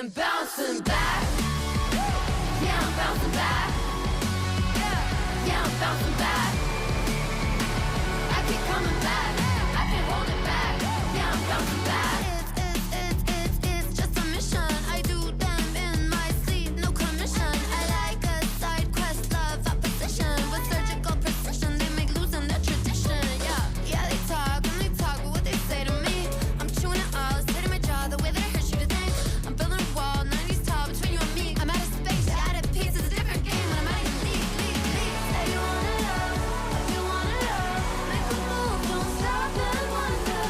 and bouncing back. Yeah, I'm bouncing back. Yeah, I'm bouncing back. I keep coming back. I can't hold it back. Yeah, I'm bouncing back. It's just a mission. I do them in my sleep, no commission. I like a side quest, love opposition. With surgical precision, they make losing their tradition. Yeah, they talk, but what they say to me, I'm chewing it all, it's hitting my jaw, the way that it hurts you to think. I'm building a wall, 90s tall between you and me. I'm out of space, you're out of peace, it's a different game when I'm out of your league. Say you wanna love, if you wanna love, make a move, don't stop and wonder.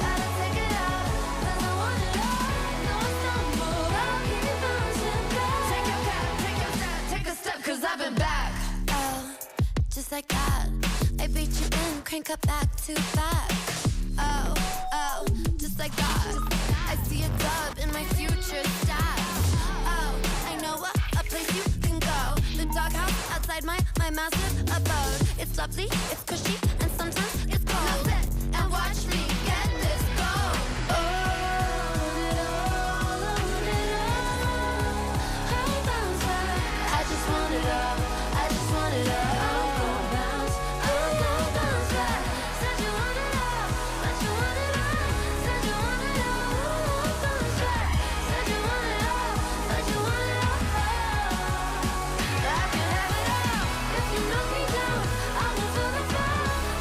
Gotta take it out, 'cause I wanna love, no one stumble, I'll keep bouncing back. Take your cap, take your step, take a step, 'cause I've been back. Oh, just like that, I beat you in, crank up back to back. Oh, just like that, I see a dub in my future stats. Oh, I know a place you can go, the doghouse outside my massive abode. It's lovely, it's cushy, and sometimes it's cold. Now sit and watch me get this gold. Own it all, own it all. I bounce back. I just want it all, I just want it all. I'm gon' bounce back. Said you want it all, but you want it all. Said you want it all, bounce back. Said you want it all, but you want it all. I can have it all. If you knock me down, I'll move to the floor.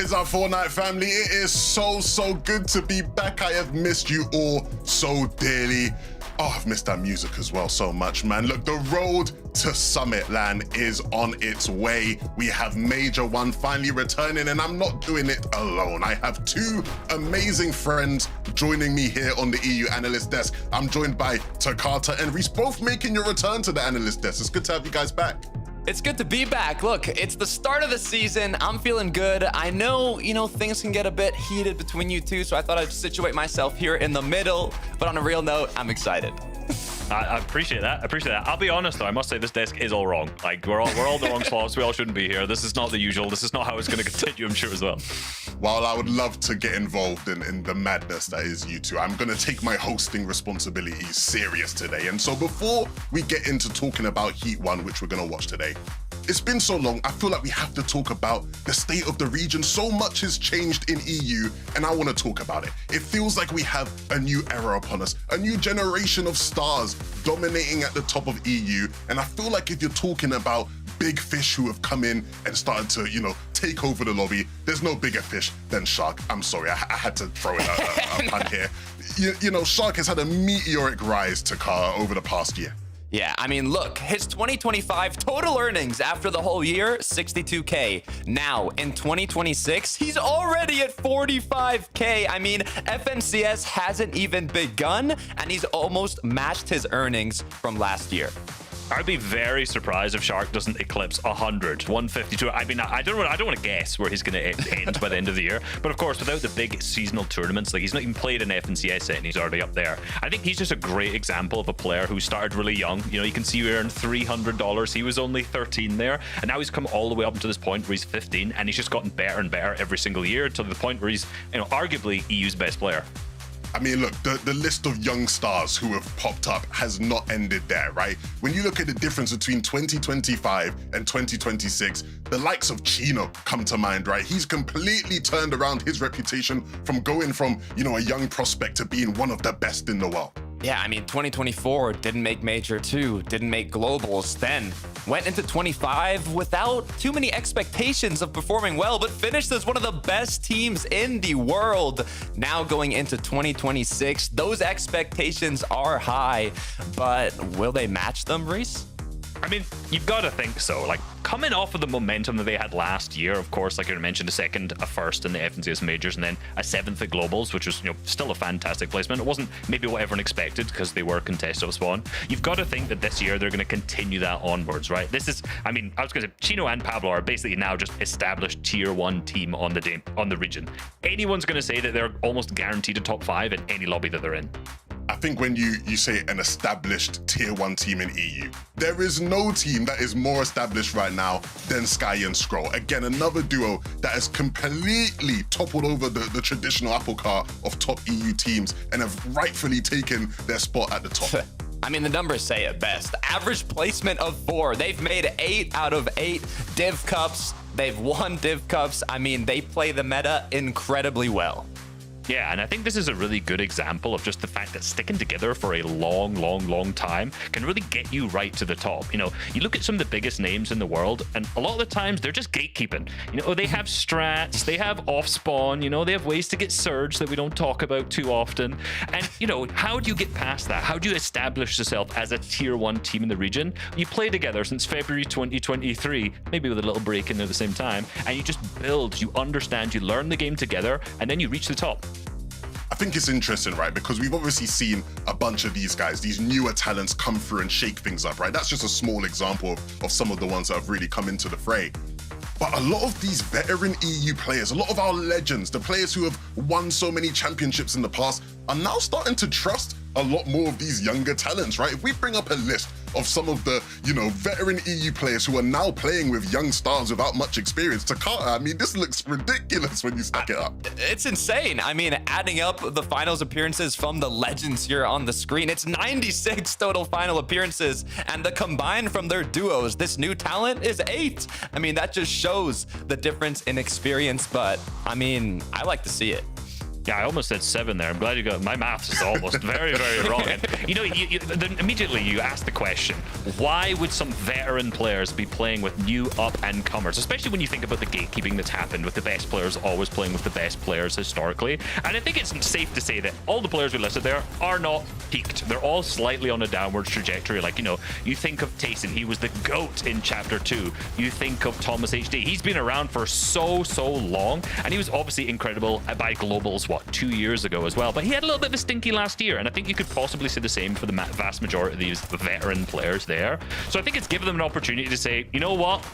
Is our Fortnite family? It is so good to be back. I have missed you all so dearly. Oh, I've missed that music as well so much, man. Look, the road to Summit Land is on its way. We have Major One finally returning, and I'm not doing it alone. I have two amazing friends joining me here on the EU Analyst desk. I'm joined by Takata and Reese, both making your return to the Analyst desk. It's good to have you guys back. It's good to be back. Look, it's the start of the season. I'm feeling good. I know, things can get a bit heated between you two, so I thought I'd situate myself here in the middle. But on a real note, I'm excited. I appreciate that. I'll be honest though, I must say this desk is all wrong. Like we're all the wrong slots. We all shouldn't be here. This is not the usual. This is not how it's going to continue, I'm sure as well. While I would love to get involved in the madness that is you two, I'm going to take my hosting responsibilities serious today. And so before we get into talking about Heat 1, which we're going to watch today, it's been so long, I feel like we have to talk about the state of the region. So much has changed in EU, and I want to talk about it. It feels like we have a new era upon us, a new generation of stars dominating at the top of EU. And I feel like if you're talking about big fish who have come in and started to, take over the lobby, there's no bigger fish than Shark. I'm sorry, I had to throw in a pun here. Shark has had a meteoric rise to Car over the past year. Yeah, look, his 2025 total earnings after the whole year, 62K. Now, in 2026, he's already at 45K. FNCS hasn't even begun, and he's almost matched his earnings from last year. I'd be very surprised if Shark doesn't eclipse 100, 152. I don't want to guess where he's going to end by the end of the year. But of course, without the big seasonal tournaments, like he's not even played an FNCS yet and he's already up there. I think he's just a great example of a player who started really young. You can see he earned $300. He was only 13 there. And now he's come all the way up to this point where he's 15 and he's just gotten better and better every single year to the point where he's, arguably EU's best player. Look, the list of young stars who have popped up has not ended there, right? When you look at the difference between 2025 and 2026, the likes of Chino come to mind, right? He's completely turned around his reputation from going from, a young prospect to being one of the best in the world. Yeah, 2024 didn't make Major 2, didn't make Globals, then went into 25 without too many expectations of performing well, but finished as one of the best teams in the world. Now going into 2026, those expectations are high, but will they match them, Reese? You've got to think so. Like, coming off of the momentum that they had last year, of course, like you mentioned, a first in the FNCS majors and then a 7th at Globals, which was, still a fantastic placement. It wasn't maybe what everyone expected because they were contested of Spawn. You've got to think that this year they're going to continue that onwards, right? This is, I was going to say, Chino and Pablo are basically now just established tier 1 team on the region. Anyone's going to say that they're almost guaranteed a top 5 in any lobby that they're in. I think when you say an established tier 1 team in EU, there is no team that is more established right now than Sky and Scroll. Again, another duo that has completely toppled over the traditional apple cart of top EU teams and have rightfully taken their spot at the top. The numbers say it best. Average placement of 4. They've made 8 out of 8 Div Cups. They've won Div Cups. They play the meta incredibly well. Yeah, and I think this is a really good example of just the fact that sticking together for a long time can really get you right to the top. You look at some of the biggest names in the world, and a lot of the times they're just gatekeeping. They have strats, they have off-spawn, they have ways to get surge that we don't talk about too often. And, how do you get past that? How do you establish yourself as a tier 1 team in the region? You play together since February 2023, maybe with a little break in at the same time, and you just build, you understand, you learn the game together, and then you reach the top. I think it's interesting, right? Because we've obviously seen a bunch of these guys, these newer talents come through and shake things up, right? That's just a small example of some of the ones that have really come into the fray. But a lot of these veteran EU players, a lot of our legends, the players who have won so many championships in the past, are now starting to trust a lot more of these younger talents, right? If we bring up a list of some of the, veteran EU players who are now playing with young stars without much experience, Takata, this looks ridiculous when you stack it up. It's insane. Adding up the finals appearances from the legends here on the screen, it's 96 total final appearances, and the combined from their duos, this new talent is 8. That just shows the difference in experience, but I like to see it. Yeah, I almost said 7 there. I'm glad you got my maths is almost very, very wrong. And, you know, then immediately you ask the question, why would some veteran players be playing with new up-and-comers, especially when you think about the gatekeeping that's happened with the best players always playing with the best players historically. And I think it's safe to say that all the players we listed there are not peaked. They're all slightly on a downward trajectory. Like, you know, you think of Tayson, he was the GOAT in Chapter 2. You think of Thomas HD, he's been around for so long, and he was obviously incredible by globals, 2 years ago as well, but he had a little bit of a stinky last year, and I think you could possibly say the same for the vast majority of these veteran players there. So I think it's given them an opportunity to say, you know what,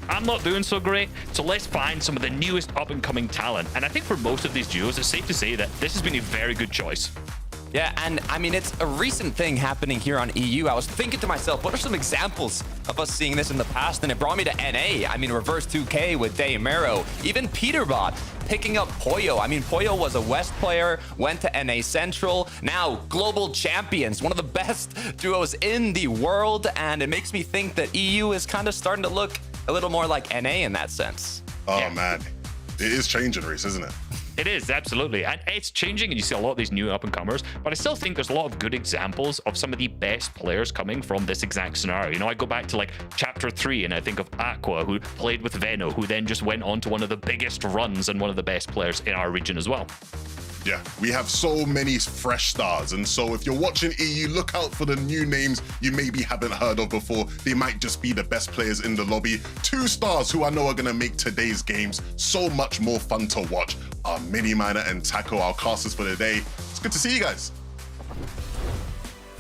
I'm not doing so great, so let's find some of the newest up-and-coming talent. And I think for most of these duos, it's safe to say that this has been a very good choice. Yeah, and I mean, it's a recent thing happening here on EU. I was thinking to myself, what are some examples of us seeing this in the past? And it brought me to NA. I mean, Reverse 2K with Daymero, even Peterbot picking up Poyo. I mean, Poyo was a West player, went to NA Central, now global champions, one of the best duos in the world. And it makes me think that EU is kind of starting to look a little more like NA in that sense. Oh, Yeah. man. It is changing, Reese, isn't it? It is, absolutely. And it's changing, and you see a lot of these new up-and-comers, but I still think there's a lot of good examples of some of the best players coming from this exact scenario. You know, I go back to, like, Chapter 3, and I think of Aqua, who played with Veno, who then just went on to one of the biggest runs and one of the best players in our region as well. Yeah, we have so many fresh stars, and so if you're watching EU, look out for the new names you maybe haven't heard of before. They might just be the best players in the lobby. 2 stars who I know are going to make today's games so much more fun to watch are Mini Miner and Taco, our casters for the day. It's good to see you guys.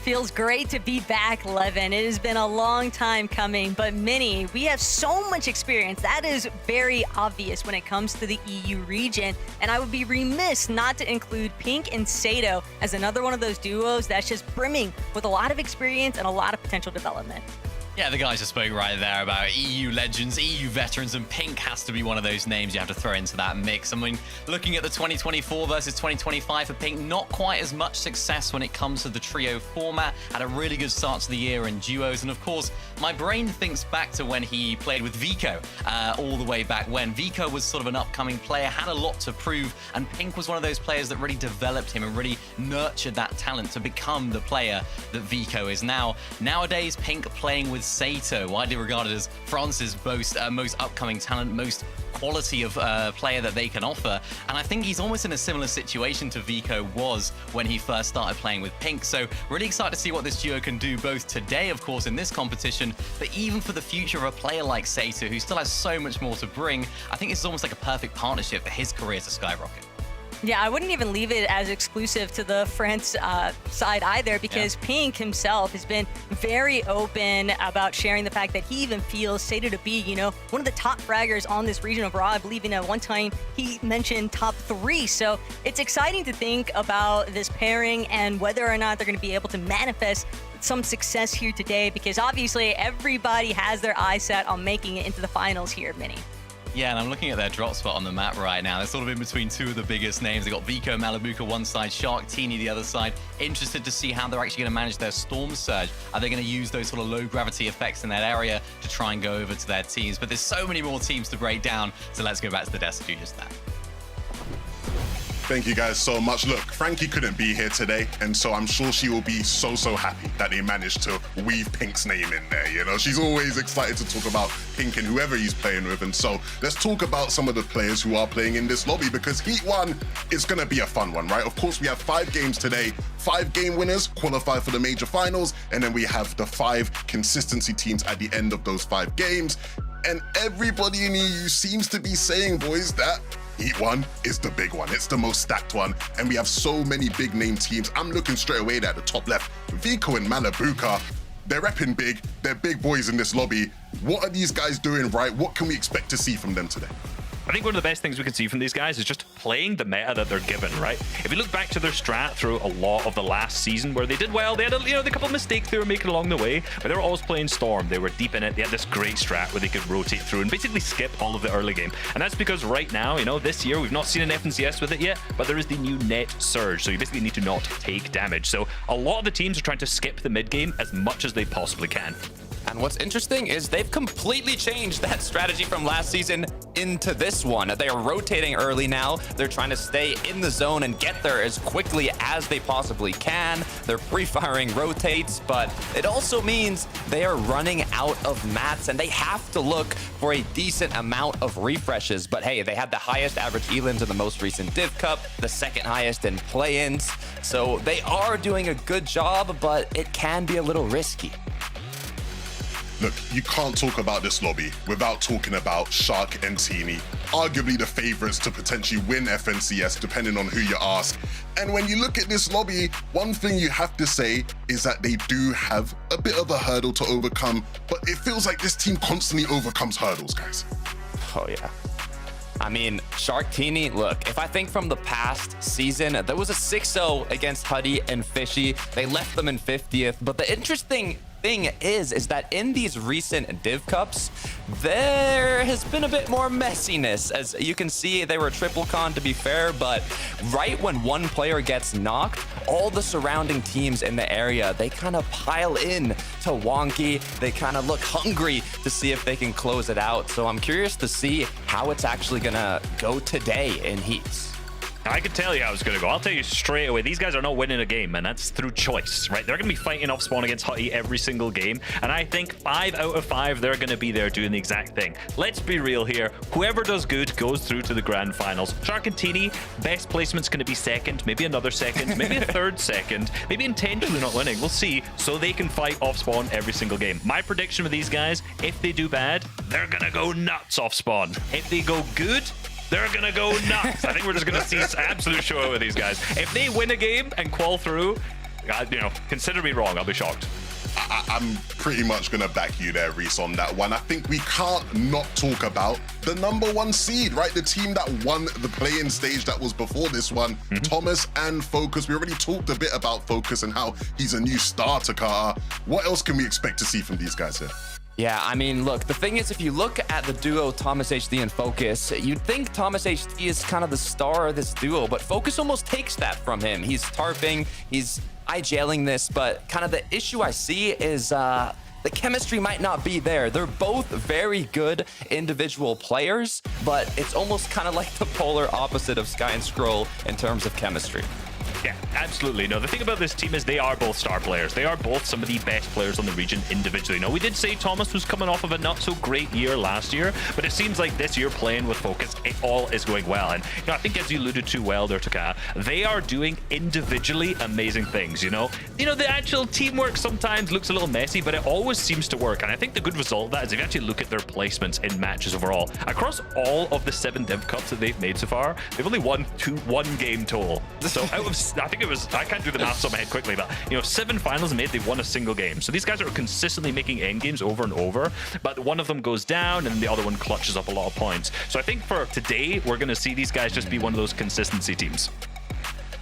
Feels great to be back, Levin. It has been a long time coming, but Mini, we have so much experience. That is very obvious when it comes to the EU region, and I would be remiss not to include Pink and Sato as another one of those duos that's just brimming with a lot of experience and a lot of potential development. Yeah, the guys just spoke right there about EU legends, EU veterans, and Pink has to be one of those names you have to throw into that mix. I mean, looking at the 2024 versus 2025 for Pink, not quite as much success when it comes to the trio format. Had a really good start to the year in duos, and of course, my brain thinks back to when he played with Vico, all the way back when. Vico was sort of an upcoming player, had a lot to prove, and Pink was one of those players that really developed him and really nurtured that talent to become the player that Vico is now. Nowadays, Pink playing with Sato, widely regarded as France's most upcoming talent, most quality of player that they can offer. And I think he's almost in a similar situation to Vico was when he first started playing with Pink. So really excited to see what this duo can do both today, of course, in this competition, but even for the future of a player like Sato, who still has so much more to bring. I think this is almost like a perfect partnership for his career to skyrocket. Yeah, I wouldn't even leave it as exclusive to the France side either, because Pink himself has been very open about sharing the fact that he even feels Sato to be, one of the top fraggers on this region of Raw. I believe, one time he mentioned top 3. So it's exciting to think about this pairing and whether or not they're going to be able to manifest some success here today, because obviously everybody has their eyes set on making it into the finals here, Mini. Yeah, and I'm looking at their drop spot on the map right now. They're sort of in between 2 of the biggest names. They've got Vico, Malibuka one side, Shark, Teeny the other side. Interested to see how they're actually going to manage their Storm Surge. Are they going to use those sort of low gravity effects in that area to try and go over to their teams? But there's so many more teams to break down, so let's go back to the desk to do just that. Thank you guys so much. Look, Frankie couldn't be here today, and so I'm sure she will be so happy that they managed to weave Pink's name in there. She's always excited to talk about Pink and whoever he's playing with. And so let's talk about some of the players who are playing in this lobby, because Heat 1 is going to be a fun one, right? Of course, we have 5 games today. 5 game winners qualify for the major finals, and then we have the 5 consistency teams at the end of those 5 games. And everybody in EU seems to be saying, boys, that Heat 1 is the big one. It's the most stacked one. And we have so many big name teams. I'm looking straight away there at the top left. Vico and Malibuka, they're repping big. They're big boys in this lobby. What are these guys doing right? What can we expect to see from them today? I think one of the best things we can see from these guys is just playing the meta that they're given, right? If you look back to their strat through a lot of the last season where they did well, they had a couple of mistakes they were making along the way, but they were always playing Storm. They were deep in it. They had this great strat where they could rotate through and basically skip all of the early game. And that's because right now, this year, we've not seen an FNCS with it yet, but there is the new net surge. So you basically need to not take damage. So a lot of the teams are trying to skip the mid game as much as they possibly can. And what's interesting is they've completely changed that strategy from last season into this one. They are rotating early now. They're trying to stay in the zone and get there as quickly as they possibly can. They're pre-firing rotates, but it also means they are running out of mats and they have to look for a decent amount of refreshes. But hey, they had the highest average elims in the most recent Div Cup, the second highest in play-ins. So they are doing a good job, but it can be a little risky. Look, you can't talk about this lobby without talking about Shark and Teeny, arguably the favorites to potentially win FNCS, depending on who you ask. And when you look at this lobby, one thing you have to say is that they do have a bit of a hurdle to overcome, but it feels like this team constantly overcomes hurdles, guys. Oh, yeah. I mean, Shark Teeny, look, if I think from the past season, there was a 6-0 against Huddy and Fishy. They left them in 50th, but the interesting thing is that in these recent Div Cups, there has been a bit more messiness. As you can see, they were triple con to be fair, but right when one player gets knocked, all the surrounding teams in the area, they kind of pile in to Wonky. They kind of look hungry to see if they can close it out. So I'm curious to see how it's actually gonna go today in Heats. I can tell you how it's going to go. I'll tell you straight away, these guys are not winning a game, and that's through choice, right? They're going to be fighting off spawn against Hutty every single game, and I think 5 out of 5, they're going to be there doing the exact thing. Let's be real here. Whoever does good goes through to the grand finals. Shark and Teeny, best placement's going to be second, maybe another second, maybe a third second, maybe intentionally not winning. We'll see, so they can fight off spawn every single game. My prediction with these guys, if they do bad, they're going to go nuts off spawn. If they go good, they're gonna go nuts. I think we're just gonna see absolute show with these guys. If they win a game and qual through, consider me wrong. I'll be shocked. I'm pretty much gonna back you there, Reese, on that one. I think we can't not talk about the #1 seed, right? The team that won the play-in stage that was before this one, Thomas and Focus. We already talked a bit about Focus and how he's a new star to Carter. What else can we expect to see from these guys here? Yeah, I mean, look, the thing is, if you look at the duo Thomas HD and Focus, you'd think Thomas HD is kind of the star of this duo, but Focus almost takes that from him. He's tarping, he's IJLing this, but kind of the issue I see is the chemistry might not be there. They're both very good individual players, but it's almost kind of like the polar opposite of Sky and Scroll in terms of chemistry. Yeah, absolutely. No, the thing about this team is they are both star players. They are both some of the best players on the region individually. Now, we did say Thomas was coming off of a not so great year last year, but it seems like this year playing with Focus, it all is going well. And I think as you alluded to well there, Taka, they are doing individually amazing things, the actual teamwork sometimes looks a little messy, but it always seems to work. And I think the good result of that is if you actually look at their placements in matches overall, across all of the 7 Div Cups that they've made so far, they've only won 1 game total. So out of I think it was, I can't do the maths on my head quickly, but 7 finals made, they've won a single game. So these guys are consistently making end games over and over, but one of them goes down and the other one clutches up a lot of points. So I think for today, we're going to see these guys just be one of those consistency teams.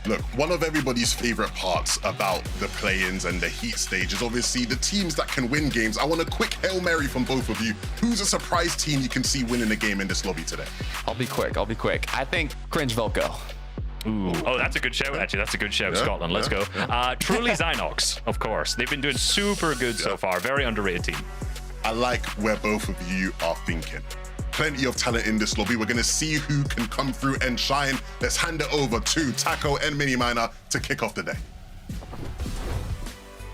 Look, one of everybody's favorite parts about the play-ins and the heat stage is obviously the teams that can win games. I want a quick Hail Mary from both of you. Who's a surprise team you can see winning a game in this lobby today? I'll be quick. I think Cringe Velko. Ooh. Oh, that's a good shout, actually. That's a good shout, Scotland. Let's go. Truly Zynox, of course. They've been doing super good so far. Very underrated team. I like where both of you are thinking. Plenty of talent in this lobby. We're going to see who can come through and shine. Let's hand it over to Taco and Miniminer to kick off the day.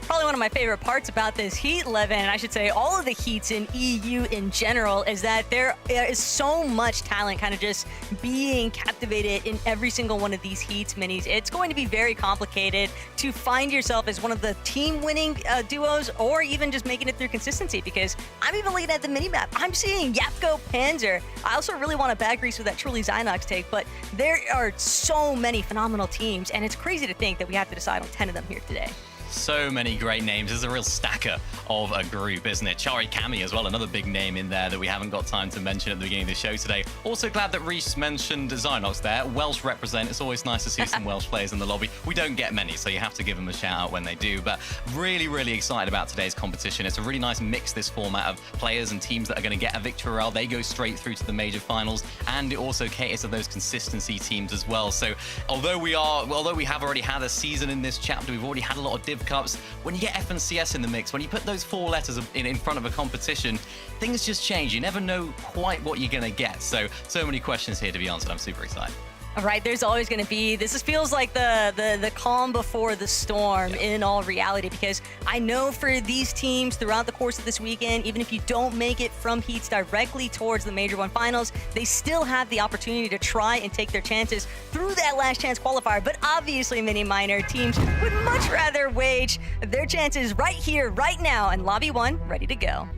Probably one of my favorite parts about this Heat, Levin, and I should say all of the Heats in EU in general, is that there is so much talent kind of just being captivated in every single one of these Heats minis. It's going to be very complicated to find yourself as one of the team-winning duos, or even just making it through consistency, because I'm even looking at the minimap. I'm seeing Yapko Panzer. I also really want to bag Reese with that Truly Zynox take, but there are so many phenomenal teams, and it's crazy to think that we have to decide on 10 of them here today. So many great names. It's a real stacker of a group, isn't it? Chari Kami as well, another big name in there that we haven't got time to mention at the beginning of the show today. Also glad that Reese mentioned Zynox there. Welsh represent. It's always nice to see some Welsh players in the lobby. We don't get many, so you have to give them a shout out when they do. But really, really excited about today's competition. It's a really nice mix, this format of players and teams that are going to get a victory royale. They go straight through to the major finals, and it also caters to those consistency teams as well. So although we have already had a season in this chapter, we've already had a lot of Div Div Cups. When you get FNCS in the mix, when you put those 4 letters in front of a competition, things just change. You never know quite what you're going to get. So many questions here to be answered. I'm super excited. All right, there's always going to be, this feels like the calm before the storm in all reality, because I know for these teams throughout the course of this weekend, even if you don't make it from heats directly towards the Major 1 finals, they still have the opportunity to try and take their chances through that last chance qualifier. But obviously, many minor teams would much rather wage their chances right here, right now, and Lobby 1 ready to go.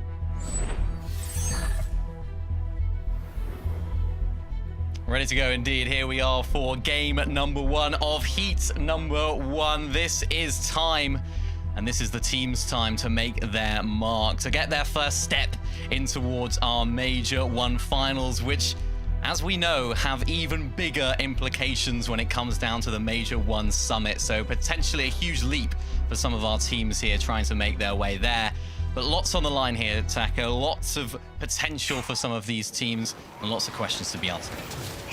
Ready to go indeed. Here we are for game number 1 of heat number 1. This is time, and this is the team's time to make their mark, to get their first step in towards our Major 1 finals, which, as we know, have even bigger implications when it comes down to the Major 1 summit. So potentially a huge leap for some of our teams here trying to make their way there. But lots on the line here, Taka. Lots of potential for some of these teams and lots of questions to be answered.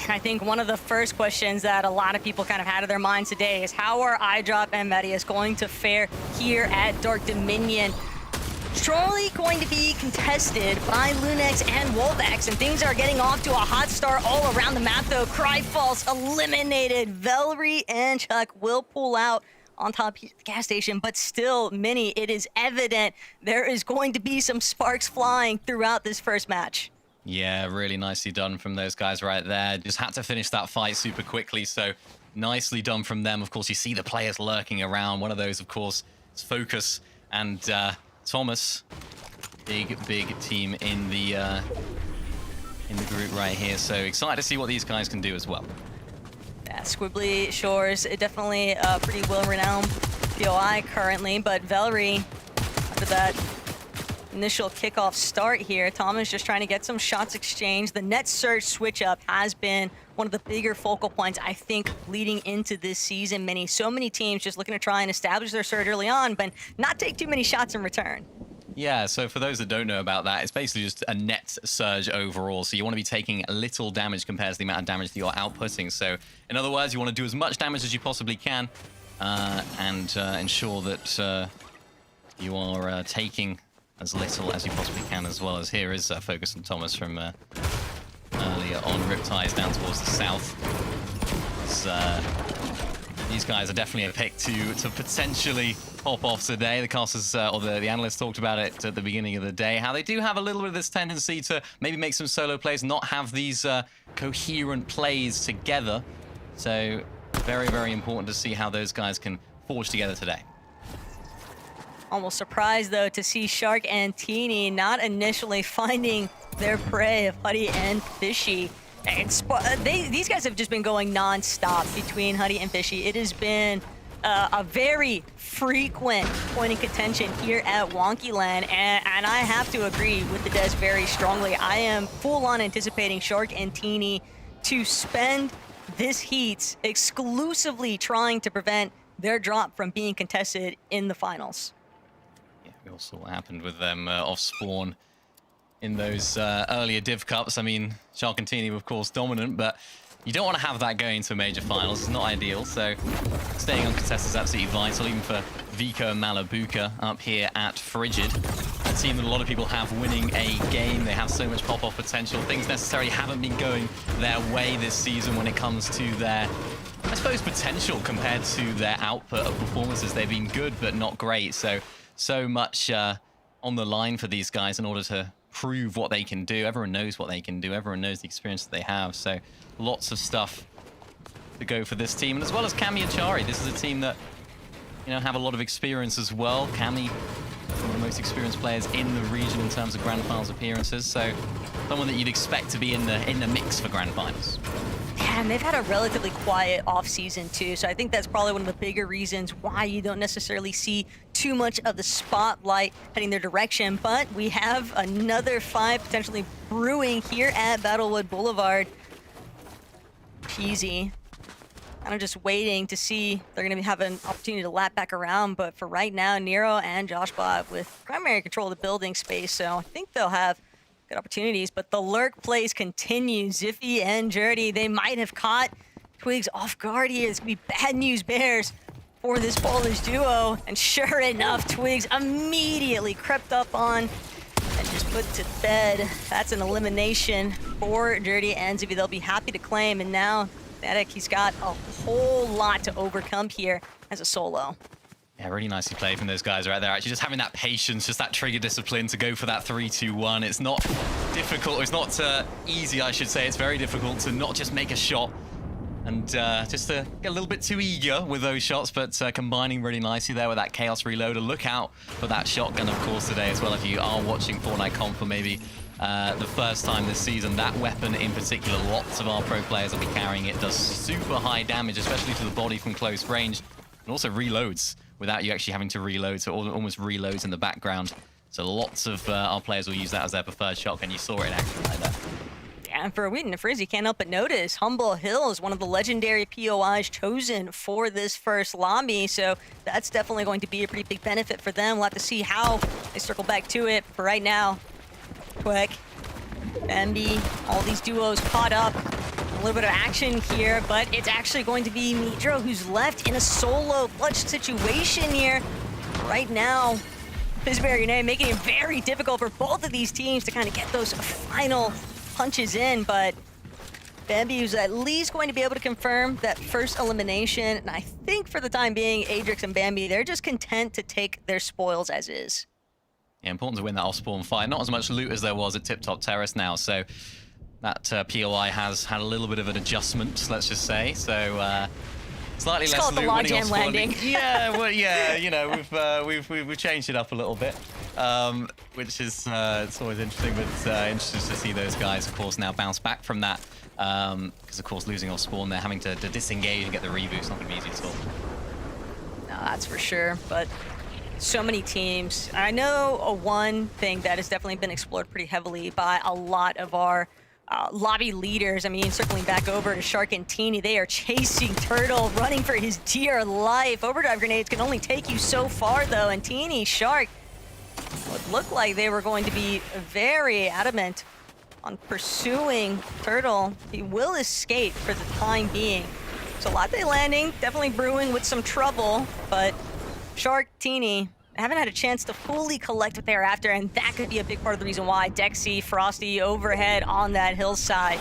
I think one of the first questions that a lot of people kind of had in their minds today is how are iDrop and Medius going to fare here at Dark Dominion? Surely going to be contested by Lunex and Wolvex, and things are getting off to a hot start all around the map though. Cryfalls eliminated. Velry and Chuck will pull out on top of the gas station, but still, Mini, it is evident there is going to be some sparks flying throughout this first match. Yeah, really nicely done from those guys right there. Just had to finish that fight super quickly, so nicely done from them. Of course, you see the players lurking around. One of those, of course, is Focus and Thomas. Big team in the group right here. So excited to see what these guys can do as well. Yeah, Squibbly Shores, definitely a pretty well-renowned POI currently, but Velry, after that initial kickoff start here, Thomas just trying to get some shots exchanged. The net surge switch up has been one of the bigger focal points, I think, leading into this season. So many teams just looking to try and establish their surge early on, but not take too many shots in return. Yeah, so for those that don't know about that, it's basically just a net surge overall. So you want to be taking little damage compared to the amount of damage that you're outputting. So in other words, you want to do as much damage as you possibly can and ensure that you are taking as little as you possibly can, as well. As here is Focus on Thomas from earlier on. Riptides down towards the south. These guys are definitely a pick to potentially pop off today. The casters or the analysts talked about it at the beginning of the day, how they do have a little bit of this tendency to maybe make some solo plays, not have these coherent plays together. So very important to see how those guys can forge together today. Almost surprised, though, to see Shark and Teeny not initially finding their prey of Huddy and Fishy. These guys have just been going non-stop between Huddy and Fishy. It has been a very frequent point of contention here at Wonkyland, and I have to agree with the Des very strongly. I am full-on anticipating Shark and Teeny to spend this heat exclusively trying to prevent their drop from being contested in the finals. We all saw what happened with them off spawn in those earlier Div Cups. I mean, Shark and Teeny were, of course, dominant, but you don't want to have that going to major finals. It's not ideal, so staying uncontested is absolutely vital, even for Vico and Malabuka up here at Frigid. A team that a lot of people have winning a game. They have so much pop-off potential. Things necessarily haven't been going their way this season when it comes to their, I suppose, potential compared to their output of performances. They've been good, but not great. So much on the line for these guys in order to prove what they can do. Everyone knows what they can do. Everyone knows the experience that they have. So lots of stuff to go for this team. And as well as Cami and Chari, this is a team that, you know, have a lot of experience as well. Cami, one of the most experienced players in the region in terms of Grand Finals appearances. So someone that you'd expect to be in the mix for Grand Finals. And they've had a relatively quiet off-season too, so I think that's probably one of the bigger reasons why you don't necessarily see too much of the spotlight heading their direction. But we have another 5 potentially brewing here at Battlewood Boulevard. Easy. Kind of just waiting to see they're going to have an opportunity to lap back around, but for right now, Nero and Joshbot with primary control of the building space, so I think they'll have good opportunities, but the lurk plays continue. Ziffy and Jerdy, they might have caught Twigs off guard here. It's gonna be bad news bears for this Polish duo. And sure enough, Twigs immediately crept up on and just put to bed. That's an elimination for Dirty Envy. They'll be happy to claim. And now, Medek, he's got a whole lot to overcome here as a solo. Yeah, really nicely played from those guys right there. Actually, just having that patience, just that trigger discipline to go for that 3-2-1. It's not difficult. It's not easy, I should say. It's very difficult to not just make a shot and just to get a little bit too eager with those shots, but combining really nicely there with that Chaos Reloader. Look out for that shotgun, of course, today as well. If you are watching Fortnite Comp for maybe the first time this season, that weapon in particular, lots of our pro players will be carrying it. Does super high damage, especially to the body from close range, and also reloads without you actually having to reload, so almost reloads in the background. So lots of our players will use that as their preferred shotgun. You saw it in action like that. Yeah, and for a Wheaton and Frizz, you can't help but notice Humble Hill is one of the legendary POIs chosen for this first lobby, so that's definitely going to be a pretty big benefit for them. We'll have to see how they circle back to it. For right now, Quick, Bambi, all these duos caught up. A little bit of action here, but it's actually going to be Midro who's left in a solo clutch situation here. Right now, Fizzberry Grenade making it very difficult for both of these teams to kind of get those final punches in, but Bambi is at least going to be able to confirm that first elimination, and I think for the time being, Adrix and Bambi, they're just content to take their spoils as is. Yeah, important to win that off-spawn fight. Not as much loot as there was at Tip Top Terrace now, so that POI has had a little bit of an adjustment, let's just say. So slightly Let's less call it the loot winning logjam off-spawn. landing. Yeah, well, yeah, you know, we've changed it up a little bit, which is it's always interesting, but interesting to see those guys, of course, now bounce back from that. Because of course, losing off-spawn, they're having to disengage and get the reboot. It's not going to be easy at all. No, that's for sure, but so many teams. I know one thing that has definitely been explored pretty heavily by a lot of our lobby leaders. I mean, circling back over to Shark and Teeny, they are chasing Turtle, running for his dear life. Overdrive grenades can only take you so far, though, and Teeny, Shark, would look like they were going to be very adamant on pursuing Turtle. He will escape for the time being. So Latte landing, definitely brewing with some trouble, but Shark, Teeny, haven't had a chance to fully collect what they're after, and that could be a big part of the reason why Dexy, Frosty overhead on that hillside.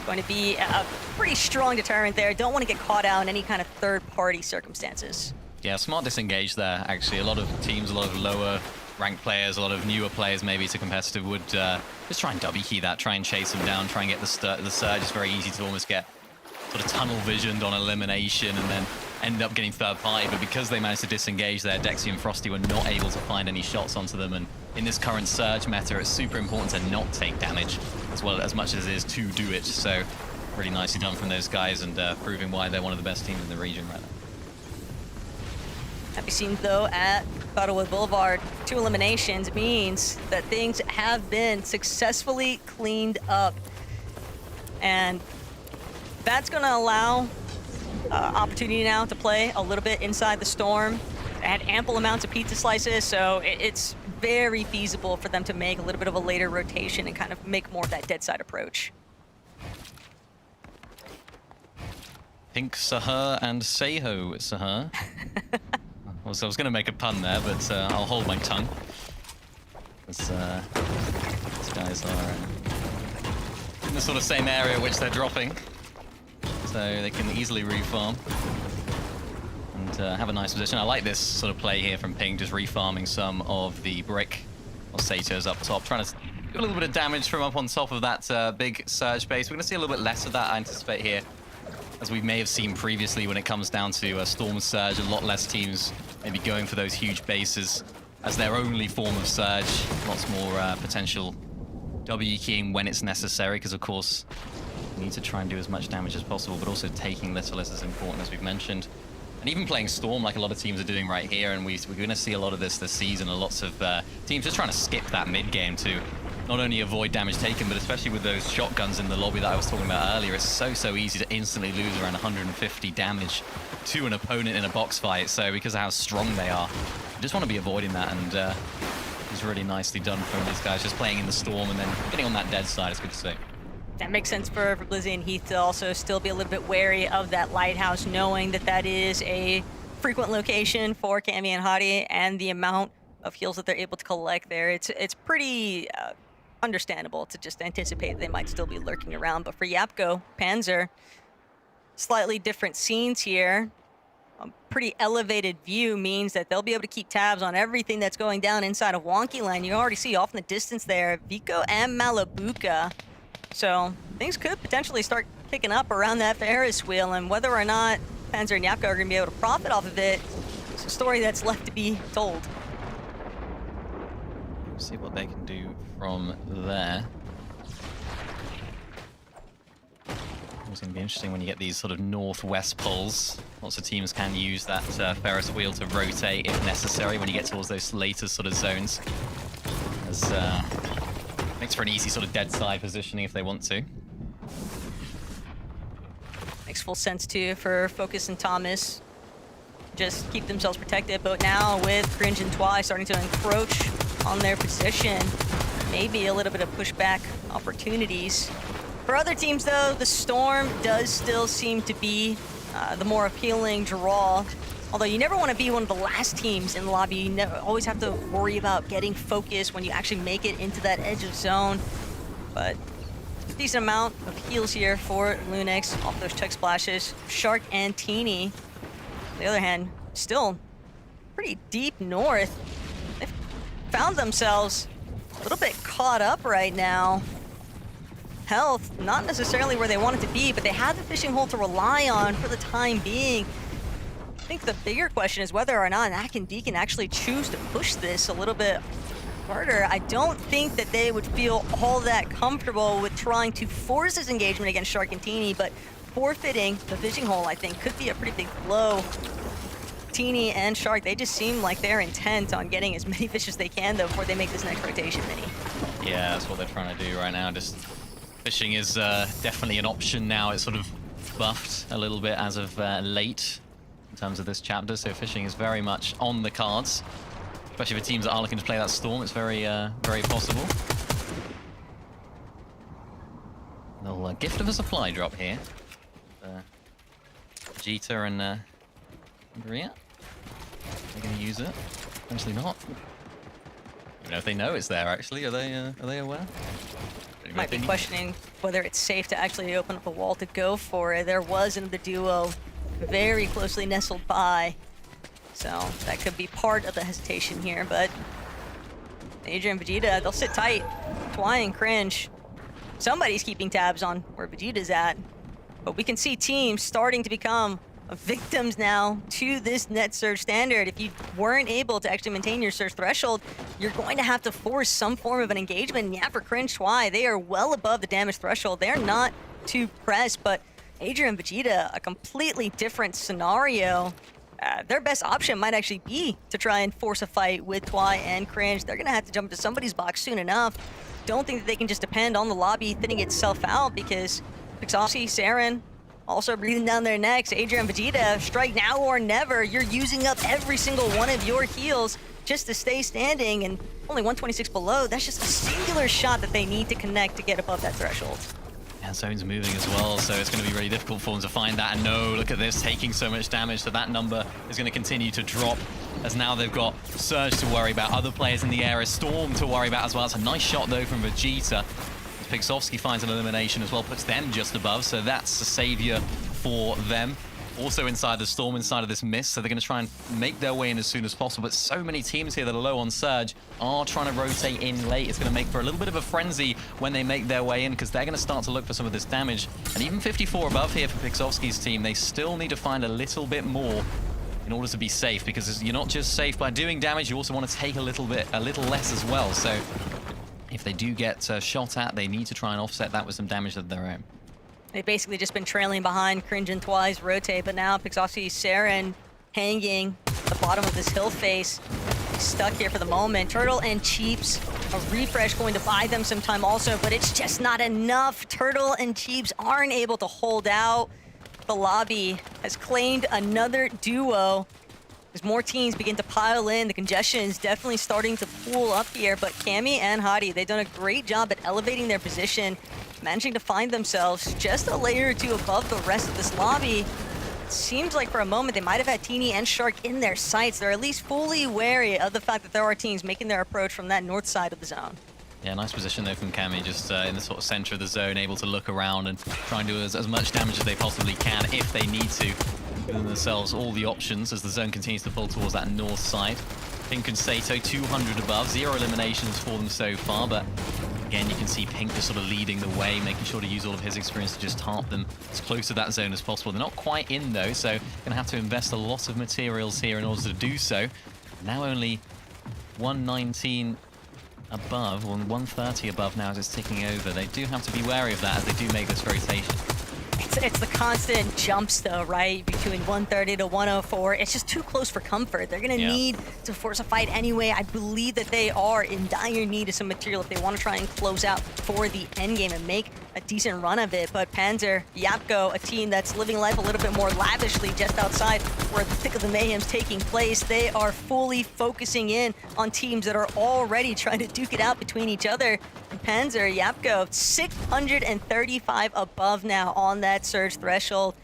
Going to be a pretty strong deterrent there. Don't want to get caught out in any kind of third-party circumstances. Yeah, smart disengage there, actually. A lot of teams, a lot of lower ranked players, a lot of newer players maybe to competitive would just try and W key that, try and chase them down, try and get the surge. It's very easy to almost get sort of tunnel visioned on elimination and then end up getting third party, but because they managed to disengage there, Dexy and Frosty were not able to find any shots onto them, and in this current surge meta, it's super important to not take damage as well as much as it is to do it. So really nicely done from those guys, and proving why they're one of the best teams in the region right now. Happy scenes though at Battlewood Boulevard. 2 eliminations means that things have been successfully cleaned up, and that's going to allow opportunity now to play a little bit inside the storm. They had ample amounts of pizza slices, so it's very feasible for them to make a little bit of a later rotation and kind of make more of that dead side approach. Pink Sahar and Seho Sahar. I was going to make a pun there, but I'll hold my tongue. These guys are in the sort of same area which they're dropping, so they can easily refarm and have a nice position. I like this sort of play here from Ping, just refarming some of the brick or Sato's up top, trying to do a little bit of damage from up on top of that big surge base. We're going to see a little bit less of that, I anticipate, here, as we may have seen previously when it comes down to Storm Surge. A lot less teams maybe going for those huge bases as their only form of surge. Lots more potential W keying when it's necessary, because of course you need to try and do as much damage as possible, but also taking little is as important, as we've mentioned. And even playing Storm like a lot of teams are doing right here, and we're going to see a lot of this season. Lots of teams just trying to skip that mid game to not only avoid damage taken, but especially with those shotguns in the lobby that I was talking about earlier, it's so easy to instantly lose around 150 damage to an opponent in a box fight. So because of how strong they are, you just want to be avoiding that, and it's really nicely done from these guys, just playing in the storm and then getting on that dead side. It's good to see. That makes sense for Blizzy and Heath to also still be a little bit wary of that lighthouse, knowing that that is a frequent location for Cammy and Hadi, and the amount of heals that they're able to collect there, it's pretty understandable to just anticipate they might still be lurking around. But for Yapko, Panzer, slightly different scenes here. A pretty elevated view means that they'll be able to keep tabs on everything that's going down inside of Wonky Land. You already see off in the distance there, Vico and Malabuka. So things could potentially start picking up around that Ferris wheel, and whether or not Panzer and Yapko are going to be able to profit off of it, it's a story that's left to be told. See what they can do from there. It's going to be interesting when you get these sort of northwest pulls. Lots of teams can use that Ferris wheel to rotate if necessary when you get towards those later sort of zones. As makes for an easy sort of dead side positioning if they want to. Makes full sense too for Focus and Thomas. Just keep themselves protected, but now with Cringe and Twi starting to encroach on their position, maybe a little bit of pushback opportunities. For other teams though, the Storm does still seem to be the more appealing draw. Although you never want to be one of the last teams in the lobby. You always have to worry about getting focused when you actually make it into that edge of zone. But a decent amount of heals here for Lunix off those Chug Splashes. Shark and Teeny, on the other hand, still pretty deep north. They've found themselves a little bit caught up right now. Health, not necessarily where they want it to be, but they have the fishing hole to rely on for the time being. I think the bigger question is whether or not Nak and D can actually choose to push this a little bit harder. I don't think that they would feel all that comfortable with trying to force this engagement against Shark and Teeny, but forfeiting the fishing hole, I think, could be a pretty big blow. Teeny and Shark, they just seem like they're intent on getting as many fish as they can, though, before they make this next rotation, Mini. Yeah, that's what they're trying to do right now. Just fishing is definitely an option now. It's sort of buffed a little bit as of late in terms of this chapter, so fishing is very much on the cards. Especially for teams that are looking to play that Storm, it's very, very possible. Little gift of a supply drop here. Vegeta and Maria. They're going to use it. Potentially not. I don't know if they know it's there, actually. Are they aware? Might be questioning whether it's safe to actually open up a wall to go for it. There was another duo very closely nestled by, so that could be part of the hesitation here. But Adrian and Vegeta, they'll sit tight. Twi and Cringe, somebody's keeping tabs on where Vegeta's at, but we can see teams starting to become victims now to this net surge standard. If you weren't able to actually maintain your surge threshold, you're going to have to force some form of an engagement. And yeah, for Cringe Twi, they are well above the damage threshold. They're not too pressed, but Adrian and Vegeta, a completely different scenario. Their best option might actually be to try and force a fight with Twi and Cringe. They're gonna have to jump into somebody's box soon enough. Don't think that they can just depend on the lobby thinning itself out, because Pixosi, Saren, also breathing down their necks. Adrian and Vegeta, strike now or never. You're using up every single one of your heals just to stay standing, and only 126 below. That's just a singular shot that they need to connect to get above that threshold. And zone's moving as well, so it's going to be really difficult for them to find that. And no, look at this, taking so much damage, so that number is going to continue to drop, as now they've got Surge to worry about, other players in the area, Storm to worry about as well. It's a nice shot, though, from Vegeta. Pixovsky finds an elimination as well, puts them just above, so that's a savior for them. Also inside the Storm, inside of this mist, so they're going to try and make their way in as soon as possible. But so many teams here that are low on Surge are trying to rotate in late. It's going to make for a little bit of a frenzy when they make their way in, because they're going to start to look for some of this damage. And even 54 above here for Pixovsky's team, they still need to find a little bit more in order to be safe, because you're not just safe by doing damage, you also want to take a little less as well. So if they do get shot at, they need to try and offset that with some damage of their own. They've basically just been trailing behind Cringe and Twi's rotate, but now Pixosi, Saren hanging at the bottom of this hill face. Stuck here for the moment. Turtle and Cheeps, a refresh going to buy them some time also, but it's just not enough. Turtle and Cheeps aren't able to hold out. The lobby has claimed another duo. As more teams begin to pile in, the congestion is definitely starting to pool up here, but Cammy and Hadi, they've done a great job at elevating their position, managing to find themselves just a layer or two above the rest of this lobby. it seems like for a moment they might have had Teeny and Shark in their sights. They're at least fully wary of the fact that there are teams making their approach from that north side of the zone. Yeah, nice position though from Cammy, just in the sort of center of the zone, able to look around and try and do as much damage as they possibly can if they need to. Giving themselves all the options as the zone continues to pull towards that north side. Pink and Sato 200 above, 0 eliminations for them so far, but again, you can see Pink just sort of leading the way, making sure to use all of his experience to just tarp them as close to that zone as possible. They're not quite in though, so going to have to invest a lot of materials here in order to do so. Now only 119 above, 130 above now as it's ticking over. They do have to be wary of that as they do make this rotation. It's the constant jumps, though, right? Between 130 to 104. It's just too close for comfort. They're going to need to force a fight anyway. I believe that they are in dire need of some material if they want to try and close out for the end game and make a decent run of it. But Panzer, Yapko, a team that's living life a little bit more lavishly just outside where the thick of the mayhem's taking place, they are fully focusing in on teams that are already trying to duke it out between each other. And Panzer, Yapko, 635 above now on that surge threshold.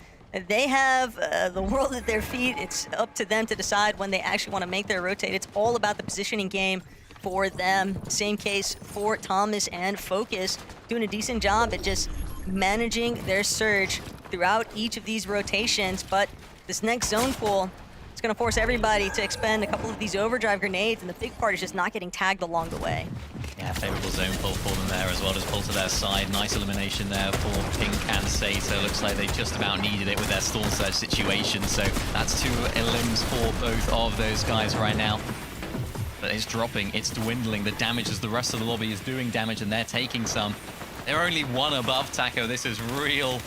They have the world at their feet. It's up to them to decide when they actually want to make their rotate. It's all about the positioning game for them. Same case for Thomas and Focus, doing a decent job at just managing their surge throughout each of these rotations. But this next zone pool, it's going to force everybody to expend a couple of these overdrive grenades, and the big part is just not getting tagged along the way. Yeah, favorable zone pull for them there as well. Just pull to their side. Nice elimination there for Pink and Sato. Looks like they just about needed it with their storm surge situation. So that's 2 elims for both of those guys right now. But it's dropping, it's dwindling. The damage as the rest of the lobby is doing damage and they're taking some. They're only 1 above Taco. This is real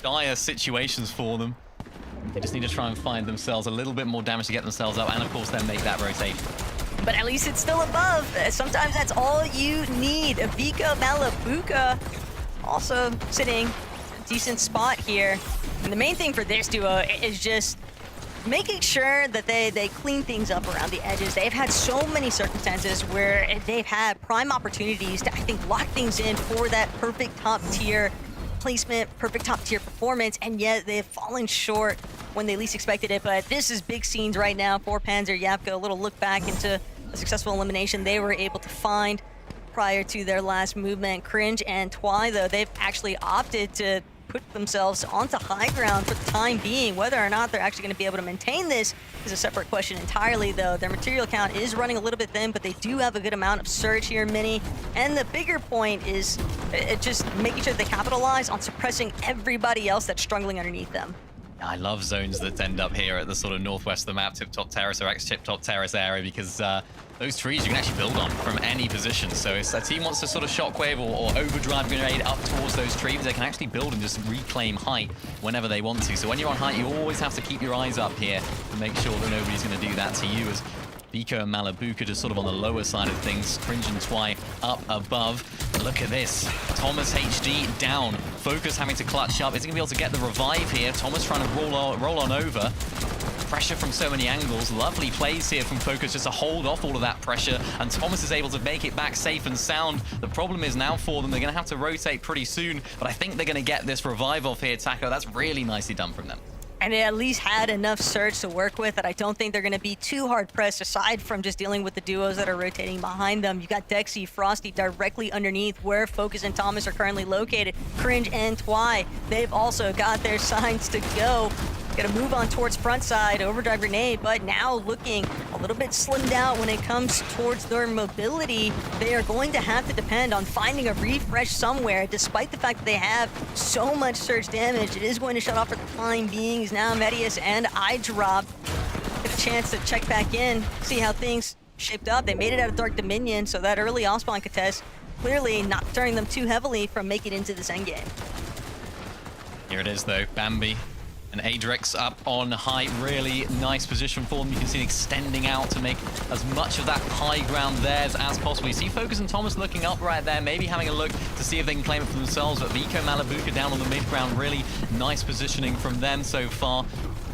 dire situations for them. They just need to try and find themselves a little bit more damage to get themselves up and of course then make that rotation. But at least it's still above. Sometimes that's all you need. Vika Malabuka also sitting a decent spot here. And the main thing for this duo is just making sure that they clean things up around the edges. They've had so many circumstances where they've had prime opportunities to, I think, lock things in for that perfect top tier placement, perfect top tier performance, and yet they've fallen short when they least expected it. But this is big scenes right now for Panzer Yapko. A little look back into a successful elimination they were able to find prior to their last movement. Cringe and Twy, though, they've actually opted to put themselves onto high ground for the time being. Whether or not they're actually going to be able to maintain this is a separate question entirely, though. Their material count is running a little bit thin, but they do have a good amount of surge here, Mini. And the bigger point is just making sure they capitalize on suppressing everybody else that's struggling underneath them. I love zones that end up here at the sort of northwest of the map, tip-top terrace or ex-tip-top terrace area, because those trees you can actually build on from any position. So if a team wants to sort of shockwave or overdrive grenade up towards those trees, they can actually build and just reclaim height whenever they want to. So when you're on height, you always have to keep your eyes up here to make sure that nobody's going to do that to you, as Biko and Malabuka just sort of on the lower side of things. Cringe and Twy up above. Look at this. Thomas HD down. Focus having to clutch up. Is he going to be able to get the revive here? Thomas trying to roll on over. Pressure from so many angles. Lovely plays here from Focus just to hold off all of that pressure. And Thomas is able to make it back safe and sound. The problem is now for them, they're going to have to rotate pretty soon. But I think they're going to get this revive off here, Taco. That's really nicely done from them. And they at least had enough surge to work with that I don't think they're going to be too hard-pressed, aside from just dealing with the duos that are rotating behind them. You got Dexy, Frosty directly underneath where Focus and Thomas are currently located. Cringe and Twy, they've also got their signs to go. Got to move on towards front side, overdrive grenade, but now looking a little bit slimmed out when it comes towards their mobility. They are going to have to depend on finding a refresh somewhere, despite the fact that they have so much surge damage. It is going to shut off for the time being. Now Medius and iDrop get a chance to check back in, see how things shaped up. They made it out of Dark Dominion, so that early off-spawn contest clearly not deterring them too heavily from making it into this endgame. Here it is, though. Bambi and Adrix up on high. Really nice position for them. You can see extending out to make as much of that high ground theirs as possible. You see Focus and Thomas looking up right there, maybe having a look to see if they can claim it for themselves. But Vico Malabuka down on the mid ground. Really nice positioning from them so far.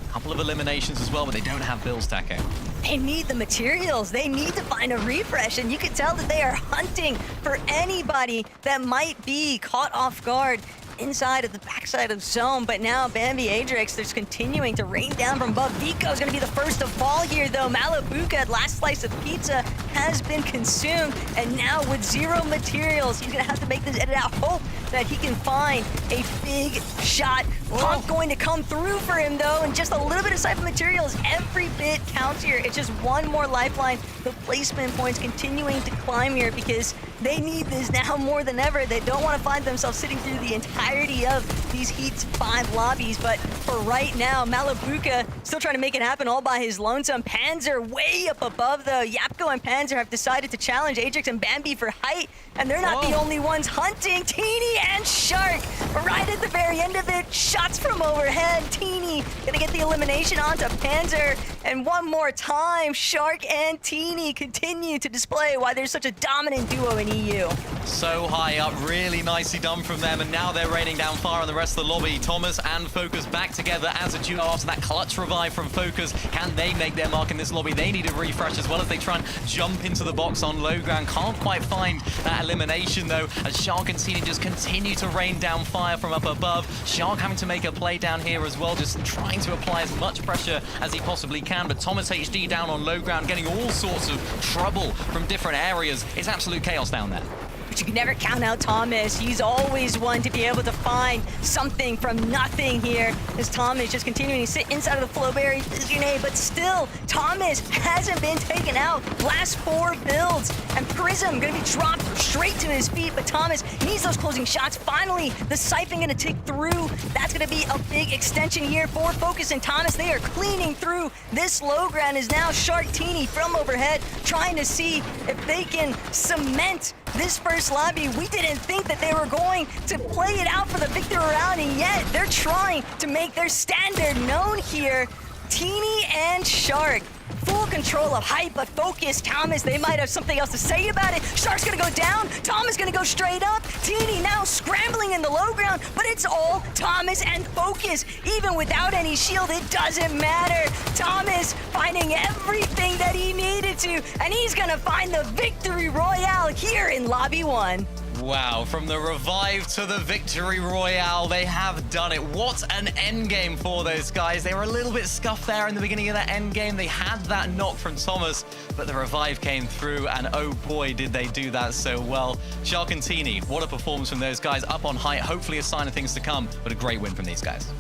A couple of eliminations as well, but they don't have Bill's Taco. They need the materials. They need to find a refresh, and you can tell that they are hunting for anybody that might be caught off guard inside of the backside of zone, but now Bambi Adrix, there's continuing to rain down from above. Vico's gonna be the first to fall here though. Malabuka, last slice of pizza has been consumed, and now with 0 materials, he's gonna have to make this edit out. Hope that he can find a big shot. Pump going to come through for him though, and just a little bit of siphon materials. Every bit counts here. It's just one more lifeline. The placement points continuing to climb here because they need this now more than ever. They don't want to find themselves sitting through the entirety of these Heat's 5 lobbies, but for right now, Malabuka still trying to make it happen all by his lonesome. Panzer way up above though. Yapko and Panzer have decided to challenge Ajax and Bambi for height, and they're not the only ones hunting. Teeny and Shark right at the very end of it. Shots from overhead. Teeny gonna get the elimination onto Panzer, and one more time, Shark and Teeny continue to display why there's such a dominant duo in EU. So high up, really nicely done from them, and now they're raining down fire on the rest of the lobby. Thomas and Focus back together as a duo after that clutch revive from Focus. Can they make their mark in this lobby? They need a refresh as well as they try and jump into the box on low ground. Can't quite find that elimination though, as Shark and Teeny just continue to rain down fire from up above. Shark having to make a play down here as well, just trying to apply as much pressure as he possibly can, but Thomas HD down on low ground, getting all sorts of trouble from different areas. It's absolute chaos down there. But you can never count out Thomas. He's always one to be able to find something from nothing here. As Thomas just continuing to sit inside of the Flowberry Visionade, but still, Thomas hasn't been taken out. Last 4 builds, and Prism gonna be dropped straight to his feet, but Thomas needs those closing shots. Finally, the Siphon gonna tick through. That's gonna be a big extension here for Focus and Thomas. They are cleaning through this low ground. Is now Shark Teeny from overhead, trying to see if they can cement this first lobby. We didn't think that they were going to play it out for the victory round, and yet they're trying to make their standard known here. Teeny and Shark, full control of height, but Focus, Thomas, they might have something else to say about it. Shark's gonna go down, Thomas gonna go straight up. Teeny now scrambling in the low ground, but it's all Thomas and Focus. Even without any shield, it doesn't matter. Thomas finding everything that he needed to, and he's gonna find the victory royale here in Lobby 1. Wow, from the revive to the victory royale, they have done it. What an end game for those guys. They were a little bit scuffed there in the beginning of that end game. They had that knock from Thomas, but the revive came through, and oh boy, did they do that so well. Shark and Teeny, what a performance from those guys up on height. Hopefully a sign of things to come, but a great win from these guys.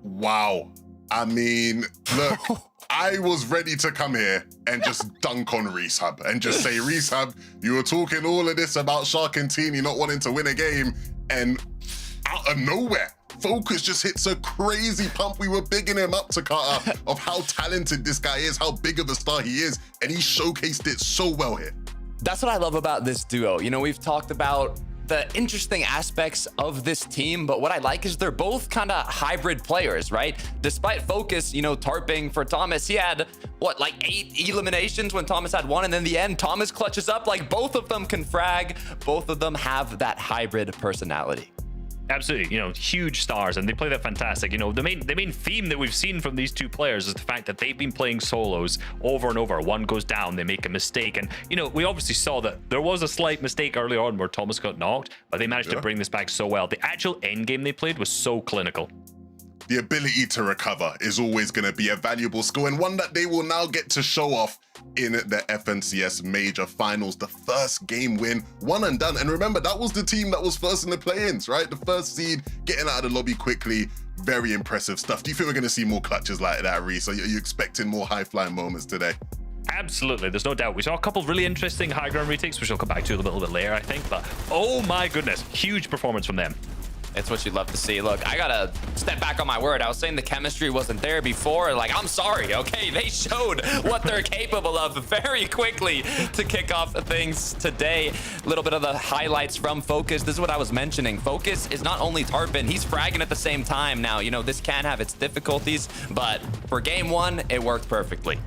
Wow. I mean, look, I was ready to come here and just dunk on Rehab and just say, Rehab, you were talking all of this about Shark and Teeny not wanting to win a game, and out of nowhere, Focus just hits a crazy pump. We were bigging him up to Carter of how talented this guy is, how big of a star he is, and he showcased it so well here. That's what I love about this duo. You know, we've talked about the interesting aspects of this team, but what I like is they're both kind of hybrid players, right? Despite Focus, you know, tarping for Thomas, he had, what, like 8 eliminations when Thomas had 1, and in the end, Thomas clutches up. Like, both of them can frag. Both of them have that hybrid personality. Absolutely, you know, huge stars, and they play that fantastic. You know, the main theme that we've seen from these two players is the fact that they've been playing solos over and over. One goes down, they make a mistake, and you know, we obviously saw that there was a slight mistake early on where Thomas got knocked, but they managed to bring this back so well. The actual end game they played was so clinical. The ability to recover is always going to be a valuable skill, and one that they will now get to show off in the FNCS Major Finals. The first game win, 1 and done. And remember, that was the team that was first in the play-ins, right? The first seed, getting out of the lobby quickly. Very impressive stuff. Do you think we're going to see more clutches like that, Reese? Are you expecting more high-flying moments today? Absolutely, there's no doubt. We saw a couple of really interesting high ground retakes, which we'll come back to a little bit later, I think. But oh my goodness, huge performance from them. It's what you'd love to see. Look, I gotta step back on my word. I was saying the chemistry wasn't there before. Like, I'm sorry, okay? They showed what they're capable of very quickly to kick off things today. A little bit of the highlights from Focus. This is what I was mentioning. Focus is not only tarping, he's fragging at the same time. Now, you know, this can have its difficulties, but for game 1, it worked perfectly.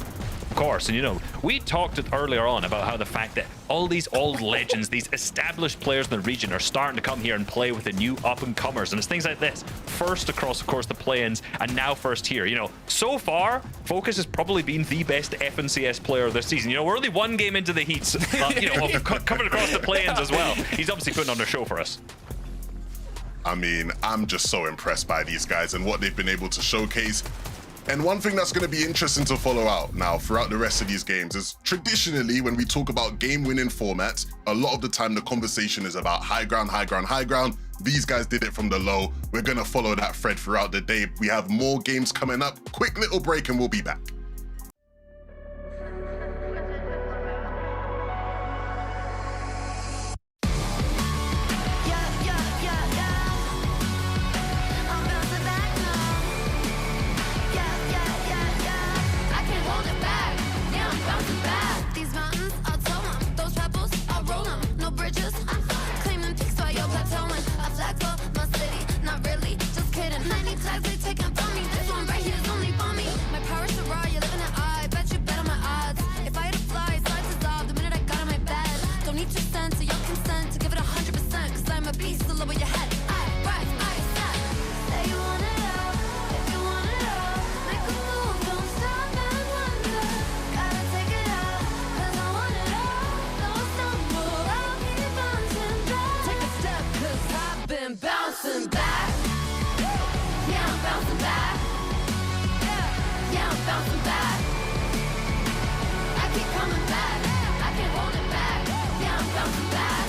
Of course, and you know, we talked earlier on about how the fact that all these old legends, these established players in the region are starting to come here and play with the new up-and-comers, and it's things like this. First across, of course, the play-ins, and now first here. You know, so far, Focus has probably been the best FNCS player this season. You know, we're only one game into the heats, you know, coming across the play-ins as well. He's obviously putting on a show for us. I mean, I'm just so impressed by these guys and what they've been able to showcase. And one thing that's going to be interesting to follow out now throughout the rest of these games is traditionally when we talk about game-winning formats, a lot of the time the conversation is about high ground, high ground, high ground. These guys did it from the low. We're going to follow that thread throughout the day. We have more games coming up. Quick little break and we'll be back. Bouncing back, yeah, I'm bouncing back, yeah, I'm bouncing back. I keep coming back, I can't hold it back, yeah, I'm bouncing back.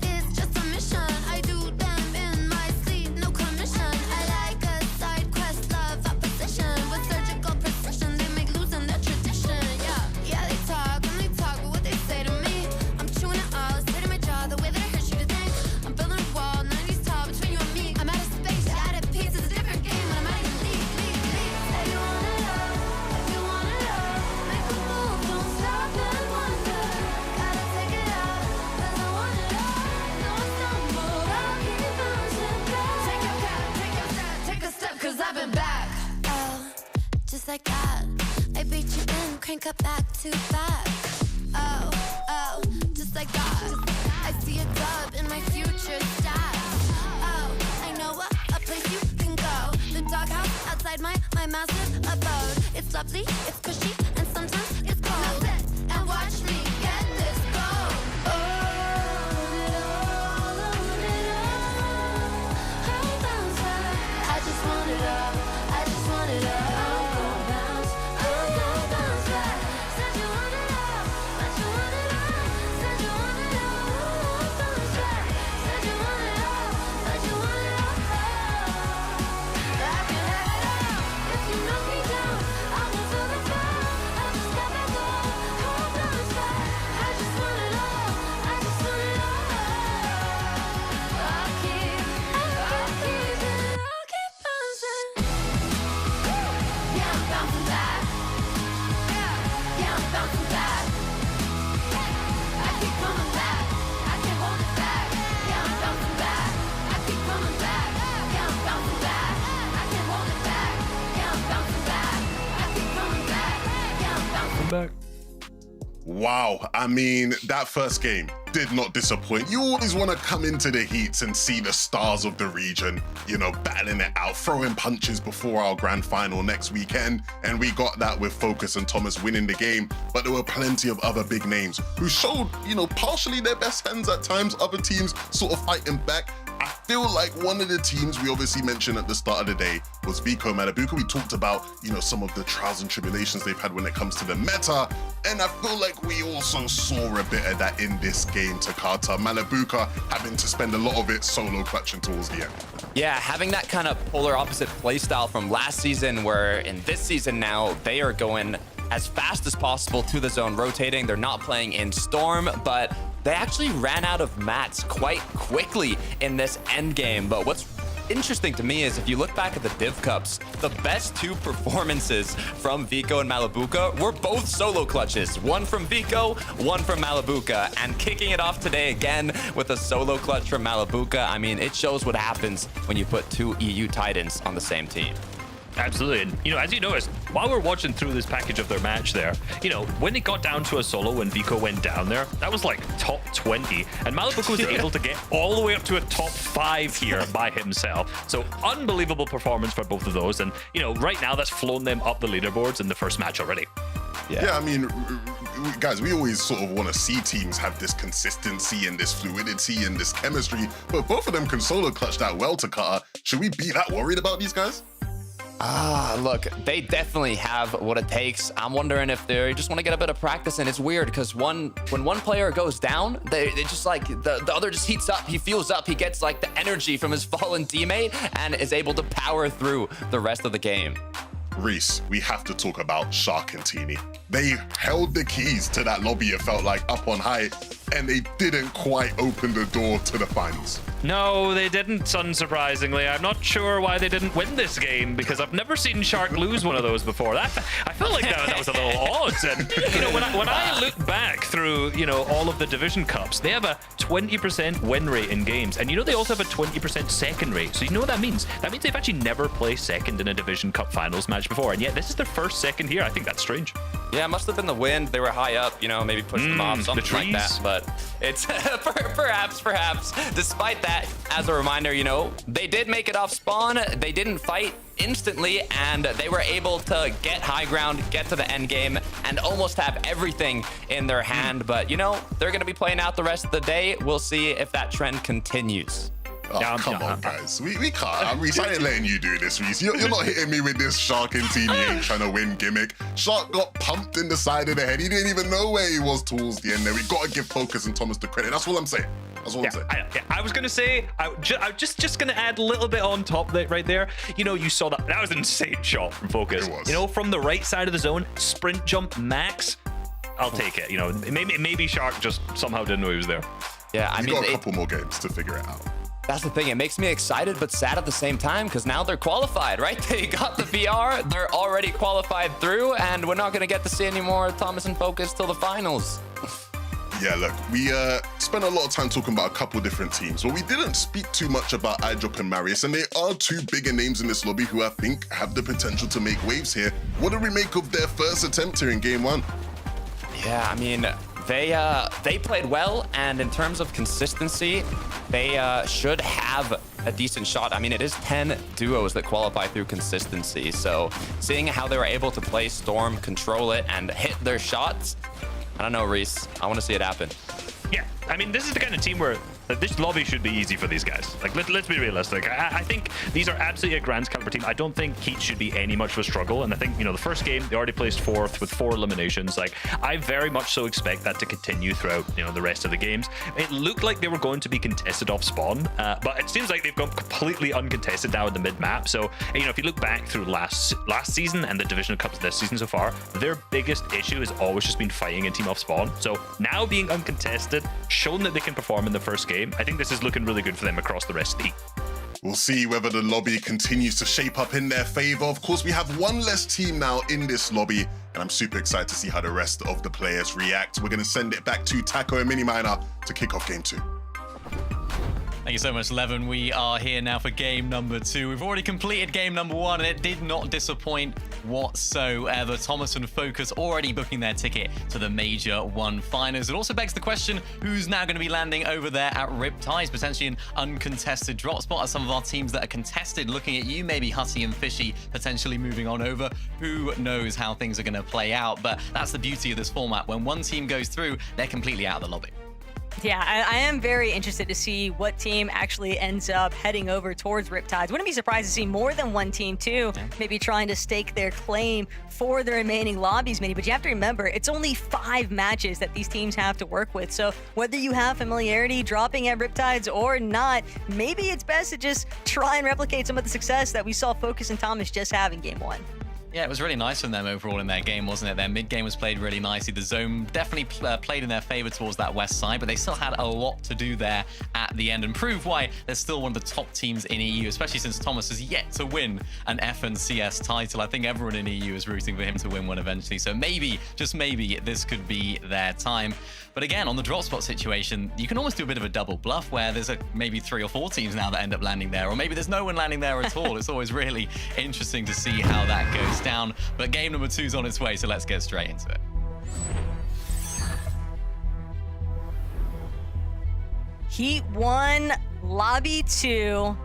It's just a mission. I do them in my sleep, no commission. I like a side quest, love opposition with surgical precision. They make losing their tradition. Yeah, they talk but what they say to me, I'm chewing it all, straight in my jaw, the way that it hurts you to think. I'm building a wall, 90s tall between you and me. I'm out of space, you're out of peace. It's a different game when I'm out of your league. Say you want it all, if you want it all, make a move, don't stop and wonder. Gotta take it out, 'cause I want it all. Don't stumble, I'll keep bouncing back. Take your step, take a step, 'cause I've been back. Oh, just like that, I beat you in, crank up back to back. Oh, just like that, I see a dub in my future stats. Oh, I know a place you can go. The doghouse outside my massive abode. It's lovely, it's cushy, and sometimes it's cold. Now sit and watch me get this gold. Own it all, own it all. I'll bounce back. I just want it all, I just want it all. I'm gonna bounce back. Said you want it all, but you want it all. Said you want it all, I'll bounce back. Said you want it all, but you want it all. I can have it all. If you knock me down, I won't feel the fall. I just got back up, I'll bounce back. I just want it all, I just want it all. I'll keep bouncing. Yeah, I'm bouncing back. Yeah, I'm bouncing back. I keep coming back. I can't hold it back. Yeah, I'm bouncing back. I keep coming back. Yeah, I'm bouncing back. I can't hold it back. Yeah, I'm bouncing back. I keep coming back. Yeah, I'm bouncing back. Wow, I mean, that first game did not disappoint. You always want to come into the heats and see the stars of the region, you know, battling it out, throwing punches before our grand final next weekend. And we got that with Focus and Thomas winning the game. But there were plenty of other big names who showed, you know, partially their best hands at times, other teams sort of fighting back. I feel like one of the teams we obviously mentioned at the start of the day was Vico Malabuka. We talked about, you know, some of the trials and tribulations they've had when it comes to the meta. And I feel like we also saw a bit of that in this game, Takata. Malabuka having to spend a lot of it solo clutching towards the end. Yeah, having that kind of polar opposite playstyle from last season, where in this season now, they are going as fast as possible to the zone, rotating. They're not playing in Storm, but they actually ran out of mats quite quickly in this end game. But what's interesting to me is if you look back at the Div Cups, the best two performances from Vico and Malabuka were both solo clutches. One from Vico, one from Malabuka. And kicking it off today again with a solo clutch from Malabuka, I mean, it shows what happens when you put two EU Titans on the same team. Absolutely. And, as you noticed, while we're watching through this package of their match there, when it got down to a solo, when Vico went down there, that was like top 20. And Malibuko was able to get all the way up to a top 5 here by himself. So unbelievable performance for both of those. And, right now that's flown them up the leaderboards in the first match already. Yeah, I mean, guys, we always sort of want to see teams have this consistency and this fluidity and this chemistry, but both of them can solo clutch that well to Qatar. Should we be that worried about these guys? Look, they definitely have what it takes. I'm wondering if they just want to get a bit of practice, and it's weird because when one player goes down, they just like the other just heats up, he fuels up, he gets like the energy from his fallen teammate and is able to power through the rest of the game. Reese, we have to talk about Shark and Teeny. They held the keys to that lobby, it felt like, up on high, and they didn't quite open the door to the finals. No, they didn't, unsurprisingly. I'm not sure why they didn't win this game, because I've never seen Shark lose one of those before. I felt like that was a little odd. And, when I look back through, all of the division cups, they have a 20% win rate in games. And, they also have a 20% second rate. So you know what that means? That means they've actually never placed second in a division cup finals match before. And yet this is their first second here. I think that's strange. Yeah, it must have been the wind. They were high up, maybe pushed them off, something like that. But it's perhaps. Despite that, as a reminder, they did make it off spawn. They didn't fight instantly, and they were able to get high ground, get to the end game, and almost have everything in their hand. But, they're going to be playing out the rest of the day. We'll see if that trend continues. Oh, come on, guys. We can't. Reese, I ain't letting you do this, Reese. You're not hitting me with this Shark and Teeny ain't trying to win gimmick. Shark got pumped in the side of the head. He didn't even know where he was towards the end there. We got to give Focus and Thomas the credit. That's all I'm saying. I was going to say, I just going to add a little bit on top of it right there. You saw that was an insane shot from Focus. It was. From the right side of the zone, sprint jump max. I'll take it. Maybe Shark just somehow didn't know he was there. Yeah, we got a couple more games to figure it out. That's the thing. It makes me excited but sad at the same time because now they're qualified, right? They got the VR. They're already qualified through, and we're not going to get to see any more Thomas and Focus till the finals. Yeah, look, we spent a lot of time talking about a couple different teams, but we didn't speak too much about iDrop and Marius, and they are two bigger names in this lobby who I think have the potential to make waves here. What do we make of their first attempt here in Game 1? Yeah, I mean, they played well, and in terms of consistency, they should have a decent shot. I mean, it is 10 duos that qualify through consistency, so seeing how they were able to play Storm, control it, and hit their shots, I don't know, Reese. I want to see it happen. Yeah, I mean, this is the kind of team where this lobby should be easy for these guys. Like, let's be realistic. I think these are absolutely a grand caliber team. I don't think Heat should be any much of a struggle. And I think, the first game, they already placed 4th with 4 eliminations. Like, I very much so expect that to continue throughout, the rest of the games. It looked like they were going to be contested off spawn, but it seems like they've gone completely uncontested now in the mid-map. So, if you look back through last season and the Divisional Cups this season so far, their biggest issue has always just been fighting in team off spawn. So now being uncontested, shown that they can perform in the first game, I think this is looking really good for them across the rest of the heat. We'll see whether the lobby continues to shape up in their favor. Of course, we have one less team now in this lobby, and I'm super excited to see how the rest of the players react. We're going to send it back to Taco and Miniminer to kick off Game 2. Thank you so much, Levin. We are here now for game number 2. We've already completed game number 1, and it did not disappoint whatsoever. Thomas and Focus already booking their ticket to the Major 1 finals. It also begs the question, who's now going to be landing over there at Riptides, potentially an uncontested drop spot? Are some of our teams that are contested looking at you? Maybe Hutty and Fishy potentially moving on over. Who knows how things are going to play out? But that's the beauty of this format. When one team goes through, they're completely out of the lobby. Yeah, I am very interested to see what team actually ends up heading over towards Riptides. Wouldn't be surprised to see more than one team, too, maybe trying to stake their claim for the remaining lobbies, Mini. But you have to remember, it's only 5 matches that these teams have to work with. So whether you have familiarity dropping at Riptides or not, maybe it's best to just try and replicate some of the success that we saw Focus and Thomas just have in Game 1. Yeah, it was really nice from them overall in their game, wasn't it? Their mid game was played really nicely. The zone definitely played in their favor towards that west side, but they still had a lot to do there at the end and prove why they're still one of the top teams in EU, especially since Thomas has yet to win an FNCS title. I think everyone in EU is rooting for him to win one eventually. So maybe, just maybe, this could be their time. But again, on the drop spot situation, you can almost do a bit of a double bluff where there's maybe 3 or 4 teams now that end up landing there, or maybe there's no one landing there at all. It's always really interesting to see how that goes down. But game number 2 is on its way, so let's get straight into it. Heat 1, Lobby 2,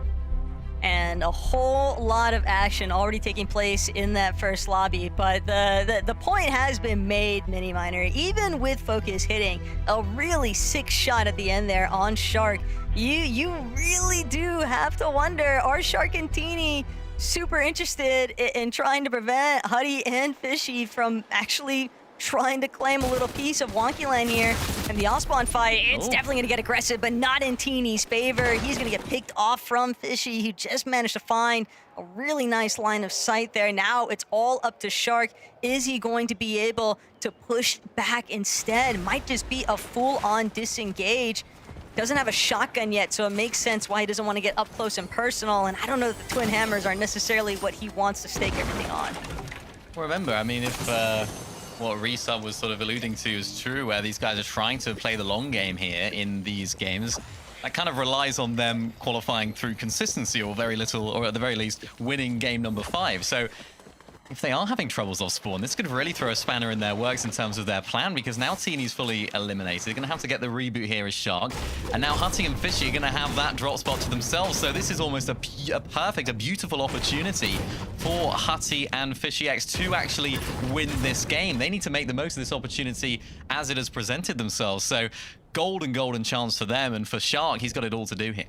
and a whole lot of action already taking place in that first lobby. But the point has been made, Mini Miner. Even with Focus hitting a really sick shot at the end there on Shark, you really do have to wonder, are Shark and Teeny super interested in trying to prevent Huddy and Fishy from actually trying to claim a little piece of Wonky Land here? And the Ospawn fight, it's definitely going to get aggressive, but not in Teeny's favor. He's going to get picked off from Fishy, who just managed to find a really nice line of sight there. Now it's all up to Shark. Is he going to be able to push back instead? Might just be a full-on disengage. Doesn't have a shotgun yet, so it makes sense why he doesn't want to get up close and personal. And I don't know that the Twin Hammers are necessarily what he wants to stake everything on. Well, remember, I mean, if what Resub was sort of alluding to is true, where these guys are trying to play the long game here in these games, that kind of relies on them qualifying through consistency or very little, or at the very least, winning game number 5. So if they are having troubles off spawn, this could really throw a spanner in their works in terms of their plan, because now Teeny's fully eliminated. They're going to have to get the reboot here as Shark. And now Hutty and Fishy are going to have that drop spot to themselves. So this is almost a beautiful opportunity for Hutty and Fishy X to actually win this game. They need to make the most of this opportunity as it has presented themselves. So golden chance for them. And for Shark, he's got it all to do here.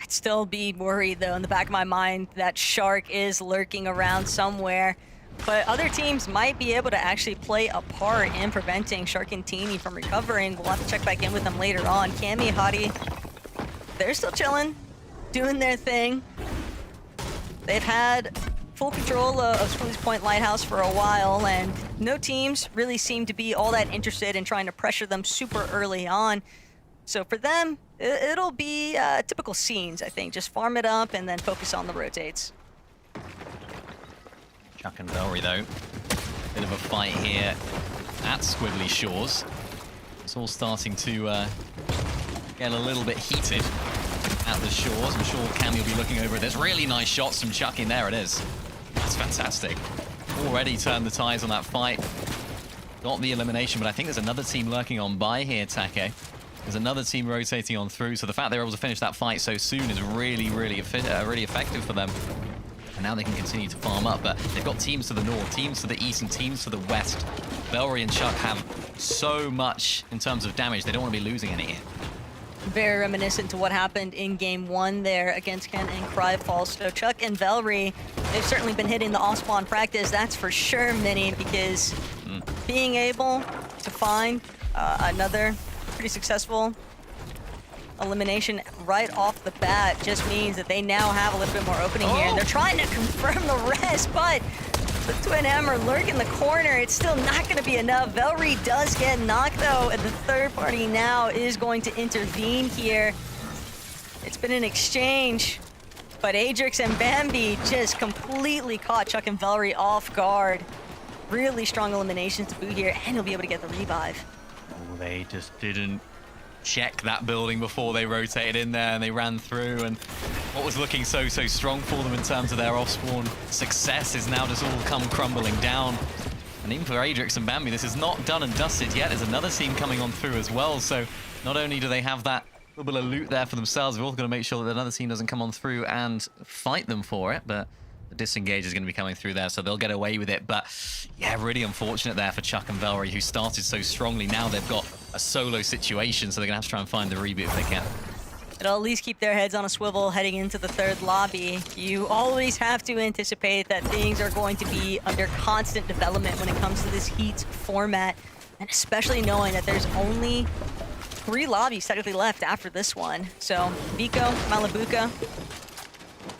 I'd still be worried, though, in the back of my mind that Shark is lurking around somewhere. But other teams might be able to actually play a part in preventing Shark and Teeny from recovering. We'll have to check back in with them later on. Cammy, Hottie, they're still chilling, doing their thing. They've had full control of Squeeze Point Lighthouse for a while, and no teams really seem to be all that interested in trying to pressure them super early on. So for them, it'll be typical scenes, I think. Just farm it up and then focus on the rotates. Chuck and Velry, though. Bit of a fight here at Squibbly Shores. It's all starting to get a little bit heated at the shores. I'm sure Cammy will be looking over at this. Really nice shots from Chuck in there. It is. That's fantastic. Already turned the tides on that fight. Got the elimination, but I think there's another team lurking on by here, Take. There's another team rotating on through, so the fact they're able to finish that fight so soon is really effective for them. And now they can continue to farm up, but they've got teams to the north, teams to the east, and teams to the west. Velry and Chuck have so much in terms of damage, they don't want to be losing any here. Very reminiscent to what happened in game 1 there against Ken and Cryfall. So Chuck and Velry, they've certainly been hitting the off-spawn practice, that's for sure, Mini, because being able to find another pretty successful elimination right off the bat just means that they now have a little bit more opening here. And they're trying to confirm the rest, but the Twin Hammer lurk in the corner. It's still not going to be enough. Velry does get knocked, though, and the third party now is going to intervene here. It's been an exchange, but Adrix and Bambi just completely caught Chuck and Velry off guard. Really strong eliminations to boot here, and he'll be able to get the revive. Oh, they just didn't check that building before they rotated in there, and they ran through, and what was looking so strong for them in terms of their off-spawn success is now just all come crumbling down. And even for Adrix and Bambi, this is not done and dusted yet. There's another team coming on through as well, so not only do they have that little bit of loot there for themselves, they've also got to make sure that another team doesn't come on through and fight them for it, but the disengage is going to be coming through there, so they'll get away with it. But yeah, really unfortunate there for Chuck and Velry, who started so strongly. Now they've got a solo situation, so they're going to have to try and find the reboot if they can. It'll at least keep their heads on a swivel heading into the third lobby. You always have to anticipate that things are going to be under constant development when it comes to this Heat format, and especially knowing that there's only 3 lobbies technically left after this one. So Vico, Malabuka,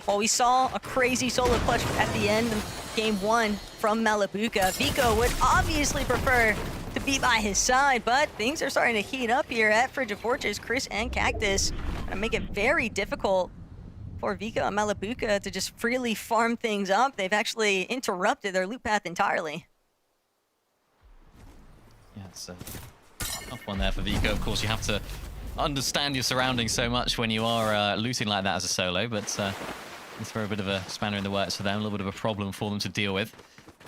while we saw a crazy solo clutch at the end game 1 from Malabuka. Vico would obviously prefer to be by his side, but things are starting to heat up here at Frigid Fortress. Chris and Cactus gonna make it very difficult for Vico and Malabuka to just freely farm things up. They've actually interrupted their loop path entirely. Yeah, it's a tough one there for Vico. Of course, you have to understand your surroundings so much when you are looting like that as a solo, but you throw a bit of a spanner in the works for them, a little bit of a problem for them to deal with.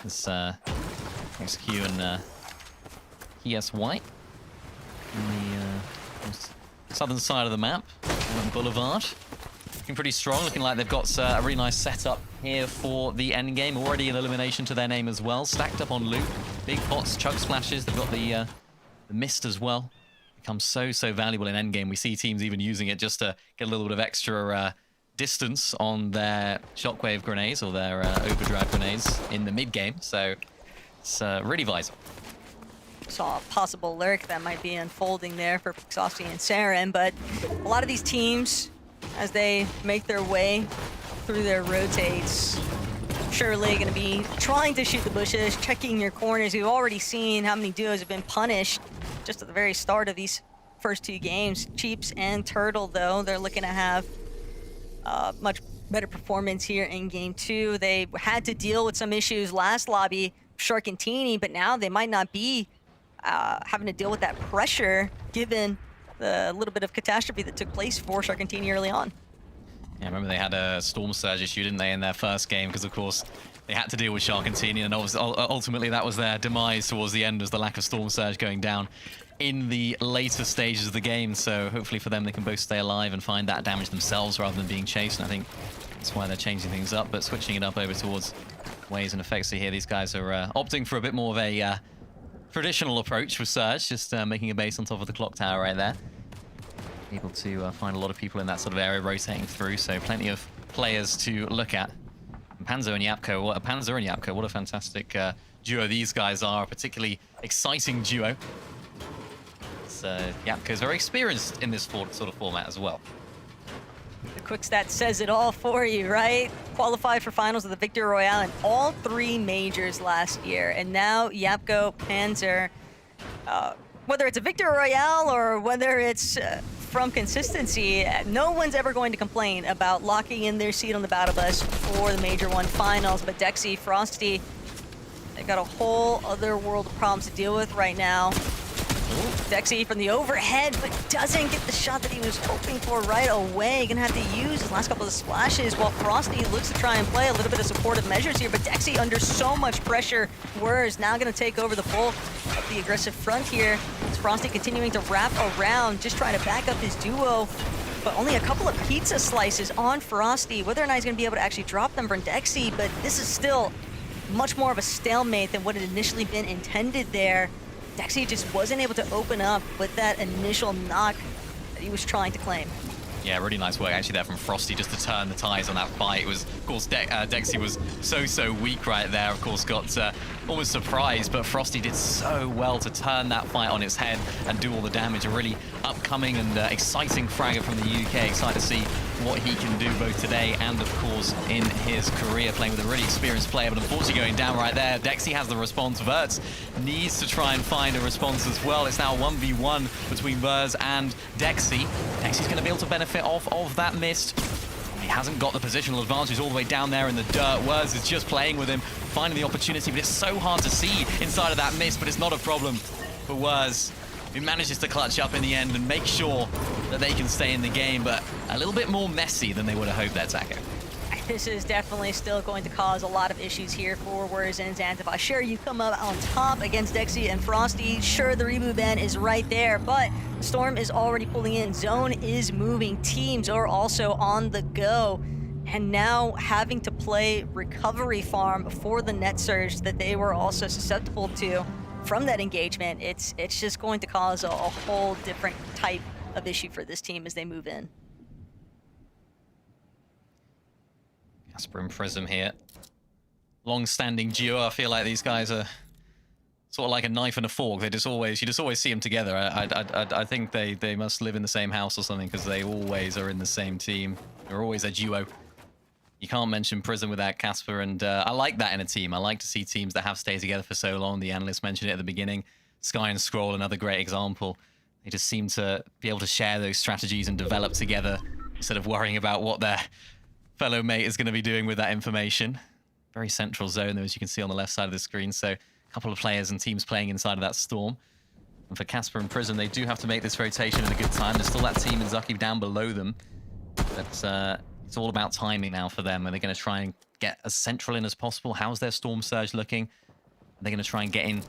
This XQ and ES White on the southern side of the map, on Boulevard. Looking pretty strong, looking like they've got a really nice setup here for the end game. Already an elimination to their name as well, stacked up on loot. Big pots, chug splashes, they've got the mist as well. Becomes so valuable in endgame. We see teams even using it just to get a little bit of extra distance on their shockwave grenades or their overdrive grenades in the mid game. So it's really vital. Saw a possible lurk that might be unfolding there for Pixossi and Saren, but a lot of these teams, as they make their way through their rotates, surely going to be trying to shoot the bushes, checking your corners. We've already seen how many duos have been punished just at the very start of these first 2 games. Cheeps and Turtle, though, they're looking to have much better performance here in game 2. They had to deal with some issues last lobby, Sharkantini, but now they might not be having to deal with that pressure given the little bit of catastrophe that took place for Sharkantini early on. Yeah, remember they had a Storm Surge issue, didn't they, in their first game? Because, of course, they had to deal with Sharkantini, and ultimately that was their demise towards the end, was the lack of Storm Surge going down in the later stages of the game. So hopefully for them, they can both stay alive and find that damage themselves rather than being chased. And I think that's why they're changing things up, but switching it up over towards Waves and Effects. So here, these guys are opting for a bit more of a traditional approach with Surge, just making a base on top of the clock tower right there. Able to find a lot of people in that sort of area rotating through, so plenty of players to look at. And Panzer and Yapko, what a fantastic duo these guys are, a particularly exciting duo. So Yapko's very experienced in this sort of format as well. The quick stat says it all for you, right? Qualified for finals of the Victory Royale in all 3 majors last year, and now Yapko, Panzer, whether it's a Victory Royale or whether it's from consistency, no one's ever going to complain about locking in their seat on the battle bus for the Major 1 finals. But Dexy, Frosty, they got a whole other world of problems to deal with right now. Dexy from the overhead, but doesn't get the shot that he was hoping for right away. Gonna have to use his last couple of splashes while Frosty looks to try and play a little bit of supportive measures here, but Dexy under so much pressure. Wurs now gonna take over the bulk of the aggressive front here. As Frosty continuing to wrap around, just trying to back up his duo, but only a couple of pizza slices on Frosty. Whether or not he's gonna be able to actually drop them from Dexy, but this is still much more of a stalemate than what had initially been intended there. Dexy just wasn't able to open up with that initial knock that he was trying to claim. Yeah, really nice work actually there from Frosty just to turn the ties on that fight. It was, of course, Dexy was so weak right there. Of course, got almost surprised, but Frosty did so well to turn that fight on its head and do all the damage. A really upcoming and exciting fragger from the UK. Excited to see what he can do both today and, of course, in his career, playing with a really experienced player, but unfortunately going down right there. Dexy has the response. Verts needs to try and find a response as well. It's now 1v1 between Verts and Dexy. Dexy's going to be able to benefit off of that mist. He hasn't got the positional advantage all the way down there in the dirt. Wurs is just playing with him, finding the opportunity, but it's so hard to see inside of that mist, but it's not a problem for Wurs, who manages to clutch up in the end and make sure that they can stay in the game, but a little bit more messy than they would have hoped there, Taco. This is definitely still going to cause a lot of issues here for Wurs and Xantifi. Sure, you come up on top against Dexy and Frosty. Sure, the reboot ban is right there, but Storm is already pulling in. Zone is moving. Teams are also on the go. And now having to play recovery farm for the net surge that they were also susceptible to from that engagement, it's just going to cause a whole different type of issue for this team as they move in. Jasper and Prism here. Long-standing duo. I feel like these guys are sort of like a knife and a fork. You just always see them together. I think they must live in the same house or something, because they always are in the same team. They're always a duo. You can't mention Prism without Casper, and I like that in a team. I like to see teams that have stayed together for so long. The Analyst mentioned it at the beginning. Sky and Scroll, another great example. They just seem to be able to share those strategies and develop together instead of worrying about what their fellow mate is going to be doing with that information. Very central zone, though, as you can see on the left side of the screen. So a couple of players and teams playing inside of that storm. And for Casper and Prism, they do have to make this rotation at a good time. There's still that team and Zucky down below them. But it's all about timing now for them. Are they going to try and get as central in as possible? How's their Storm Surge looking? Are they going to try and get in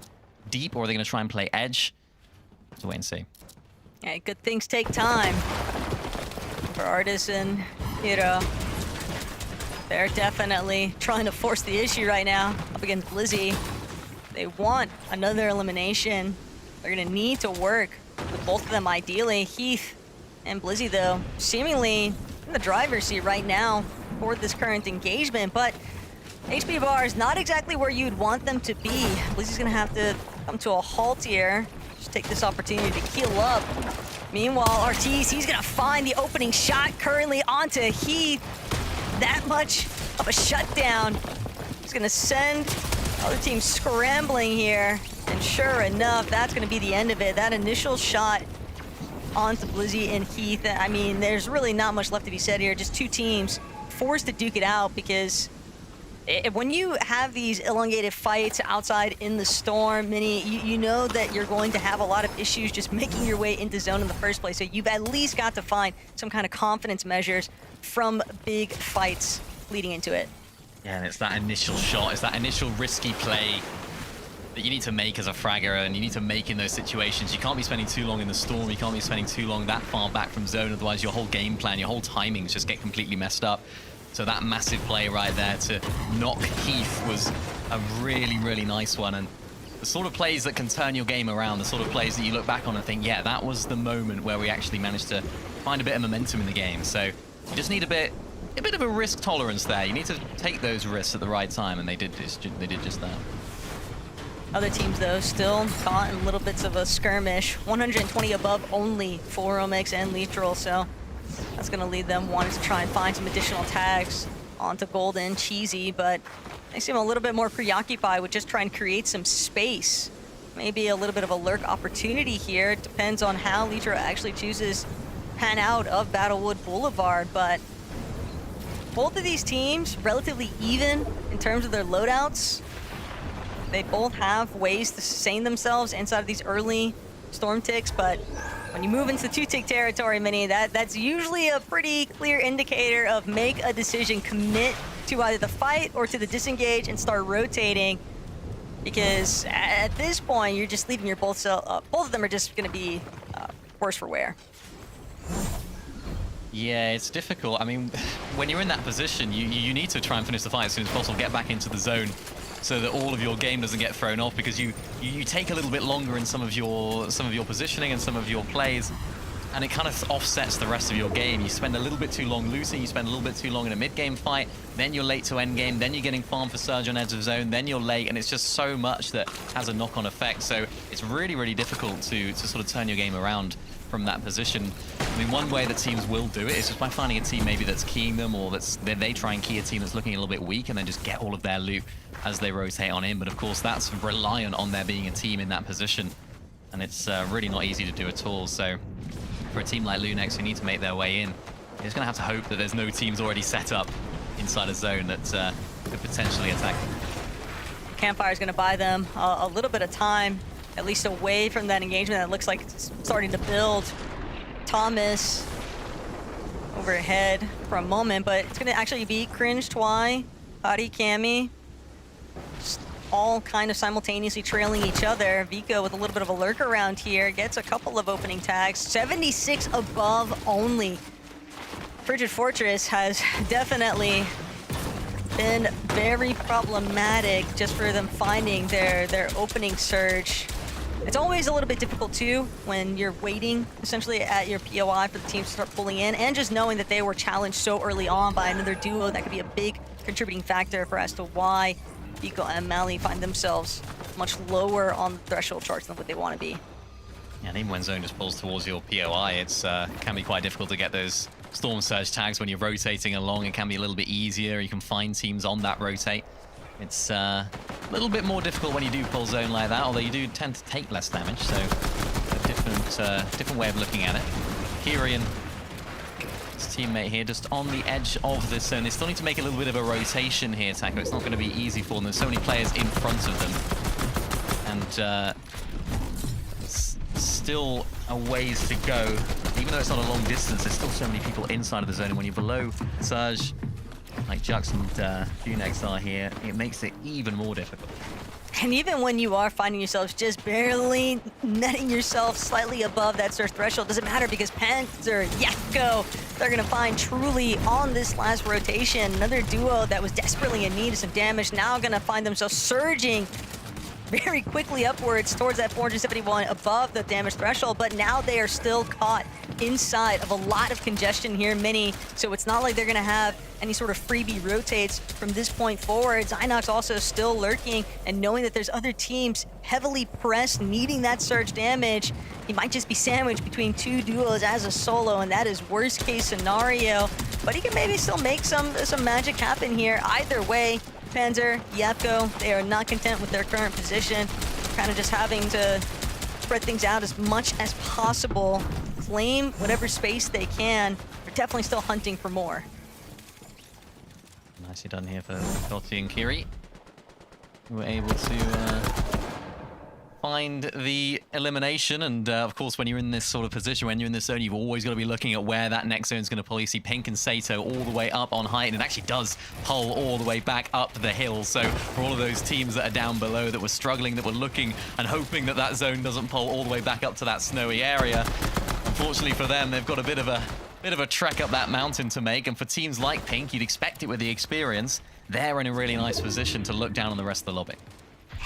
deep, or are they going to try and play edge? Let's wait and see. Yeah, good things take time. For Artis and Hero, they're definitely trying to force the issue right now up against Blizzy. They want another elimination. They're going to need to work with both of them ideally. Heath and Blizzy, though, seemingly in the driver's seat right now for this current engagement, but HP bar is not exactly where you'd want them to be. Blizzy's gonna have to come to a halt here. Just take this opportunity to heal up. Meanwhile, Ortiz, he's gonna find the opening shot currently onto Heath. That much of a shutdown. He's gonna send other team scrambling here, and sure enough, that's gonna be the end of it. That initial shot onto Blizzy and Heath. I mean, there's really not much left to be said here. Just two teams forced to duke it out, because when you have these elongated fights outside in the storm, Mini, you know that you're going to have a lot of issues just making your way into zone in the first place. So you've at least got to find some kind of confidence measures from big fights leading into it. Yeah, and it's that initial shot. It's that initial risky play that you need to make as a fragger, and you need to make in those situations. You can't be spending too long in the storm. You can't be spending too long that far back from zone. Otherwise, your whole game plan, your whole timings just get completely messed up. So that massive play right there to knock Heath was a really, really nice one. And the sort of plays that can turn your game around, the sort of plays that you look back on and think, yeah, that was the moment where we actually managed to find a bit of momentum in the game. So you just need a bit of a risk tolerance there. You need to take those risks at the right time, and they did just that. Other teams, though, still caught in little bits of a skirmish. 120 above only for Romix and Lethal, so that's going to lead them wanting to try and find some additional tags onto Golden, Cheesy, but they seem a little bit more preoccupied with just trying to create some space. Maybe a little bit of a lurk opportunity here. It depends on how Lethal actually chooses pan out of Battlewood Boulevard, but both of these teams relatively even in terms of their loadouts. They both have ways to sustain themselves inside of these early storm ticks, but when you move into 2-tick territory, Mini, that's usually a pretty clear indicator of make a decision, commit to either the fight or to the disengage and start rotating. Because at this point, you're just leaving your both of them are just going to be worse for wear. Yeah, it's difficult. I mean, when you're in that position, you need to try and finish the fight as soon as possible, get back into the zone, so that all of your game doesn't get thrown off, because you take a little bit longer in some of your positioning and some of your plays, and it kind of offsets the rest of your game. You spend a little bit too long losing, you spend a little bit too long in a mid-game fight, then you're late to end game, then you're getting farmed for Surge on edge of zone, then you're late, and it's just so much that has a knock-on effect. So it's really, really difficult to sort of turn your game around from that position. I mean, one way that teams will do it is just by finding a team maybe that's keying them, or they try and key a team that's looking a little bit weak, and then just get all of their loot as they rotate on in. But of course, that's reliant on there being a team in that position, and it's really not easy to do at all. So for a team like Lunex who need to make their way in, they're just gonna have to hope that there's no teams already set up inside a zone that could potentially attack them. Campfire's gonna buy them a little bit of time, at least away from that engagement that looks like it's starting to build. Thomas overhead for a moment, but it's gonna actually be Cringe, Twy, Hadi, Cammy, just all kind of simultaneously trailing each other. Vico with a little bit of a lurk around here, gets a couple of opening tags. 76 above only. Frigid Fortress has definitely been very problematic just for them finding their opening surge. It's always a little bit difficult too when you're waiting essentially at your POI for the team to start pulling in, and just knowing that they were challenged so early on by another duo. That could be a big contributing factor for as to why Vico and Mali find themselves much lower on the threshold charts than what they want to be. Yeah, and even when zone just pulls towards your POI, it's can be quite difficult to get those Storm Surge tags when you're rotating along. It can be a little bit easier. You can find teams on that rotate. It's a little bit more difficult when you do pull zone like that, although you do tend to take less damage, so a different way of looking at it. Kirian, his teammate here, just on the edge of this zone. They still need to make a little bit of a rotation here, Taco. It's not going to be easy for them. There's so many players in front of them. And still a ways to go. Even though it's not a long distance, there's still so many people inside of the zone. And when you're below Surge, like Jux and Funex are here, it makes it even more difficult. And even when you are finding yourselves just barely netting yourself slightly above that surge threshold, doesn't matter because Panzer, Yakko, they're going to find truly on this last rotation. Another duo that was desperately in need of some damage, now going to find themselves surging very quickly upwards towards that 471 above the damage threshold, but now they are still caught inside of a lot of congestion here, Mini, so it's not like they're gonna have any sort of freebie rotates from this point forward. Zynox also still lurking, and knowing that there's other teams heavily pressed, needing that surge damage, he might just be sandwiched between two duos as a solo, and that is worst case scenario, but he can maybe still make some magic happen here. Either way, Panzer, Yapko, they are not content with their current position, kind of just having to spread things out as much as possible, claim whatever space they can. They're definitely still hunting for more. Nicely done here for Gotti and Kiri. We were able to find the elimination, and of course when you're in this sort of position, when you're in this zone, you've always got to be looking at where that next zone is going to pull. You see Pink and Sato all the way up on height, and it actually does pull all the way back up the hill. So for all of those teams that are down below that were struggling, that were looking and hoping that that zone doesn't pull all the way back up to that snowy area, unfortunately for them, they've got a bit of a trek up that mountain to make. And for teams like Pink, you'd expect it with the experience. They're in a really nice position to look down on the rest of the lobby.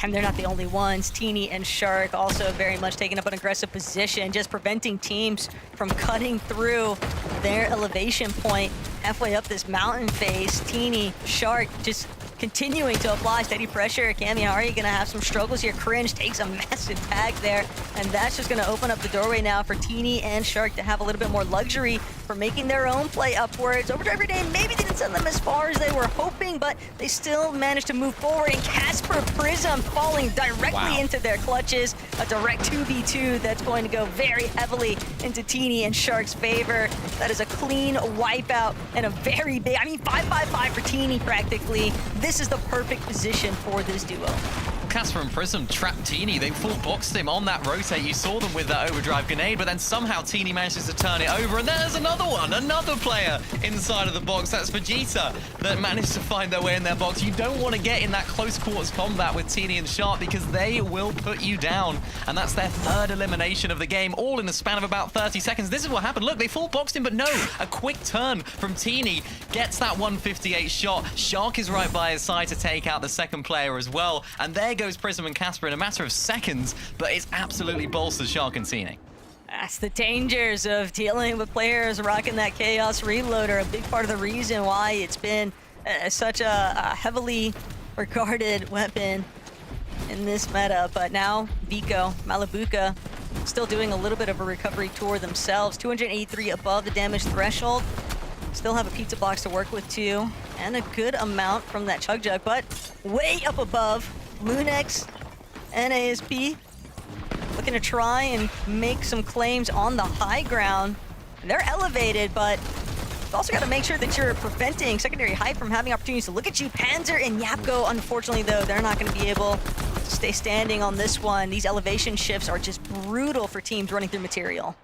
And they're not the only ones. Teeny and Shark also very much taking up an aggressive position, just preventing teams from cutting through their elevation point halfway up this mountain face. Teeny, Shark just continuing to apply steady pressure. Kamihari gonna have some struggles here. Cringe takes a massive tag there, and that's just gonna open up the doorway now for Teeny and Shark to have a little bit more luxury for making their own play upwards. Overdrive Grenade maybe didn't send them as far as they were hoping, but they still managed to move forward, and Casper Prism falling directly into their clutches. A direct 2v2 that's going to go very heavily into Teeny and Shark's favor. That is a clean wipeout and a very big, I mean 5-5-5 for Teeny practically. This is the perfect position for this duo. Casper and Prism trapped Teeny. They full boxed him on that rotate. You saw them with that overdrive grenade, but then somehow Teeny manages to turn it over. And there's another one, another player inside of the box. That's Vegeta that managed to find their way in their box. You don't want to get in that close quarters combat with Teeny and Shark because they will put you down. And that's their third elimination of the game, all in the span of about 30 seconds. This is what happened. Look, they full boxed him, but no, a quick turn from Teeny gets that 158 shot. Shark is right by his side to take out the second player as well. And there goes Prism and Casper in a matter of seconds, but it's absolutely bolstered Shark and Teeny. That's the dangers of dealing with players rocking that Chaos Reloader. A big part of the reason why it's been such a heavily regarded weapon in this meta. But now Vico, Malabuka, still doing a little bit of a recovery tour themselves. 283 above the damage threshold. Still have a pizza box to work with too, and a good amount from that Chug Jug, but way up above, Lunex and ASP looking to try and make some claims on the high ground. They're elevated, but you've also got to make sure that you're preventing secondary hype from having opportunities to look at you. Panzer and Yapko, unfortunately though, they're not going to be able to stay standing on this one. These elevation shifts are just brutal for teams running through material.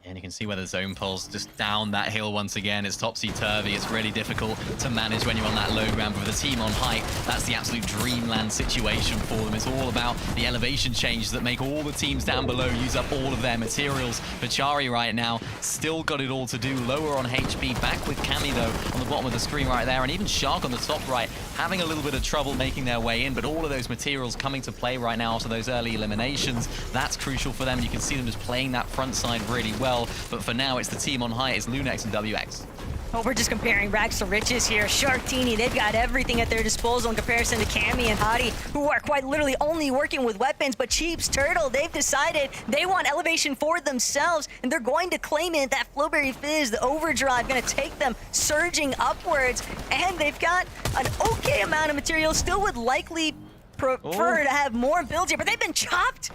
And you can see where the zone pulls just down that hill once again. It's topsy-turvy. It's really difficult to manage when you're on that low ground. But with a team on height, that's the absolute dreamland situation for them. It's all about the elevation changes that make all the teams down below use up all of their materials. Pachari right now still got it all to do. Lower on HP, back with Cammy though on the bottom of the screen right there. And even Shark on the top right having a little bit of trouble making their way in. But all of those materials coming to play right now after those early eliminations, that's crucial for them. You can see them just playing that front side really well. But for now, it's the team on high. It's Lunex and WX. Oh, we're just comparing rags to riches here. Shark, Teeny, they've got everything at their disposal in comparison to Cammy and Hadi. who are quite literally only working with weapons. But Cheeps, Turtle, they've decided they want elevation for themselves, and they're going to claim it. That Flowberry Fizz, the overdrive, going to take them surging upwards, and they've got an okay amount of material. Still would likely prefer to have more builds here, but they've been chopped.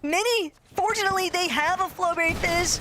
Mini, fortunately, they have a Flowberry Fizz,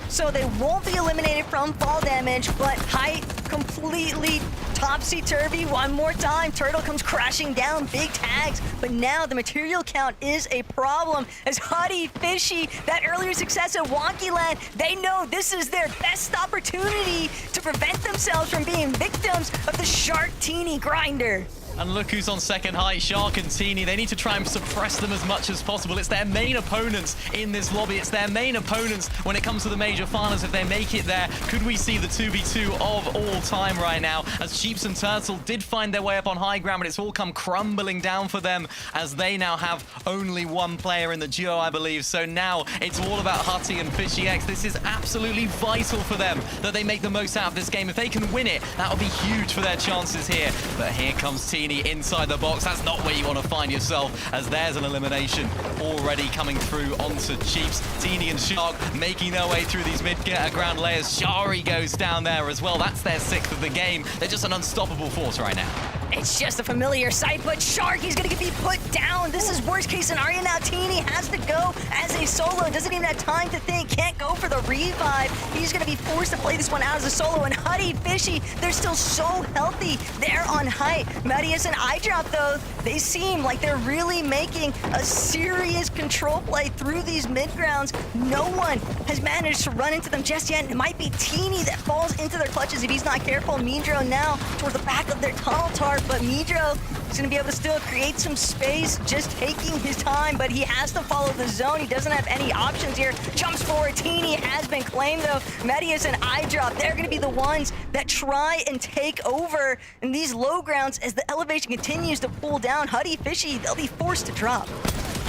so they won't be eliminated from fall damage, but height completely topsy-turvy one more time. Turtle comes crashing down, big tags, but now the material count is a problem as Huddy, Fishy, that earlier success at Wonkyland, they know this is their best opportunity to prevent themselves from being victims of the Shark-Teeny grinder. And look who's on second height, Shark and Teeny. They need to try and suppress them as much as possible. It's their main opponents in this lobby. It's their main opponents when it comes to the major finals. If they make it there, could we see the 2v2 of all time right now? As Cheeps and Turtle did find their way up on high ground, but it's all come crumbling down for them as they now have only one player in the duo, I believe. So now it's all about Hutty and Fishy X. This is absolutely vital for them that they make the most out of this game. If they can win it, that'll be huge for their chances here. But here comes Teeny inside the box. That's not where you want to find yourself, as there's an elimination already coming through onto Cheeps. Teeny and Shark making their way through these mid-ground layers. Shari goes down there as well. That's their 6th of the game. They're just an unstoppable force right now. It's just a familiar sight, but Shark, he's going to be put down. This is worst case scenario now. Teeny has to go as a solo. Doesn't even have time to think. Can't go for the revive. He's going to be forced to play this one out as a solo. And Huddy, Fishy, they're still so healthy. They're on height. Medius and iDrop, though, they seem like they're really making a serious control play through these mid-grounds. No one has managed to run into them just yet. It might be Teeny that falls into their clutches if he's not careful. Midro now towards the back of their tunnel tart. But Midro is going to be able to still create some space, just taking his time, but he has to follow the zone. He doesn't have any options here. Jumps forward. Teeny has been claimed, though. Medius and iDrop, they're going to be the ones that try and take over in these low grounds as the elevation continues to pull down. Huddy, Fishy, they'll be forced to drop.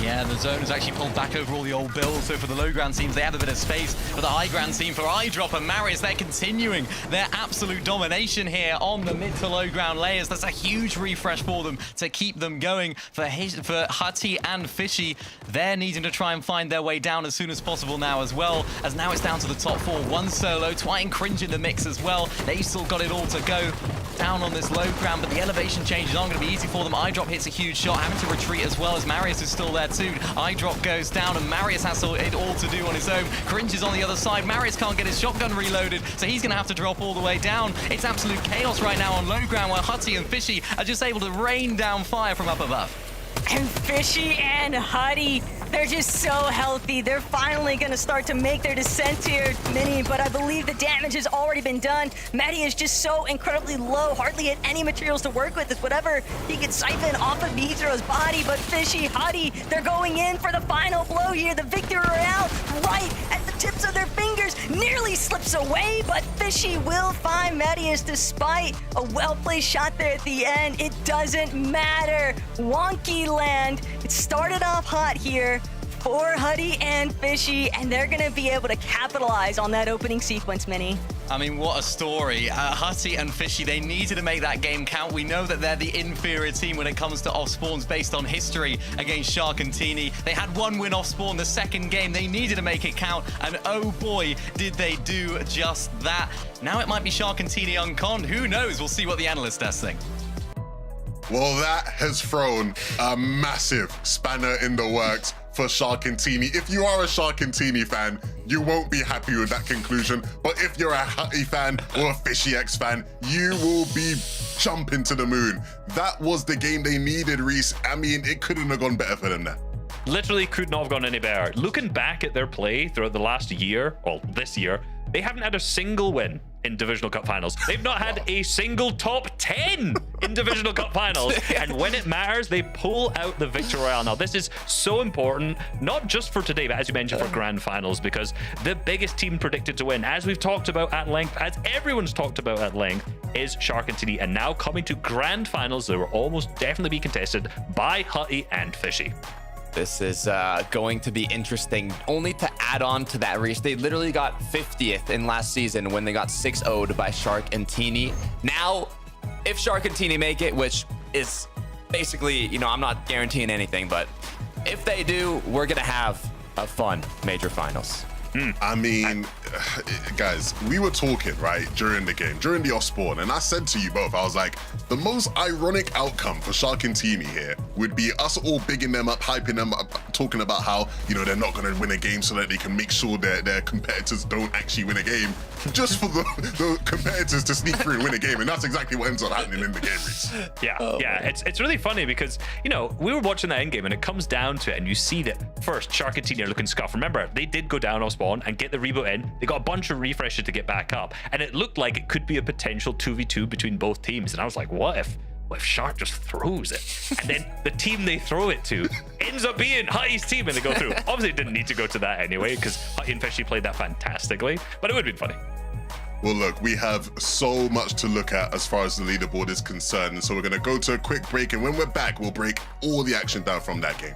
Yeah, the zone has actually pulled back over all the old builds, so for the low ground teams, they have a bit of space. For the high ground team, for iDrop and Marius, they're continuing their absolute domination here on the mid to low ground layers. That's a huge refresh for them to keep them going. For Hutty and Fishy, they're needing to try and find their way down as soon as possible now as well, as now it's down to the top 4. One solo, Twine Cringe in the mix as well. They've still got it all to go down on this low ground, but the elevation changes aren't going to be easy for them. iDrop hits a huge shot, having to retreat as well, as Marius is still there too. iDrop goes down and Marius has it all to do on his own. Cringe is on the other side. Marius can't get his shotgun reloaded, so he's going to have to drop all the way down. It's absolute chaos right now on low ground, where Hutty and Fishy are just able to rain down fire from up above. And Fishy and Huddy, they're just so healthy. They're finally going to start to make their descent here, Mini, but I believe the damage has already been done. Matty is just so incredibly low, hardly had any materials to work with. It's whatever he could siphon off of Midro's body, but Fishy, Huddy, they're going in for the final blow here. The victory royale right at the tips of their fingers nearly slips away, but Fishy will find Mattias despite a well-placed shot there at the end. It doesn't matter. Wonky Land, it started off hot here for Huddy and Fishy, and they're going to be able to capitalize on that opening sequence, Mini. I mean, what a story. Hutty and Fishy, they needed to make that game count. We know that they're the inferior team when it comes to off-spawns based on history against Shark and Teeny. They had one win off-spawn the second game. They needed to make it count, and oh boy, did they do just that. Now it might be Shark and Teeny unconned. Who knows? We'll see what the analyst does think. Well, that has thrown a massive spanner in the works for Shark and Teeny. If you are a Shark and Teeny fan, you won't be happy with that conclusion. But if you're a Hutty fan or a Fishy X fan, you will be jumping to the moon. That was the game they needed, Reese. I mean, it couldn't have gone better for them there. Literally could not have gone any better. Looking back at their play throughout the last year, well, this year, they haven't had a single win in Divisional Cup Finals. They've not had a single top 10 in Divisional Cup Finals. And when it matters, they pull out the Victory Royale. Now, this is so important, not just for today, but as you mentioned, for Grand Finals, because the biggest team predicted to win, as we've talked about at length, as everyone's talked about at length, is Shark and Teeny. And now coming to Grand Finals, they will almost definitely be contested by Hutty and Fishy. This is going to be interesting. Only to add on to that, Reese, they literally got 50th in last season when they got 6-0'd by Shark and Teeny. Now, if Shark and Teeny make it, which is basically, you know, I'm not guaranteeing anything, but if they do, we're gonna have a fun major finals. I mean, guys, we were talking, right, during the game, during the off-spawn, and I said to you both, I was like, the most ironic outcome for Shark and Teamy here would be us all bigging them up, hyping them up, talking about how, you know, they're not going to win a game so that they can make sure that their competitors don't actually win a game, just for the competitors to sneak through and win a game, and that's exactly what ends up happening in the game, Reese. Yeah, it's really funny because, you know, we were watching the end game and it comes down to it, and you see that first Shark and Teamy are looking scuffed. Remember, they did go down off spawn and get the reboot in. They got a bunch of refreshes to get back up, and it looked like it could be a potential 2v2 between both teams. And I was like, what if Shark just throws it? And then the team they throw it to ends up being Hutty's team, and they go through. Obviously, it didn't need to go to that anyway, because Hutty and Fishy played that fantastically, but it would have been funny. Well, look, we have so much to look at as far as the leaderboard is concerned, and so we're going to go to a quick break, and when we're back, we'll break all the action down from that game.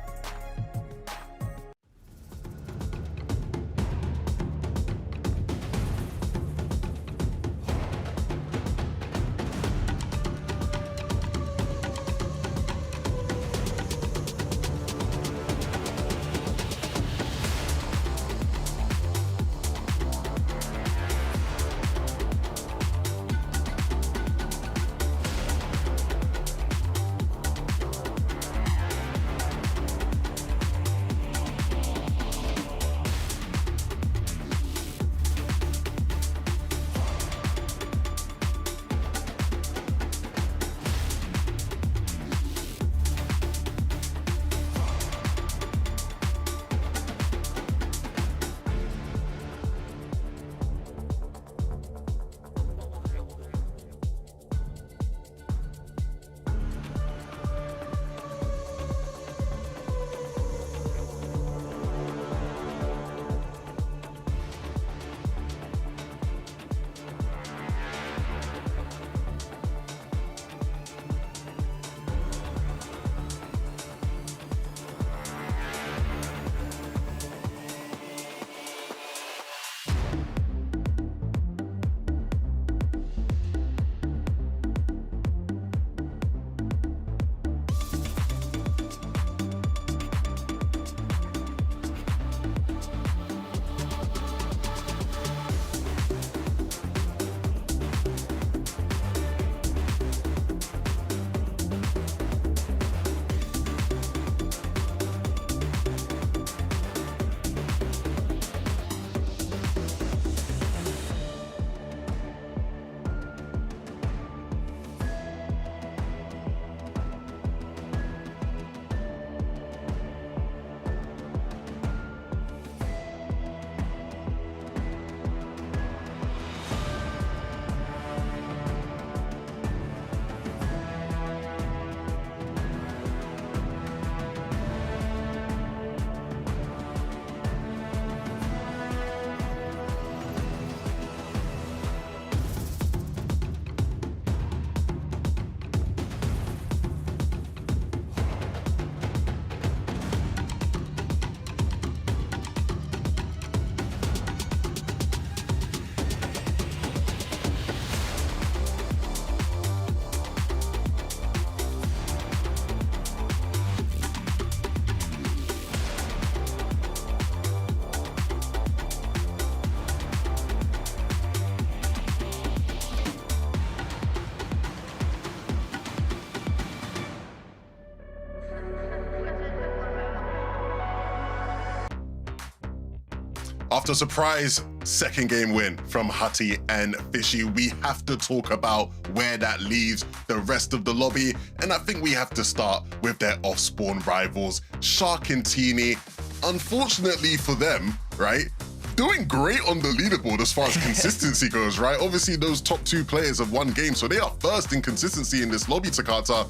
After a surprise second game win from Hutty and Fishy, we have to talk about where that leaves the rest of the lobby. And I think we have to start with their off-spawn rivals, Shark and Teeny. Unfortunately for them, right, doing great on the leaderboard as far as consistency goes, right? Obviously, those top two players have won games, so they are first in consistency in this lobby, Takata.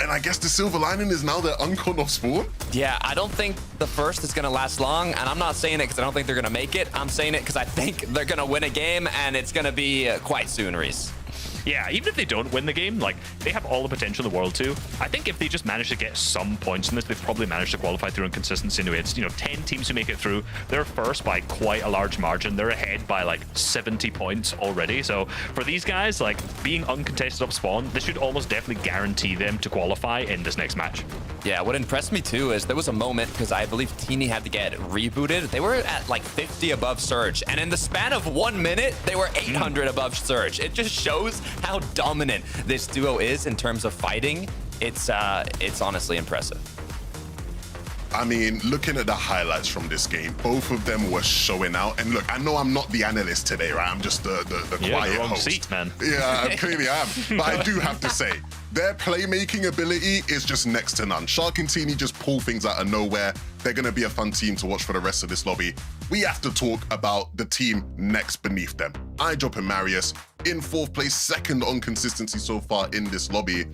And I guess the silver lining is now they're uncon off spawn. Yeah, I don't think the first is going to last long. And I'm not saying it because I don't think they're going to make it. I'm saying it because I think they're going to win a game, and it's going to be quite soon, Reese. Yeah, even if they don't win the game, like, they have all the potential in the world to. I think if they just manage to get some points in this, they've probably managed to qualify through inconsistency. Anyway, it's, 10 teams who make it through. They're first by quite a large margin. They're ahead by like 70 points already. So for these guys, like, being uncontested up spawn, this should almost definitely guarantee them to qualify in this next match. Yeah, what impressed me too is there was a moment, because I believe Teeny had to get rebooted. They were at like 50 above Surge, and in the span of 1 minute, they were 800 above Surge. It just shows how dominant this duo is in terms of fighting. It's honestly impressive. I mean, looking at the highlights from this game, both of them were showing out. And look, I know I'm not the analyst today, right? I'm just the quiet wrong host. seat, man. Yeah, I clearly am. But I do have to say, their playmaking ability is just next to none. Shark and Teeny just pull things out of nowhere. They're going to be a fun team to watch for the rest of this lobby. We have to talk about the team next beneath them. iDrop and Marius in 4th place, second on consistency so far in this lobby.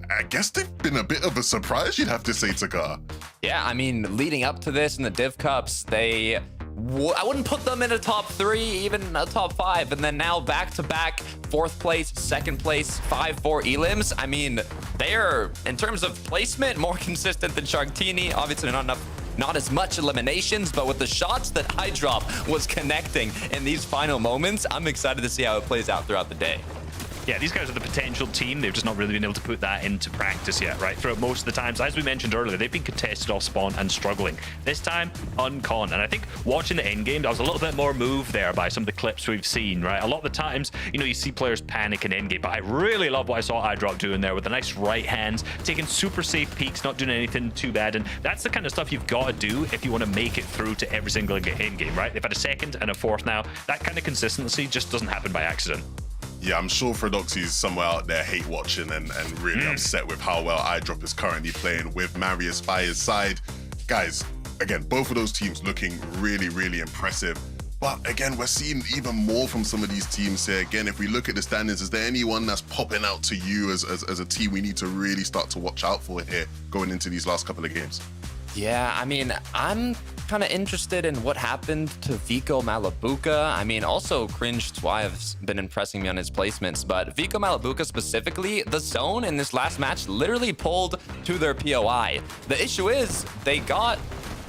I guess they've been a bit of a surprise, you'd have to say, Takar. Yeah, I mean, leading up to this in the Div Cups, I wouldn't put them in a top 3, even a top 5. And then now back-to-back 4th place, 2nd place, 5-4 elims. I mean, they're, in terms of placement, more consistent than Sharktini. Obviously not as much eliminations, but with the shots that iDrop was connecting in these final moments, I'm excited to see how it plays out throughout the day. Yeah, these guys are the potential team. They've just not really been able to put that into practice yet, right? Throughout most of the times, as we mentioned earlier, they've been contested off spawn and struggling. This time, uncon. And I think watching the end game, I was a little bit more moved there by some of the clips we've seen, right? A lot of the times, you see players panic in end game, but I really love what I saw iDrop doing there with the nice right hands, taking super safe peeks, not doing anything too bad. And that's the kind of stuff you've got to do if you want to make it through to every single end game, right? They've had a 2nd and a 4th now. That kind of consistency just doesn't happen by accident. Yeah, I'm sure Fredoxy's somewhere out there hate watching and really upset with how well iDrop is currently playing with Marius by his side. Guys, again, both of those teams looking really, really impressive. But again, we're seeing even more from some of these teams here. Again, if we look at the standings, is there anyone that's popping out to you as a team we need to really start to watch out for here going into these last couple of games? Yeah, I mean, I'm kind of interested in what happened to Vico Malabuka. I mean, also Cringe Twy has been impressing me on his placements, but Vico Malabuka specifically, the zone in this last match literally pulled to their POI. The issue is they got,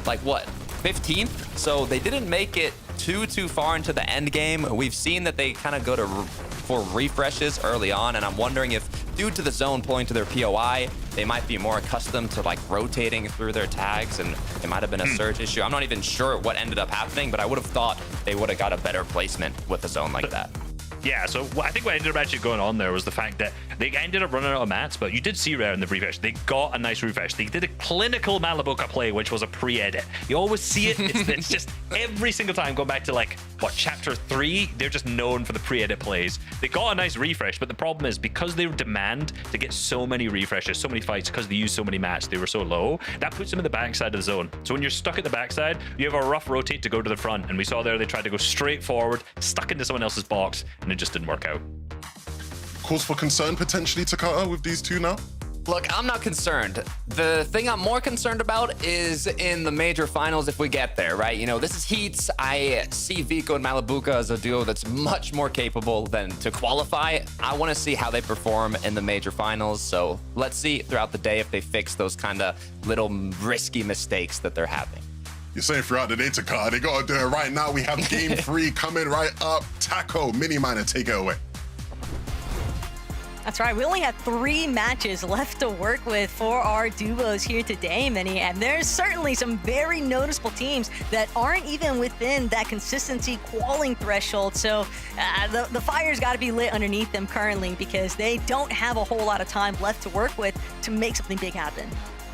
like, what, 15th? So they didn't make it too far into the end game. We've seen that they kind of go for refreshes early on, and I'm wondering if due to the zone pulling to their POI, they might be more accustomed to like rotating through their tags, and it might have been a surge issue. I'm not even sure what ended up happening, but I would have thought they would have got a better placement with the zone like that. Yeah, so I think what ended up actually going on there was the fact that they ended up running out of mats, but you did see rare in the refresh. They got a nice refresh. They did a clinical Malabuka play, which was a pre-edit. You always see it. It's just every single time going back to like, what, chapter 3, they're just known for the pre-edit plays. They got a nice refresh, but the problem is because they demand to get so many refreshes, so many fights, because they use so many mats, they were so low, that puts them in the backside of the zone. So when you're stuck at the backside, you have a rough rotate to go to the front. And we saw there they tried to go straight forward, stuck into someone else's box, and it just didn't work out. Cause for concern potentially, Takata, with these two now? Look, I'm not concerned. The thing I'm more concerned about is in the major finals if we get there, right? This is heats. I see Vico and Malabuka as a duo that's much more capable than to qualify. I want to see how they perform in the major finals. So let's see throughout the day if they fix those kind of little risky mistakes that they're having. You're saying throughout the day, Takata, they got to do it right now. We have game 3 coming right up. Taco, Mini Miner, take it away. That's right. We only have 3 matches left to work with for our duos here today, Minnie. And there's certainly some very noticeable teams that aren't even within that consistency qualifying threshold. So the fire's got to be lit underneath them currently because they don't have a whole lot of time left to work with to make something big happen.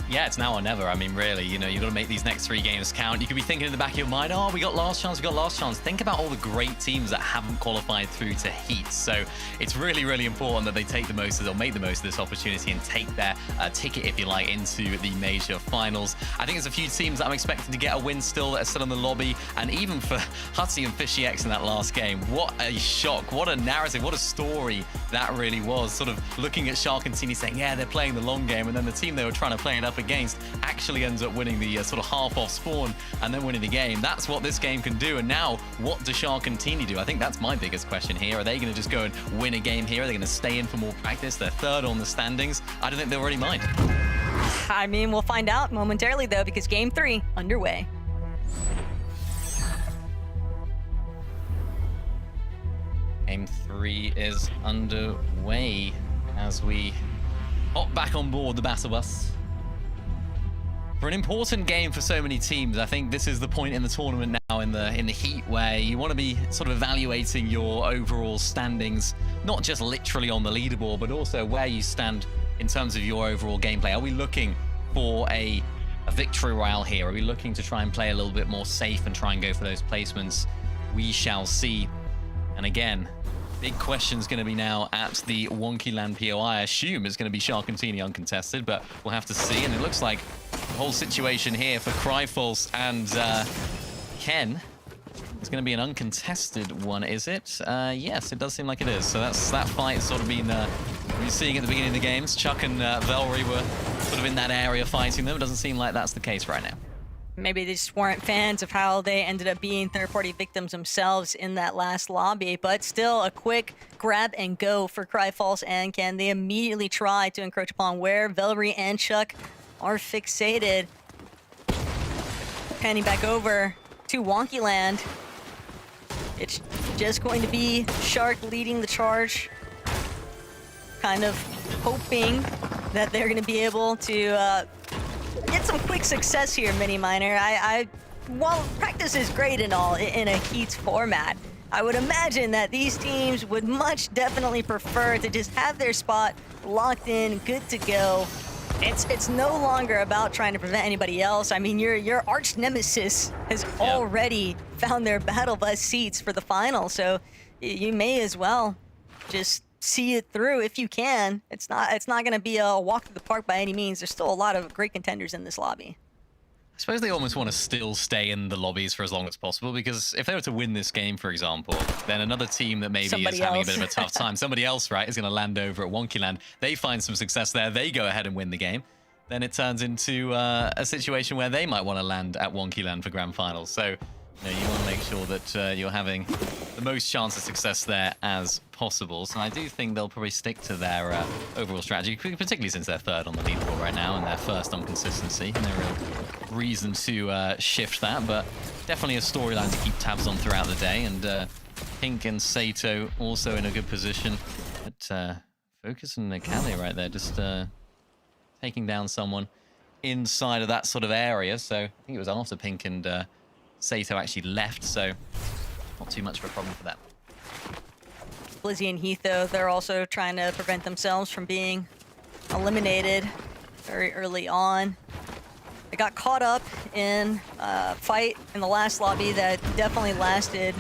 Yeah, it's now or never. I mean, really, you've got to make these next 3 games count. You could be thinking in the back of your mind, oh, we got last chance, we got last chance. Think about all the great teams that haven't qualified through to heat. So it's really, really important that they take the most of, or make the most of this opportunity and take their ticket, if you like, into the major finals. I think there's a few teams that I'm expecting to get a win still that are still in the lobby. And even for Hutzy and Fishy X in that last game, what a shock, what a narrative, what a story that really was. Sort of looking at Shark and Teeny saying, yeah, they're playing the long game. And then the team they were trying to play it up against actually ends up winning the sort of half off spawn and then winning the game. That's what this game can do. And now, what does Sharkantini do? I think that's my biggest question here. Are they going to just go and win a game here? Are they going to stay in for more practice? They're third on the standings. I don't think they'll really mind. I mean, we'll find out momentarily, though, because Game 3 underway. Game 3 is underway as we hop back on board the battle bus. For an important game for so many teams, I think this is the point in the tournament now in the heat where you want to be sort of evaluating your overall standings, not just literally on the leaderboard, but also where you stand in terms of your overall gameplay. Are we looking for a victory royale here? Are we looking to try and play a little bit more safe and try and go for those placements? We shall see. And again, big question's going to be now at the Wonky Land POI. I assume it's going to be Sharkantini uncontested, but we'll have to see. And it looks like the whole situation here for Cryfalse and Ken is going to be an uncontested one, is it? Yes, it does seem like it is. So that's that fight sort of been we're seeing at the beginning of the games. Chuck and Velry were sort of in that area fighting them. It doesn't seem like that's the case right now. Maybe they just weren't fans of how they ended up being third-party victims themselves in that last lobby, but still a quick grab and go for Cryfalse and Ken. They immediately try to encroach upon where Velry and Chuck are fixated. Panning back over to Wonky Land. It's just going to be Shark leading the charge, kind of hoping that they're going to be able to get some quick success here, Mini Miner. While practice is great and all in a Heats format, I would imagine that these teams would definitely prefer to just have their spot locked in, good to go. It's no longer about trying to prevent anybody else. I mean, your arch nemesis has already found their battle bus seats for the final, so you may as well just see it through if you can. It's not going to be a walk through the park by any means. There's still a lot of great contenders in this lobby. I suppose they almost want to still stay in the lobbies for as long as possible, because if they were to win this game, for example, then another team that maybe is having a bit of a tough time, somebody else, right, is going to land over at Wonky Land. They find some success there. They go ahead and win the game. Then it turns into a situation where they might want to land at Wonky Land for grand finals. So you want to make sure that you're having the most chance of success there as possible. So I do think they'll probably stick to their overall strategy, particularly since they're third on the leaderboard right now and they're first on consistency. No real reason to shift that, but definitely a storyline to keep tabs on throughout the day. And Pink and Sato also in a good position. But Focus and Nakali right there, just taking down someone inside of that sort of area. So I think it was after Pink and Sato actually left, so not too much of a problem for that. Blizzy and Heath, though, they're also trying to prevent themselves from being eliminated very early on. They got caught up in a fight in the last lobby that definitely lasted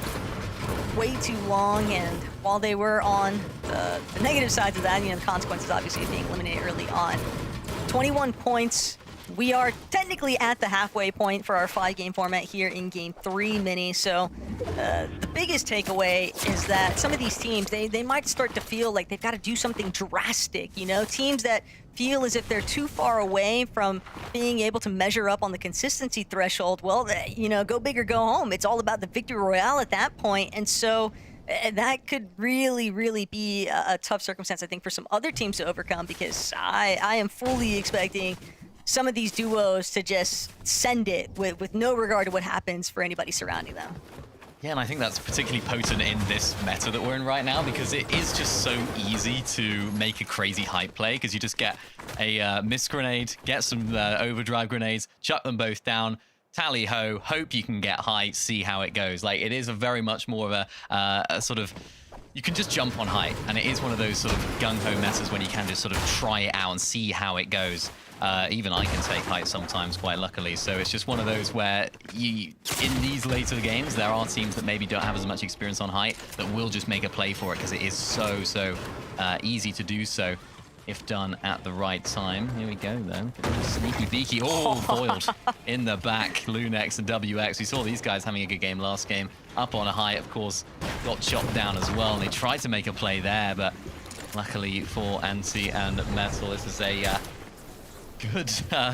way too long, and while they were on the negative sides of that, the consequences obviously of being eliminated early on. 21 points. We are technically at the halfway point for our 5-game format here in Game 3, Mini. So the biggest takeaway is that some of these teams, they might start to feel like they've got to do something drastic, teams that feel as if they're too far away from being able to measure up on the consistency threshold. Well, go big or go home. It's all about the victory royale at that point. And so that could really, really be a tough circumstance, I think, for some other teams to overcome, because I am fully expecting some of these duos to just send it with no regard to what happens for anybody surrounding them. Yeah, and I think that's particularly potent in this meta that we're in right now, because it is just so easy to make a crazy hype play, because you just get a miss grenade, get some overdrive grenades, chuck them both down, tally ho, hope you can get high, see how it goes. Like, it is a very much more of a sort of, you can just jump on height, and it is one of those sort of gung-ho metas when you can just sort of try it out and see how it goes. Even I can take height sometimes, quite luckily. So it's just one of those where in these later games, there are teams that maybe don't have as much experience on height that will just make a play for it, because it is so easy to do so if done at the right time. Here we go then. Sneaky beaky. Oh, foiled in the back. Lunex and WX. We saw these guys having a good game last game. Up on a height, of course, got chopped down as well. And they tried to make a play there, but luckily for Anti and Metal, this is a good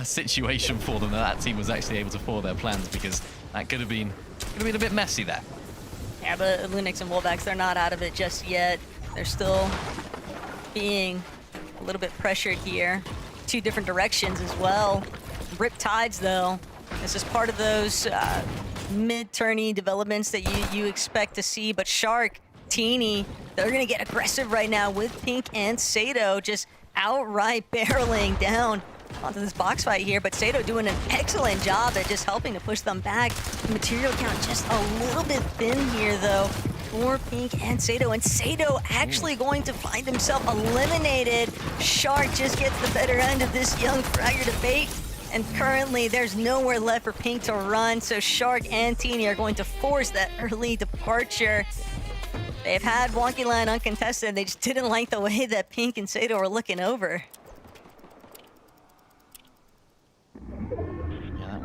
situation for them that team was actually able to follow their plans, because that could have been a bit messy there. Yeah, but Lunix and Wolvax, they're not out of it just yet. They're still being a little bit pressured here. 2 different directions as well. Riptides, though, this is part of those mid-tourney developments that you expect to see. But Shark, Teeny, they're going to get aggressive right now with Pink and Sato just outright barreling down onto this box fight here. But Sato doing an excellent job at just helping to push them back. The material count just a little bit thin here, though, for Pink and Sato. And Sato actually going to find himself eliminated. Shark just gets the better end of this young Fragger debate. And currently, there's nowhere left for Pink to run, so Shark and Teeny are going to force that early departure. They've had Wonky Land uncontested. They just didn't like the way that Pink and Sato were looking over. Yeah,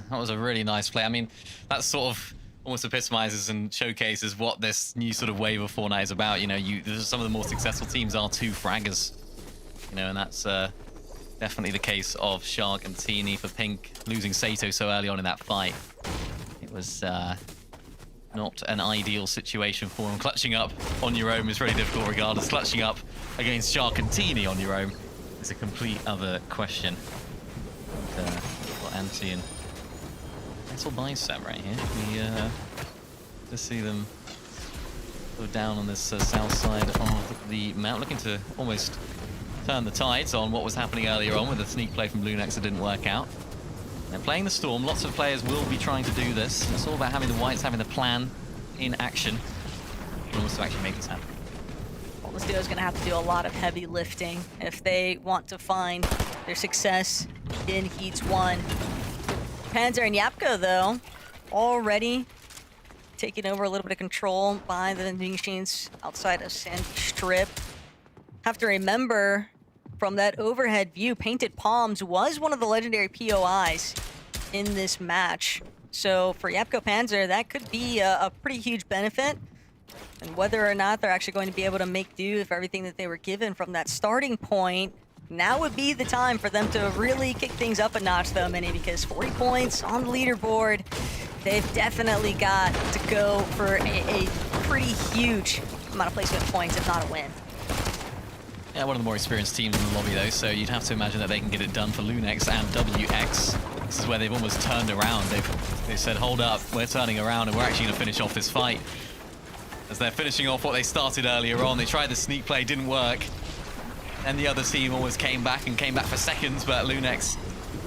that was a really nice play. I mean, that sort of almost epitomizes and showcases what this new sort of wave of Fortnite is about. You know, some of the more successful teams are 2 fraggers. You know, and that's definitely the case of Shark and Teeny. For Pink, losing Sato so early on in that fight, it was not an ideal situation for him. Clutching up on your own is really difficult regardless. Clutching up against Shark and Teeny on your own is a complete other question. And, got Anti and little bicep right here. We just see them go down on this south side of the map, looking to almost turn the tides on what was happening earlier on with the sneak play from Lunex that didn't work out. They're playing the Storm. Lots of players will be trying to do this. It's all about having the Whites, having the plan in action in order to actually make this happen. Well, this duo is going to have to do a lot of heavy lifting if they want to find their success in Heats 1. Panzer and Yapko, though, already taking over a little bit of control by the vending machines outside of Sandy Strip. Have to remember, from that overhead view, Painted Palms was one of the legendary POIs in this match. So for Yapko Panzer, that could be a pretty huge benefit. And whether or not they're actually going to be able to make do with everything that they were given from that starting point, now would be the time for them to really kick things up a notch, though, Minnie, because 40 points on the leaderboard, they've definitely got to go for a pretty huge amount of placement points, if not a win. Yeah, one of the more experienced teams in the lobby, though, so you'd have to imagine that they can get it done for Lunex and WX. This is where they've almost turned around. They've said, hold up, we're turning around and we're actually going to finish off this fight. As they're finishing off what they started earlier on. They tried the sneak play, didn't work. And the other team almost came back for seconds, but Lunex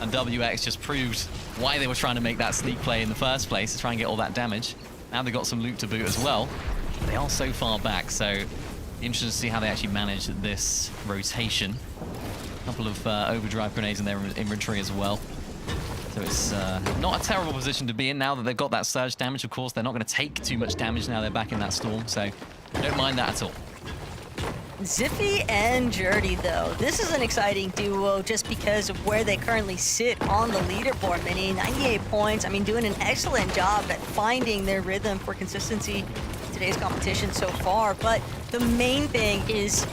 and WX just proved why they were trying to make that sneak play in the first place, to try and get all that damage. Now they've got some loot to boot as well. They are so far back, so interesting to see how they actually manage this rotation. A couple of overdrive grenades in their inventory as well. So it's not a terrible position to be in now that they've got that surge damage. Of course, they're not going to take too much damage now they're back in that storm, so don't mind that at all. Zippy and Jerdy, though, this is an exciting duo just because of where they currently sit on the leaderboard, Minnie. 98 points. I mean, doing an excellent job at finding their rhythm for consistency in today's competition so far. But the main thing is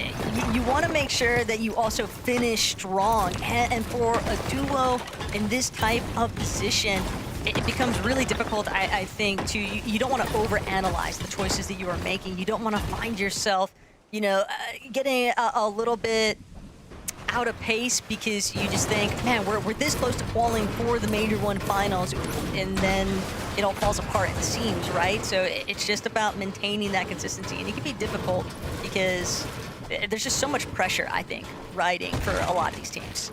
you want to make sure that you also finish strong. And for a duo in this type of position, it becomes really difficult, I think, to you don't want to overanalyze the choices that you are making. You don't want to find yourself, you know, getting a little bit out of pace because you just think, man, we're this close to qualifying for the Major 1 finals, and then it all falls apart at the seams, right? So it's just about maintaining that consistency, and it can be difficult because there's just so much pressure, I think, riding for a lot of these teams.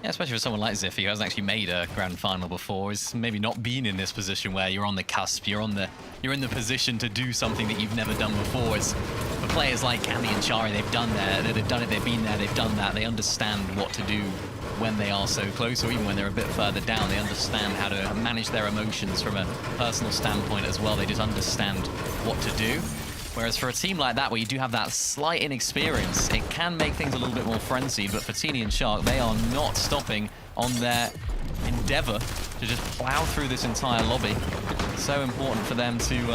Yeah, especially for someone like Ziffy, who hasn't actually made a grand final before, is maybe not been in this position where you're on the cusp, you're in the position to do something that you've never done before. It's for players like Cammy and Chari, they've done it, they've been there, they've done that. They understand what to do when they are so close, or even when they're a bit further down. They understand how to manage their emotions from a personal standpoint as well. They just understand what to do. Whereas for a team like that, where you do have that slight inexperience, it can make things a little bit more frenzied. But for Teeny and Shark, they are not stopping on their endeavor to just plow through this entire lobby. It's so important for them to,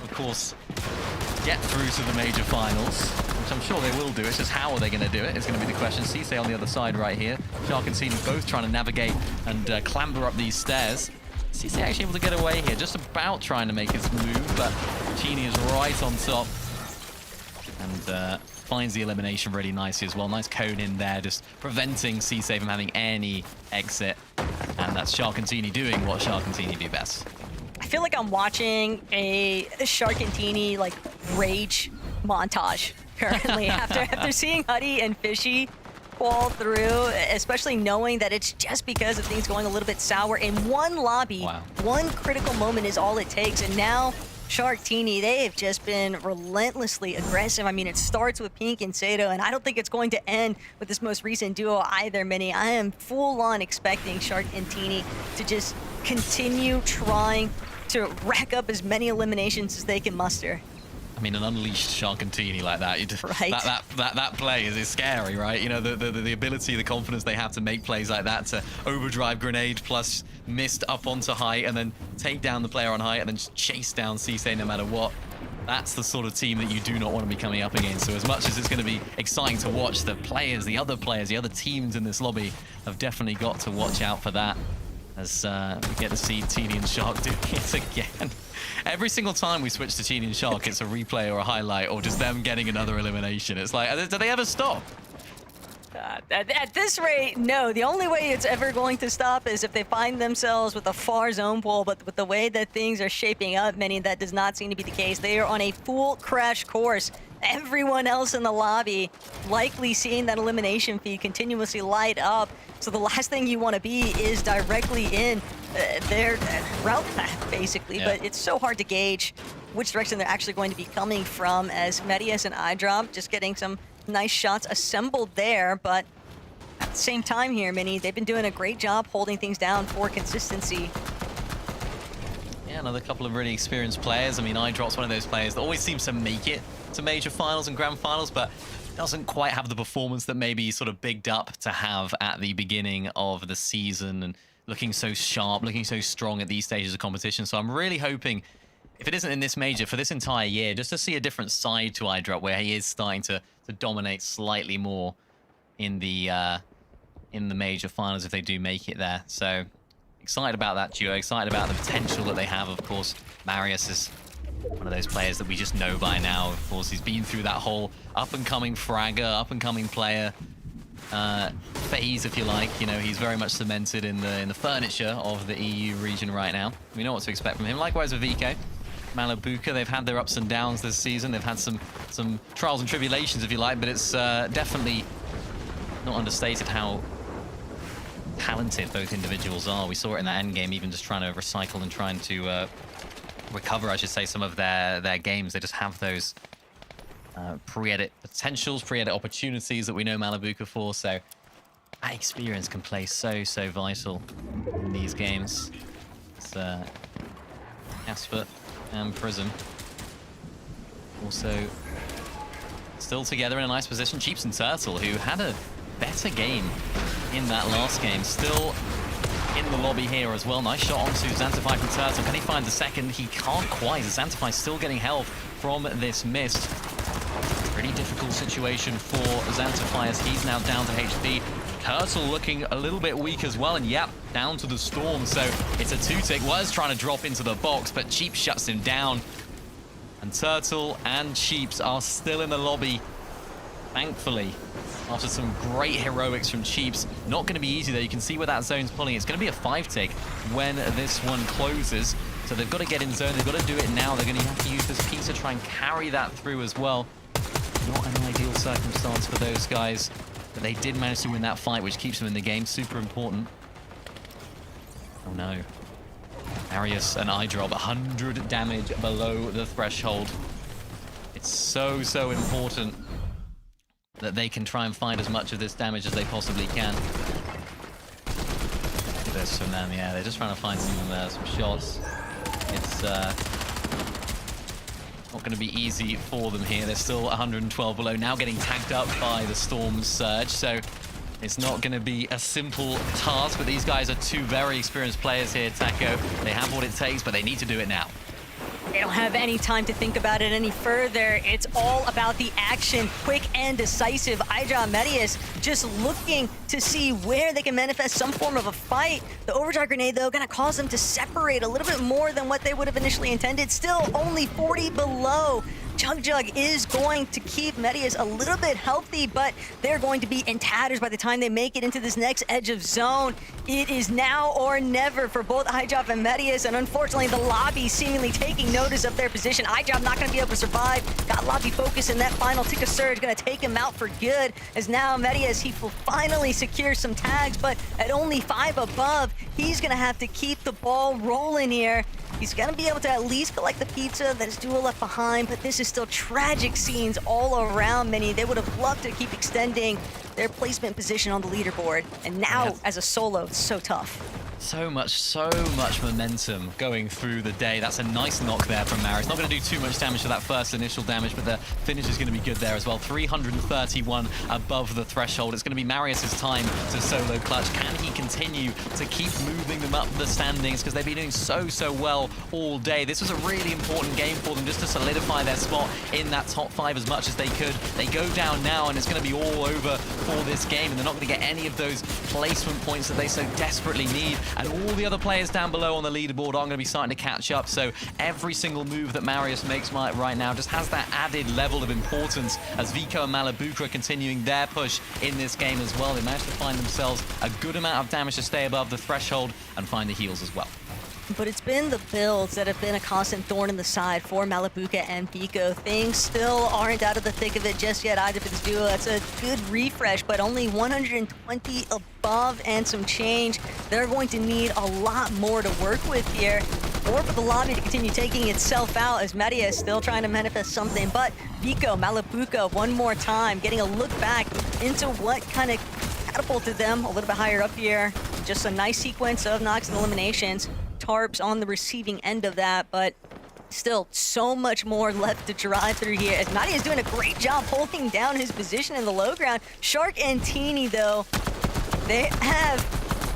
of course, get through to the major finals, which I'm sure they will do. It's just how are they going to do it? It's going to be the question. Cisse on the other side right here. Shark and Cini both trying to navigate and clamber up these stairs. Cisse actually able to get away here, just about trying to make his move, but Cini is right on top and finds the elimination really nicely as well. Nice cone in there, just preventing Cisse from having any exit. And that's Shark and Cini doing what Shark and Cini do best. I feel like I'm watching a Shark and Tini like rage montage currently after seeing Huddy and Fishy fall through, especially knowing that it's just because of things going a little bit sour in one lobby. Wow. One critical moment is all it takes, and now Shark Tini, they have just been relentlessly aggressive. I mean, it starts with Pink and Sato, and I don't think it's going to end with this most recent duo either, Minnie. I am full on expecting Shark and Tini to just continue trying to rack up as many eliminations as they can muster. I mean, an unleashed Shark and Tini like that, Right. that play is scary, right? You know, the ability, the confidence they have to make plays like that, to overdrive grenade plus mist up onto height and then take down the player on height and then just chase down Cisse no matter what. That's the sort of team that you do not want to be coming up against. So as much as it's going to be exciting to watch, the other teams in this lobby have definitely got to watch out for that, as we get to see Tini and Shark doing it again. Every single time we switch to Tini and Shark, it's a replay or a highlight or just them getting another elimination. It's like, do they ever stop? At this rate, no. The only way it's ever going to stop is if they find themselves with a far zone pull, but with the way that things are shaping up, many that does not seem to be the case. They are on a full crash course. Everyone else in the lobby likely seeing that elimination feed continuously light up. So the last thing you want to be is directly in their route path, basically. Yeah. But it's so hard to gauge which direction they're actually going to be coming from, as Medius and iDrop just getting some nice shots assembled there. But at the same time here, Minnie, they've been doing a great job holding things down for consistency. Yeah, another couple of really experienced players. I mean, iDrop's one of those players that always seems to make it to major finals and grand finals, but doesn't quite have the performance that maybe sort of bigged up to have at the beginning of the season, and looking so sharp, looking so strong at these stages of competition. So I'm really hoping, if it isn't in this major, for this entire year, just to see a different side to iDrop, where he is starting to dominate slightly more in the major finals if they do make it there. So excited about that duo, excited about the potential that they have. Of course, Marius is one of those players that we just know by now. Of course, he's been through that whole up-and-coming fragger, up-and-coming player phase, if you like. You know, he's very much cemented in the furniture of the EU region right now. We know what to expect from him. Likewise with VK. Malabuka, they've had their ups and downs this season. They've had some trials and tribulations, if you like, but it's definitely not understated how talented both individuals are. We saw it in that end game, even just trying to recycle and trying to recover, I should say, some of their games. They just have those pre-edit potentials, pre-edit opportunities that we know Malabuka for. So that experience can play so vital in these games. It's Casper and Prism also still together in a nice position. Cheeps and Turtle, who had a better game in that last game, still in the lobby here as well. Nice shot onto Xantify from Turtle. Can he find the second? He can't quite. Xantify still getting health from this mist. Pretty difficult situation for Xantify, as he's now down to HP. Turtle looking a little bit weak as well, and yep, down to the Storm. So it's a 2-tick. Was trying to drop into the box, but Cheap shuts him down. And Turtle and Cheeps are still in the lobby, thankfully, after some great heroics from Cheeps. Not going to be easy, though. You can see where that zone's pulling. It's going to be a 5-tick when this one closes. So they've got to get in zone. They've got to do it now. They're going to have to use this piece to try and carry that through as well. Not an ideal circumstance for those guys, but they did manage to win that fight, which keeps them in the game. Super important. Oh no. Arius and iDrop, 100 damage below the threshold. It's so important that they can try and find as much of this damage as they possibly can. Look at this from them, yeah, they're just trying to find some shots. It's not going to be easy for them here. They're still 112 below, now getting tagged up by the Storm's surge, so it's not going to be a simple task, but these guys are two very experienced players here, Taco. They have what it takes, but they need to do it now. They don't have any time to think about it any further. It's all about the action, quick and decisive. Ija Medius just looking to see where they can manifest some form of a fight. The overdrive grenade, though, gonna cause them to separate a little bit more than what they would have initially intended. Still only 40 below. Jug is going to keep Medius a little bit healthy, but they're going to be in tatters by the time they make it into this next edge of zone. It is now or never for both Ijov and Medius, and unfortunately the lobby seemingly taking notice of their position. Ijov not going to be able to survive. Got lobby focus, and that final tick of surge going to take him out for good, as now Medius, he will finally secure some tags, but at only 5 above, he's going to have to keep the ball rolling here. He's going to be able to at least collect the pizza that his duo left behind, but this is still tragic scenes all around Mini. They would have loved to keep extending their placement position on the leaderboard, and now as a solo, it's so tough. So much momentum going through the day. That's a nice knock there from Marius. Not going to do too much damage to that first initial damage, but the finish is going to be good there as well. 331 above the threshold. It's going to be Marius's time to solo clutch. Can he continue to keep moving them up the standings? Because they've been doing so well all day. This was a really important game for them just to solidify their spot in that top 5 as much as they could. They go down now, and it's going to be all over for this game, and they're not going to get any of those placement points that they so desperately need. And all the other players down below on the leaderboard are going to be starting to catch up. So every single move that Marius makes right now just has that added level of importance, as Vico and Malabuka are continuing their push in this game as well. They managed to find themselves a good amount of damage to stay above the threshold and find the heals as well. But it's been the builds that have been a constant thorn in the side for Malabuka and Vico. Things still aren't out of the thick of it just yet either for this duo. That's a good refresh, but only 120 above and some change. They're going to need a lot more to work with here, or for the lobby to continue taking itself out, as Media is still trying to manifest something. But Vico, Malabuka, one more time, getting a look back into what kind of catapulted them a little bit higher up here. Just a nice sequence of knocks and eliminations. Tarps on the receiving end of that, but still so much more left to drive through here, as Matty is doing a great job holding down his position in the low ground. Shark and Teeny, though, they have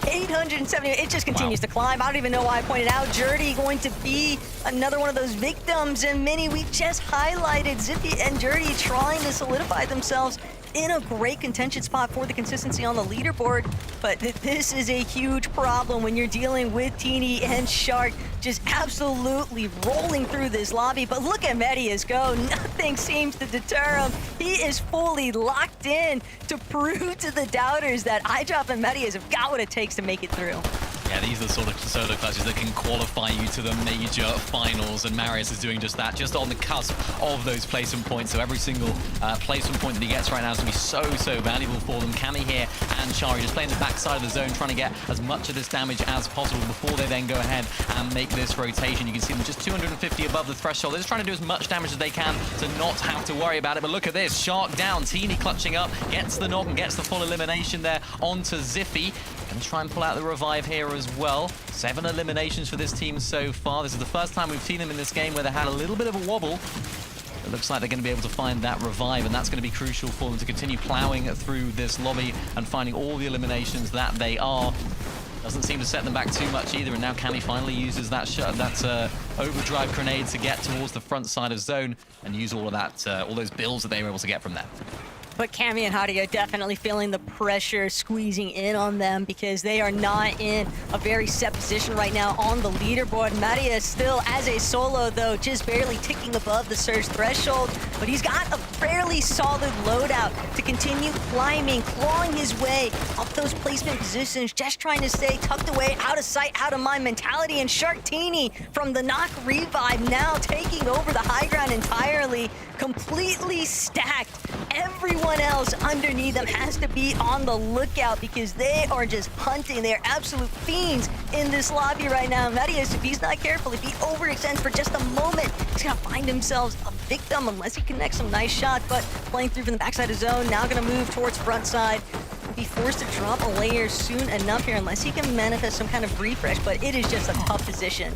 870. It just continues to climb. I don't even know why I pointed out. Jerdy going to be another one of those victims, and Mini, we just highlighted Zippy and Jerdy trying to solidify themselves in a great contention spot for the consistency on the leaderboard. But this is a huge problem when you're dealing with Teeny and Shark just absolutely rolling through this lobby. But look at Medius go. Nothing seems to deter him. He is fully locked in to prove to the doubters that iDrop and Medius have got what it takes to make it through. Yeah, these are the sort of solo clutches that can qualify you to the major finals, and Marius is doing just that, just on the cusp of those placement points. So every single placement point that he gets right now is going to be so valuable for them. Cammy here and Chari just playing the backside of the zone, trying to get as much of this damage as possible before they then go ahead and make this rotation. You can see them just 250 above the threshold. They're just trying to do as much damage as they can to not have to worry about it. But look at this, Shark down, Teeny clutching up, gets the knock and gets the full elimination there onto Ziffy. Gonna try and pull out the revive here as well. 7 eliminations for this team so far. This is the first time we've seen them in this game where they had a little bit of a wobble. It looks like they're going to be able to find that revive, and that's going to be crucial for them to continue plowing through this lobby and finding all the eliminations that they are. Doesn't seem to set them back too much either, and now Cammy finally uses that overdrive grenade to get towards the front side of zone and use all of that, all those builds that they were able to get from there. But Cammy and Hadi are definitely feeling the pressure squeezing in on them, because they are not in a very set position right now on the leaderboard. Maria still, as a solo, though, just barely ticking above the surge threshold, but he's got a fairly solid loadout to continue climbing, clawing his way up those placement positions, just trying to stay tucked away, out of sight, out of mind mentality. And Sharktini from the knock revive now taking over the high ground entirely, completely stacked. Everyone else underneath them has to be on the lookout, because they are just hunting. They're absolute fiends in this lobby right now. Medius, if he's not careful, if he overextends for just a moment, he's gonna find himself a victim unless he connects some nice shots. But playing through from the backside of zone, now gonna move towards front side. Be forced to drop a layer soon enough here unless he can manifest some kind of refresh, but it is just a tough position.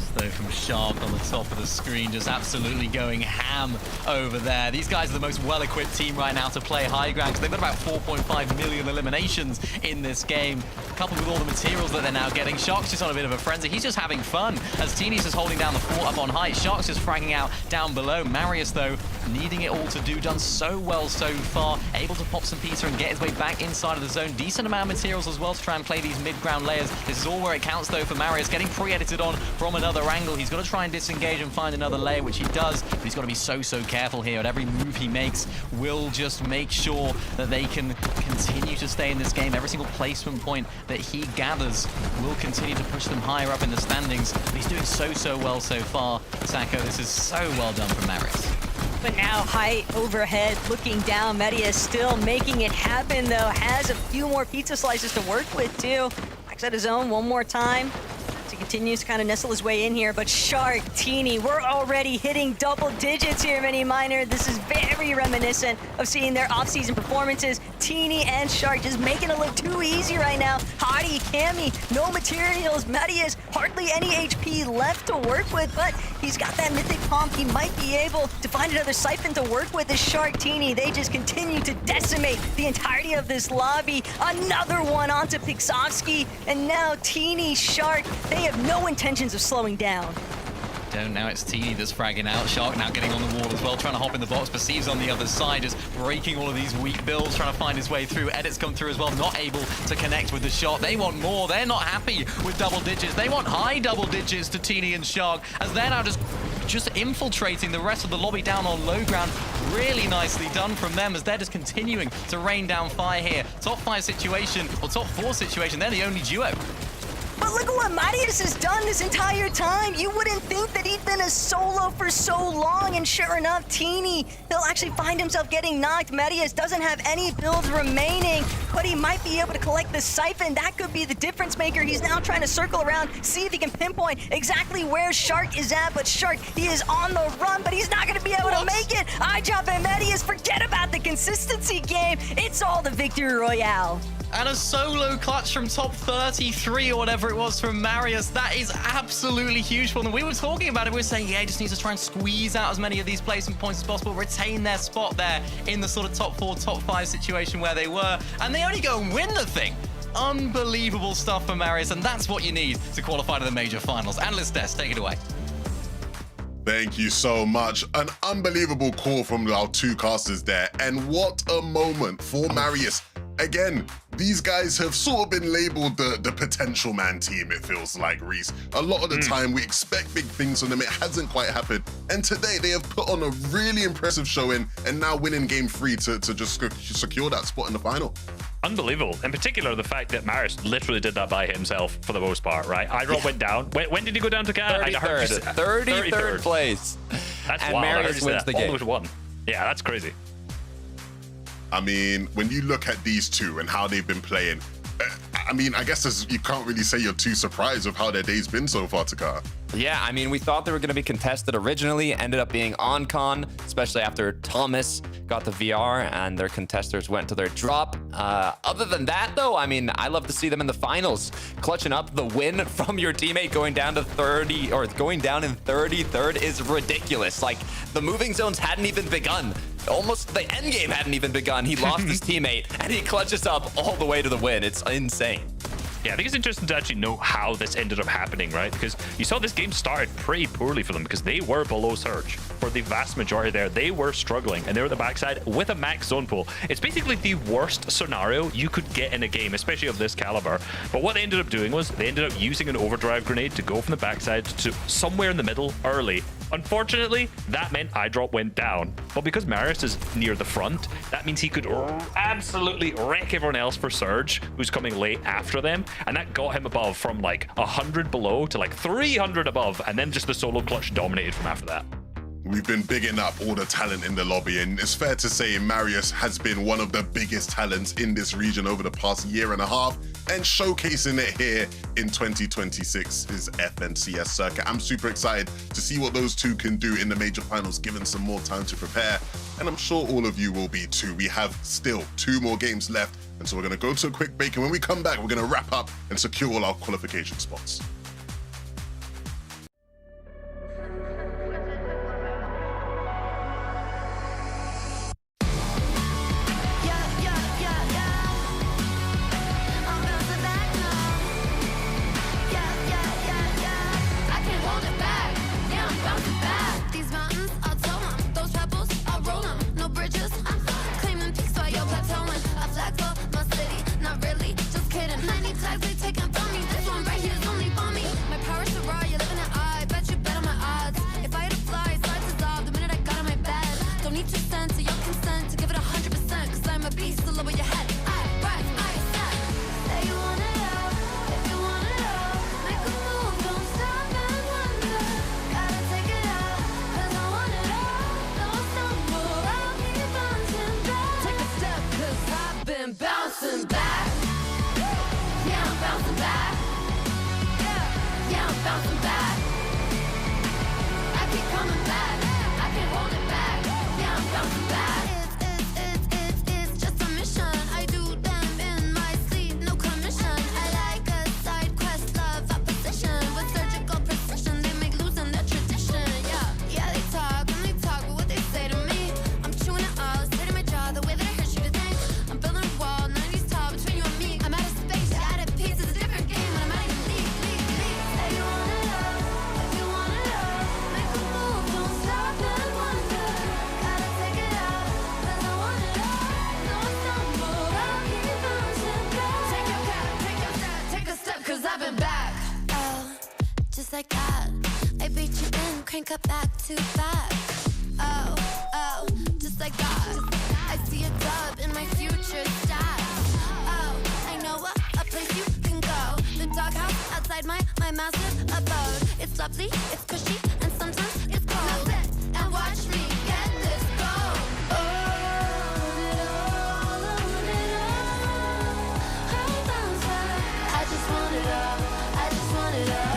Analyst, though, from Shark on the top of the screen, just absolutely going ham over there. These guys are the most well-equipped team right now to play high ground, because they've got about 4.5 million eliminations in this game, coupled with all the materials that they're now getting. Shark's just on a bit of a frenzy. He's just having fun, as Teeny's just holding down the fort up on height. Shark's just fragging out down below. Marius, though, needing it all to do, done so well so far, able to pop some Peter and get his way back inside of the zone. Decent amount of materials as well to try and play these mid-ground layers. This is all where it counts, though, for Marius, getting pre-edited on from another angle. He's got to try and disengage and find another layer, which he does, but he's got to be so careful here. At every move he makes will just make sure that they can continue to stay in this game. Every single placement point that he gathers will continue to push them higher up in the standings, but he's doing so well so far. Sacco, this is so well done from Marius. But now high overhead, looking down. Medius still making it happen, though. Has a few more pizza slices to work with, too. Backs at his own one more time. He continues to kind of nestle his way in here, but Shark, Teeny, we're already hitting double digits here, Mini Miner. This is very reminiscent of seeing their off-season performances. Teeny and Shark just making it look too easy right now. Hottie, Cammy, no materials. Medius, hardly any HP left to work with, but he's got that mythic pomp. He might be able to find another siphon to work with. The Shark, Teeny, they just continue to decimate the entirety of this lobby. Another one onto Pixovsky, and now Teeny, Shark, they have no intentions of slowing down. Now it's Teeny that's fragging out. Shark now getting on the wall as well, trying to hop in the box. Perceives on the other side, just breaking all of these weak builds, trying to find his way through. Edits come through as well, not able to connect with the shot. They want more. They're not happy with double digits. They want high double digits to Teeny and Shark, as they're now just infiltrating the rest of the lobby down on low ground. Really nicely done from them, as they're just continuing to rain down fire here. Top 5 situation, or top 4 situation, they're the only duo. But look at what Marius has done this entire time. You wouldn't think that he'd been a solo for so long, and sure enough, Teeny, he'll actually find himself getting knocked. Marius doesn't have any builds remaining, but he might be able to collect the siphon. That could be the difference maker. He's now trying to circle around, see if he can pinpoint exactly where Shark is at, but Shark, he is on the run, but he's not going to be able to make it. iJump and Marius, forget about the consistency game. It's all the victory royale. And a solo clutch from top 33 or whatever it was from Marius. That is absolutely huge for them. We were talking about it. We were saying, yeah, he just needs to try and squeeze out as many of these placement points as possible, retain their spot there in the sort of top 4, top 5 situation where they were. And they only go and win the thing. Unbelievable stuff for Marius, and that's what you need to qualify to the major finals. Analyst Desk, take it away. Thank you so much. An unbelievable call from our two casters there. And what a moment for Marius. Again, these guys have sort of been labeled the potential man team, it feels like, Reese. A lot of the time, we expect big things from them. It hasn't quite happened. And today, they have put on a really impressive showing and now winning game 3 to just secure that spot in the final. Unbelievable. In particular, the fact that Marius literally did that by himself for the most part, right? iRob went down. When did he go down to Cat? 33rd place. That's and wild. Marius wins the game. Almost won. Yeah, that's crazy. I mean, when you look at these two and how they've been playing, I mean, I guess you can't really say you're too surprised with how their day's been so far, Takara. Yeah, I mean, we thought they were going to be contested originally, ended up being on-con, especially after Thomas got the VR and their contesters went to their drop. Other than that, though, I mean, I love to see them in the finals, clutching up the win from your teammate going down to 30, or going down in 33rd is ridiculous. Like, the moving zones hadn't even begun. Almost the end game hadn't even begun. He lost his teammate, and he clutches up all the way to the win. It's insane. Yeah, I think it's interesting to actually know how this ended up happening, right? Because you saw this game started pretty poorly for them because they were below Surge. For the vast majority there, they were struggling, and they were at the backside with a max zone pool. It's basically the worst scenario you could get in a game, especially of this caliber. But what they ended up doing was they ended up using an overdrive grenade to go from the backside to somewhere in the middle early. Unfortunately, that meant iDrop went down. But because Marius is near the front, that means he could absolutely wreck everyone else for Surge, who's coming late after them. And that got him above from like 100 below to like 300 above. And then just the solo clutch dominated from after that. We've been bigging up all the talent in the lobby, and it's fair to say Marius has been one of the biggest talents in this region over the past year and a half, and showcasing it here in 2026's FNCS circuit. I'm super excited to see what those two can do in the major finals, given some more time to prepare, and I'm sure all of you will be too. We have still 2 more games left, and so we're going to go to a quick break, and when we come back, we're going to wrap up and secure all our qualification spots. cut back to back. Oh, oh, just like that. I see a dub in my future stats. Oh, I know a place you can go. The doghouse outside my massive abode. It's lovely, it's cushy, and sometimes it's cold. Now sit and watch me get this gold. Oh, I just want it all. I just want it all.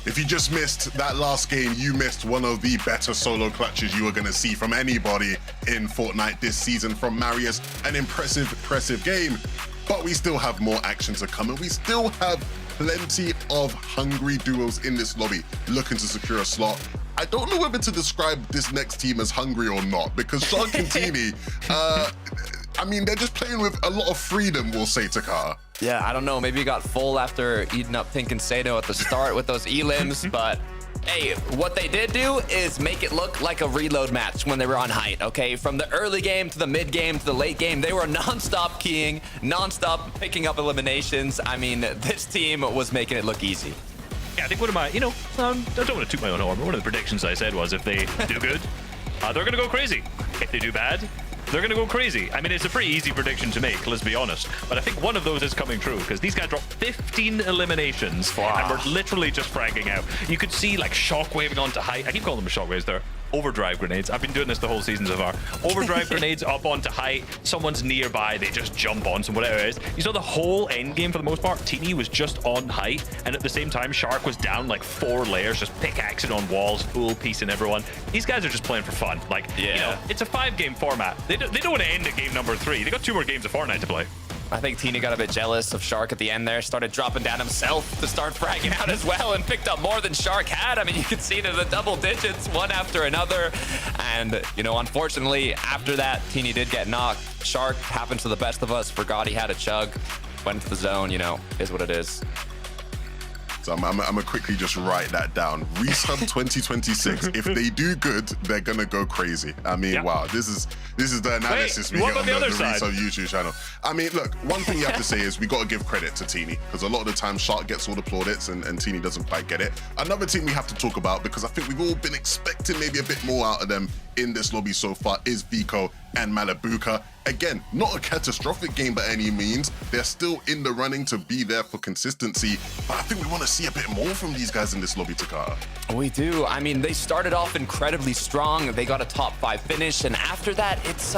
If you just missed that last game, you missed one of the better solo clutches you are going to see from anybody in Fortnite this season from Marius. An impressive game, but we still have more action to come, and we still have plenty of hungry duos in this lobby looking to secure a slot. I don't know whether to describe this next team as hungry or not, because Shark and Teeny, I mean, they're just playing with a lot of freedom, we'll say, Takara. Yeah, I don't know. Maybe you got full after eating up Pink and Sato at the start with those elims, but hey, what they did do is make it look like a reload match when they were on height, okay? From the early game to the mid game to the late game, they were non-stop keying, non-stop picking up eliminations. I mean, this team was making it look easy. Yeah, I think one of my, I don't want to toot my own horn, but one of the predictions I said was if they do good, they're going to go crazy. If they do bad, they're going to go crazy. I mean, it's a pretty easy prediction to make, let's be honest. But I think one of those is coming true, because these guys dropped 15 eliminations, and we're literally just fragging out. You could see, like, shockwaving onto height. I keep calling them shockwaves there. Overdrive grenades. I've been doing this the whole season so far. Overdrive grenades up onto height. Someone's nearby, they just jump on some whatever it is. You saw the whole end game for the most part. Teeny was just on height, and at the same time, Shark was down like 4 layers, just pickaxing on walls, full piecing everyone. These guys are just playing for fun. Like, it's a 5-game format. They don't want to end at game number 3. They got 2 more games of Fortnite to play. I think Teeny got a bit jealous of Shark at the end there, started dropping down himself to start fragging out as well, and picked up more than Shark had. I mean, you can see it in the double digits, one after another. And, unfortunately, after that, Teeny did get knocked. Shark happened to the best of us, forgot he had a chug, went into the zone, is what it is. So I'm gonna quickly just write that down. Resub 2026. If they do good, they're gonna go crazy. I mean, wow, this is the analysis we get on the Resub YouTube channel. I mean, look, one thing you have to say is we got to give credit to Teeny, because a lot of the time Shark gets all the plaudits and Teeny doesn't quite get it. Another team we have to talk about, because I think we've all been expecting maybe a bit more out of them in this lobby so far, is Vico and Malibuka. Again, not a catastrophic game by any means. They're still in the running to be there for consistency, but I think we want to see a bit more from these guys in this lobby, Takara. We do. I mean, they started off incredibly strong. They got a top 5 finish, and after that, it's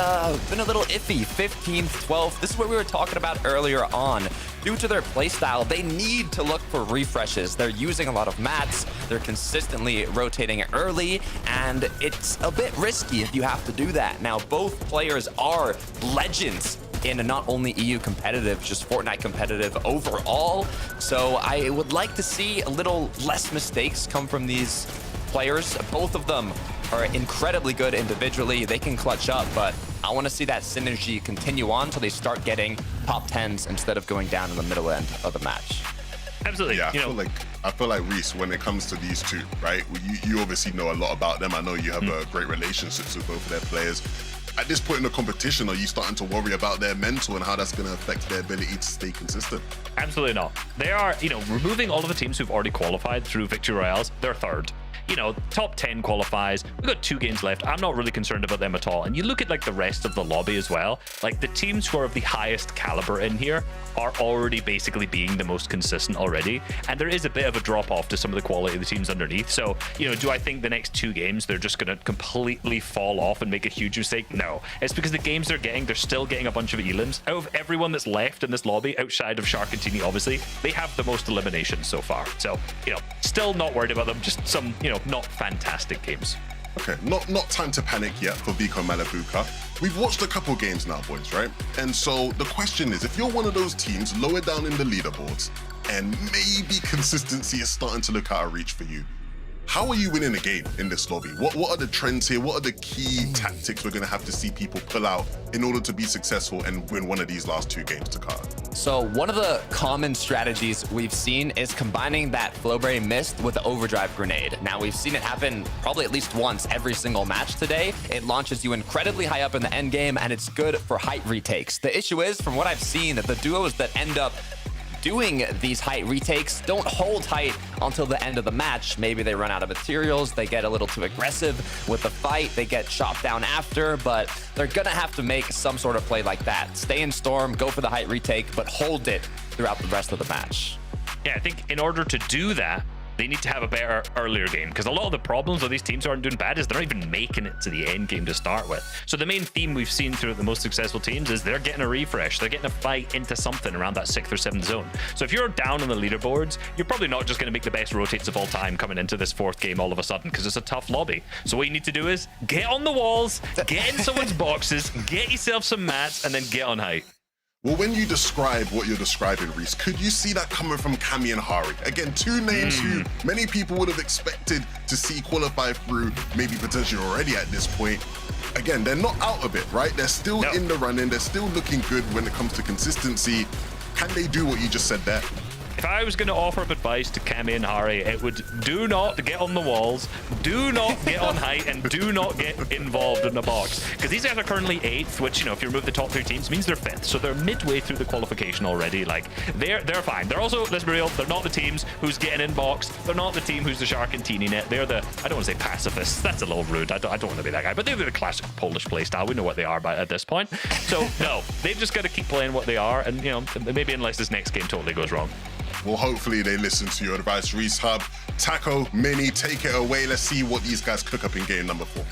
been a little iffy. 15th, 12th. This is what we were talking about earlier on. Due to their playstyle, they need to look for refreshes. They're using a lot of mats. They're consistently rotating early, and it's a bit risky if you have to do that. Now, both players are legends in not only EU competitive, just Fortnite competitive overall. So I would like to see a little less mistakes come from these players. Both of them are incredibly good individually. They can clutch up, but I want to see that synergy continue on until they start getting top 10s instead of going down in the middle end of the match. Absolutely. Yeah, I feel like Reese, when it comes to these two, right? You obviously know a lot about them. I know you have a great relationships with both of their players. At this point in the competition, are you starting to worry about their mental and how that's going to affect their ability to stay consistent? Absolutely not. They are, removing all of the teams who've already qualified through Victory Royales, they're third. top 10 qualifies. We've got 2 games left. I'm not really concerned about them at all. And you look at like the rest of the lobby as well. Like the teams who are of the highest caliber in here are already basically being the most consistent already. And there is a bit of a drop off to some of the quality of the teams underneath. So, do I think the next 2 games they're just going to completely fall off and make a huge mistake? No. It's because the games they're still getting a bunch of elims. Out of everyone that's left in this lobby, outside of Shark and Teeny, obviously, they have the most eliminations so far. So, still not worried about them. Just some, not fantastic games. Okay, not time to panic yet for Vico Malabuka. We've watched a couple games now, boys, right? And so the question is, if you're one of those teams lower down in the leaderboards and maybe consistency is starting to look out of reach for you, how are you winning a game in this lobby? What are the trends here? What are the key tactics we're going to have to see people pull out in order to be successful and win one of these last 2 games to Carter? So one of the common strategies we've seen is combining that Flowberry Mist with the Overdrive Grenade. Now, we've seen it happen probably at least once every single match today. It launches you incredibly high up in the end game, and it's good for height retakes. The issue is, from what I've seen, that the duos that end up doing these height retakes don't hold height until the end of the match. Maybe they run out of materials, they get a little too aggressive with the fight, they get chopped down after, but they're gonna have to make some sort of play like that. Stay in Storm, go for the height retake, but hold it throughout the rest of the match. Yeah, I think in order to do that, they need to have a better earlier game, because a lot of the problems of these teams aren't doing bad is they're not even making it to the end game to start with. So the main theme we've seen throughout the most successful teams is they're getting a refresh. They're getting a fight into something around that 6th or 7th zone. So if you're down on the leaderboards, you're probably not just going to make the best rotates of all time coming into this 4th game all of a sudden, because it's a tough lobby. So what you need to do is get on the walls, get in someone's boxes, get yourself some mats, and then get on height. Well, when you describe what you're describing, Reese, could you see that coming from Cammy and Hari? Again, 2 names who many people would have expected to see qualify through, maybe potentially already at this point. Again, they're not out of it, right? They're still in the running. They're still looking good when it comes to consistency. Can they do what you just said there? If I was going to offer up advice to Cammy and Hari, it would do not get on the walls, do not get on height, and do not get involved in the box. Because these guys are currently 8th, which, if you remove the top 3 teams, means they're 5th. So they're midway through the qualification already. Like, they're fine. They're also, let's be real, they're not the teams who's getting in box. They're not the team who's the Shark and Teeny net. They're the, I don't want to say pacifists. That's a little rude. I don't want to be that guy. But they're the classic Polish playstyle. We know what they are at this point. So, no, they've just got to keep playing what they are. And, maybe unless this next game totally goes wrong. Well, hopefully they listen to your advice, Reese Hub. Taco, Mini, take it away. Let's see what these guys cook up in game number 4.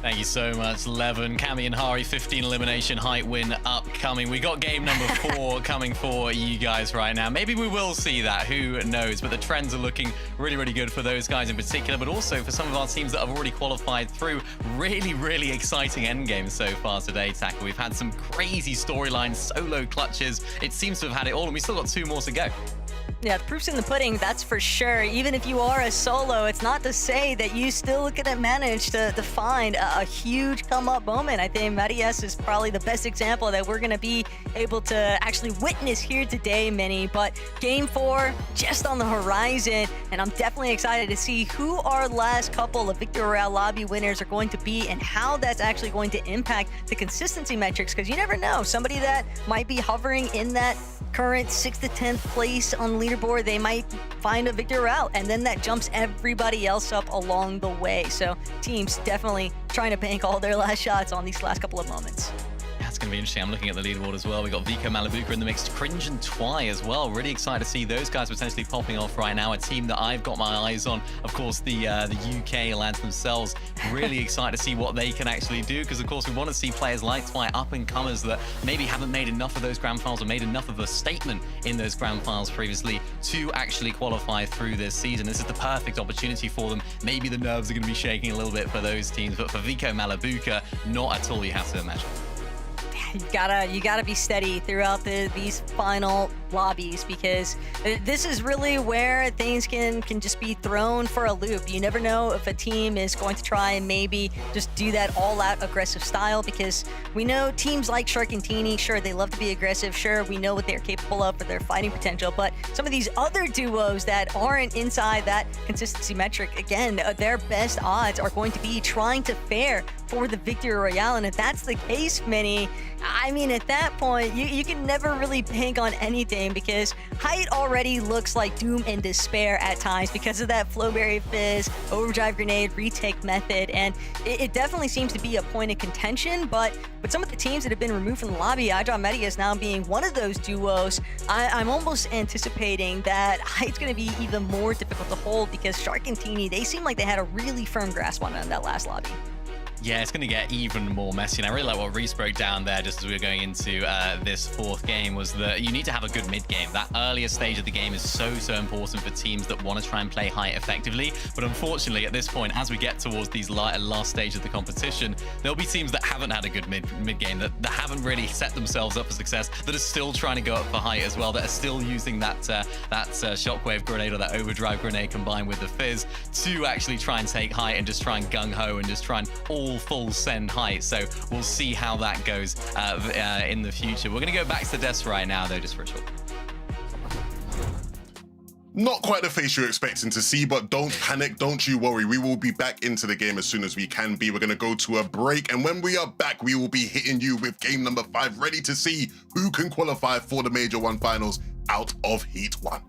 Thank you so much, Levin. Cammy and Hari, 15 elimination height win upcoming. We got game number 4 coming for you guys right now. Maybe we will see that, who knows? But the trends are looking really, really good for those guys in particular, but also for some of our teams that have already qualified through. Really, really exciting end games so far today, Tackle. We've had some crazy storylines, solo clutches. It seems to have had it all, and we still got 2 more to go. Yeah, the proof's in the pudding, that's for sure. Even if you are a solo, it's not to say that you still couldn't manage to find a huge come-up moment. I think Marias is probably the best example that we're going to be able to actually witness here today, Mini. But Game 4, just on the horizon, and I'm definitely excited to see who our last couple of Victory Royale lobby winners are going to be and how that's actually going to impact the consistency metrics, because you never know. Somebody that might be hovering in that current 6th to 10th place on leaderboard, they might find a Victory Royale, and then that jumps everybody else up along the way. So teams definitely trying to bank all their last shots on these last couple of moments. That's going to be interesting. I'm looking at the leaderboard as well. We got Vico Malabuka in the mix, Cringe and Twy as well. Really excited to see those guys potentially popping off right now. A team that I've got my eyes on. Of course, the UK lads themselves. Really excited to see what they can actually do, because of course we want to see players like Twy, up and comers that maybe haven't made enough of those grand finals or made enough of a statement in those grand finals previously to actually qualify through this season. This is the perfect opportunity for them. Maybe the nerves are going to be shaking a little bit for those teams, but for Vico Malabuka, not at all, you have to imagine. You gotta be steady throughout these final lobbies, because this is really where things can just be thrown for a loop. You never know if a team is going to try and maybe just do that all-out aggressive style, because we know teams like Shark and Teeny, sure, they love to be aggressive. Sure, we know what they're capable of for their fighting potential, but some of these other duos that aren't inside that consistency metric, again, their best odds are going to be trying to fare for the Victory Royale. And if that's the case, Mini, I mean, at that point, you can never really bank on anything lane because Height already looks like doom and despair at times because of that Flowberry Fizz, Overdrive Grenade, retake method, and it definitely seems to be a point of contention, but with some of the teams that have been removed from the lobby, iDropMedias now being one of those duos, I'm almost anticipating that Height's going to be even more difficult to hold because Shark and Teeny, they seem like they had a really firm grasp on it in that last lobby. Yeah, it's going to get even more messy. And I really like what Reese broke down there just as we were going into this fourth game was that you need to have a good mid game. That earlier stage of the game is so important for teams that want to try and play Height effectively. But unfortunately, at this point, as we get towards these last stage of the competition, there'll be teams that haven't had a good mid game, that haven't really set themselves up for success, that are still trying to go up for Height as well, that are still using that Shockwave Grenade or that Overdrive Grenade combined with the Fizz to actually try and take Height and just try and gung-ho and just try and all full send Height. So we'll see how that goes in the future. We're going to go back to Des right now, though, just for a short. Not quite the face you're expecting to see, but don't panic, don't you worry. We will be back into the game as soon as we can be. We're going to go to a break, and when we are back, we will be hitting you with game number 5, ready to see who can qualify for the Major 1 finals out of Heat 1.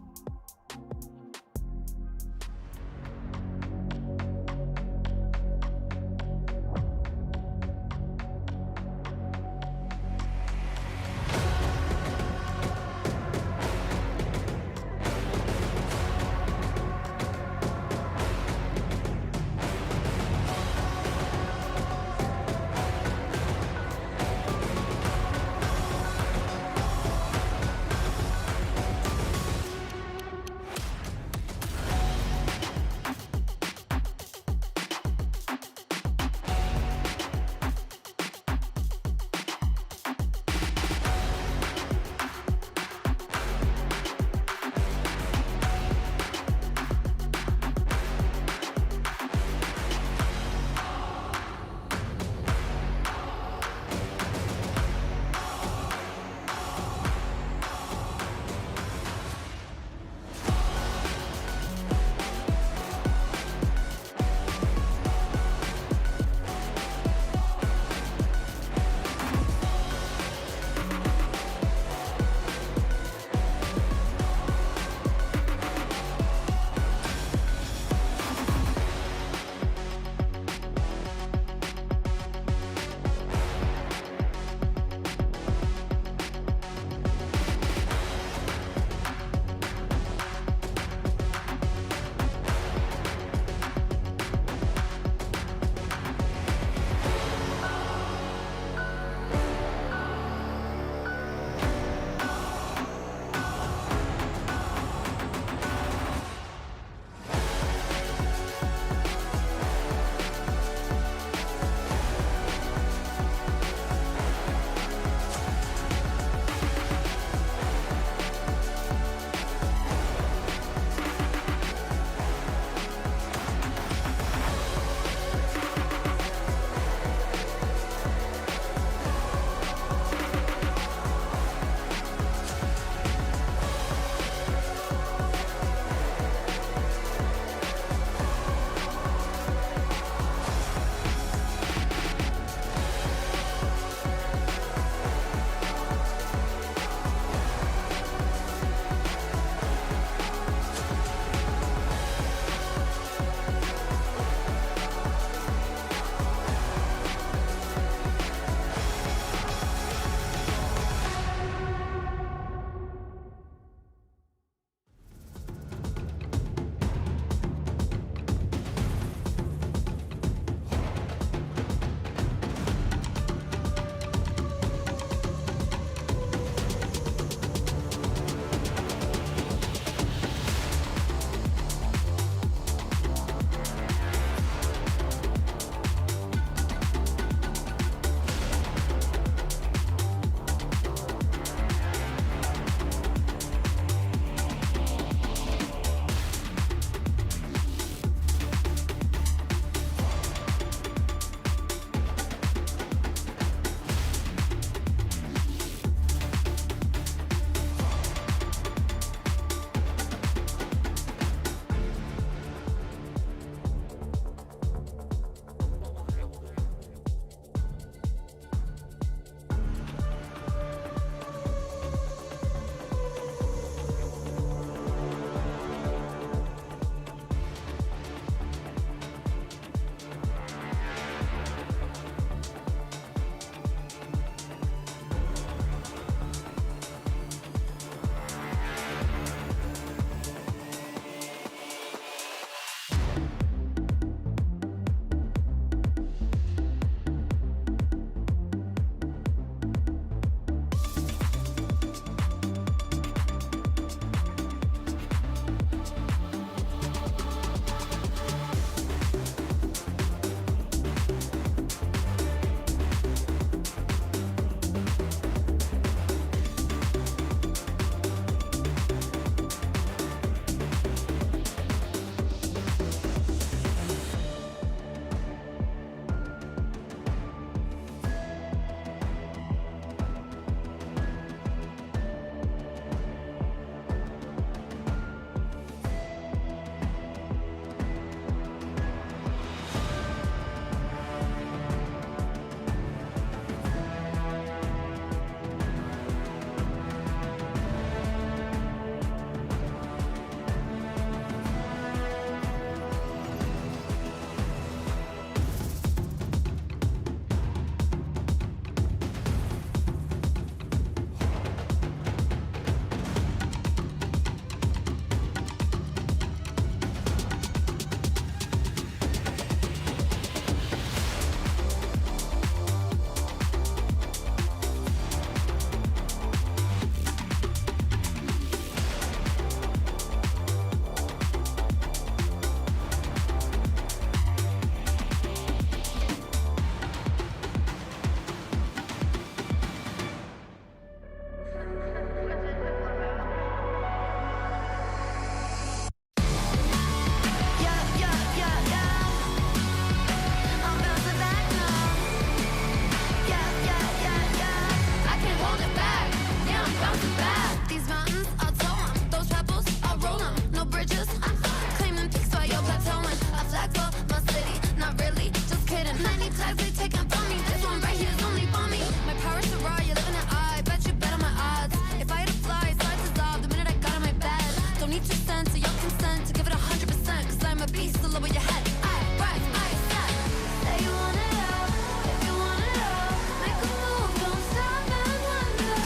face, so lower your head. I rise, I ascend. Say you want it all, if you want it all. Make a move, don't stop and wonder.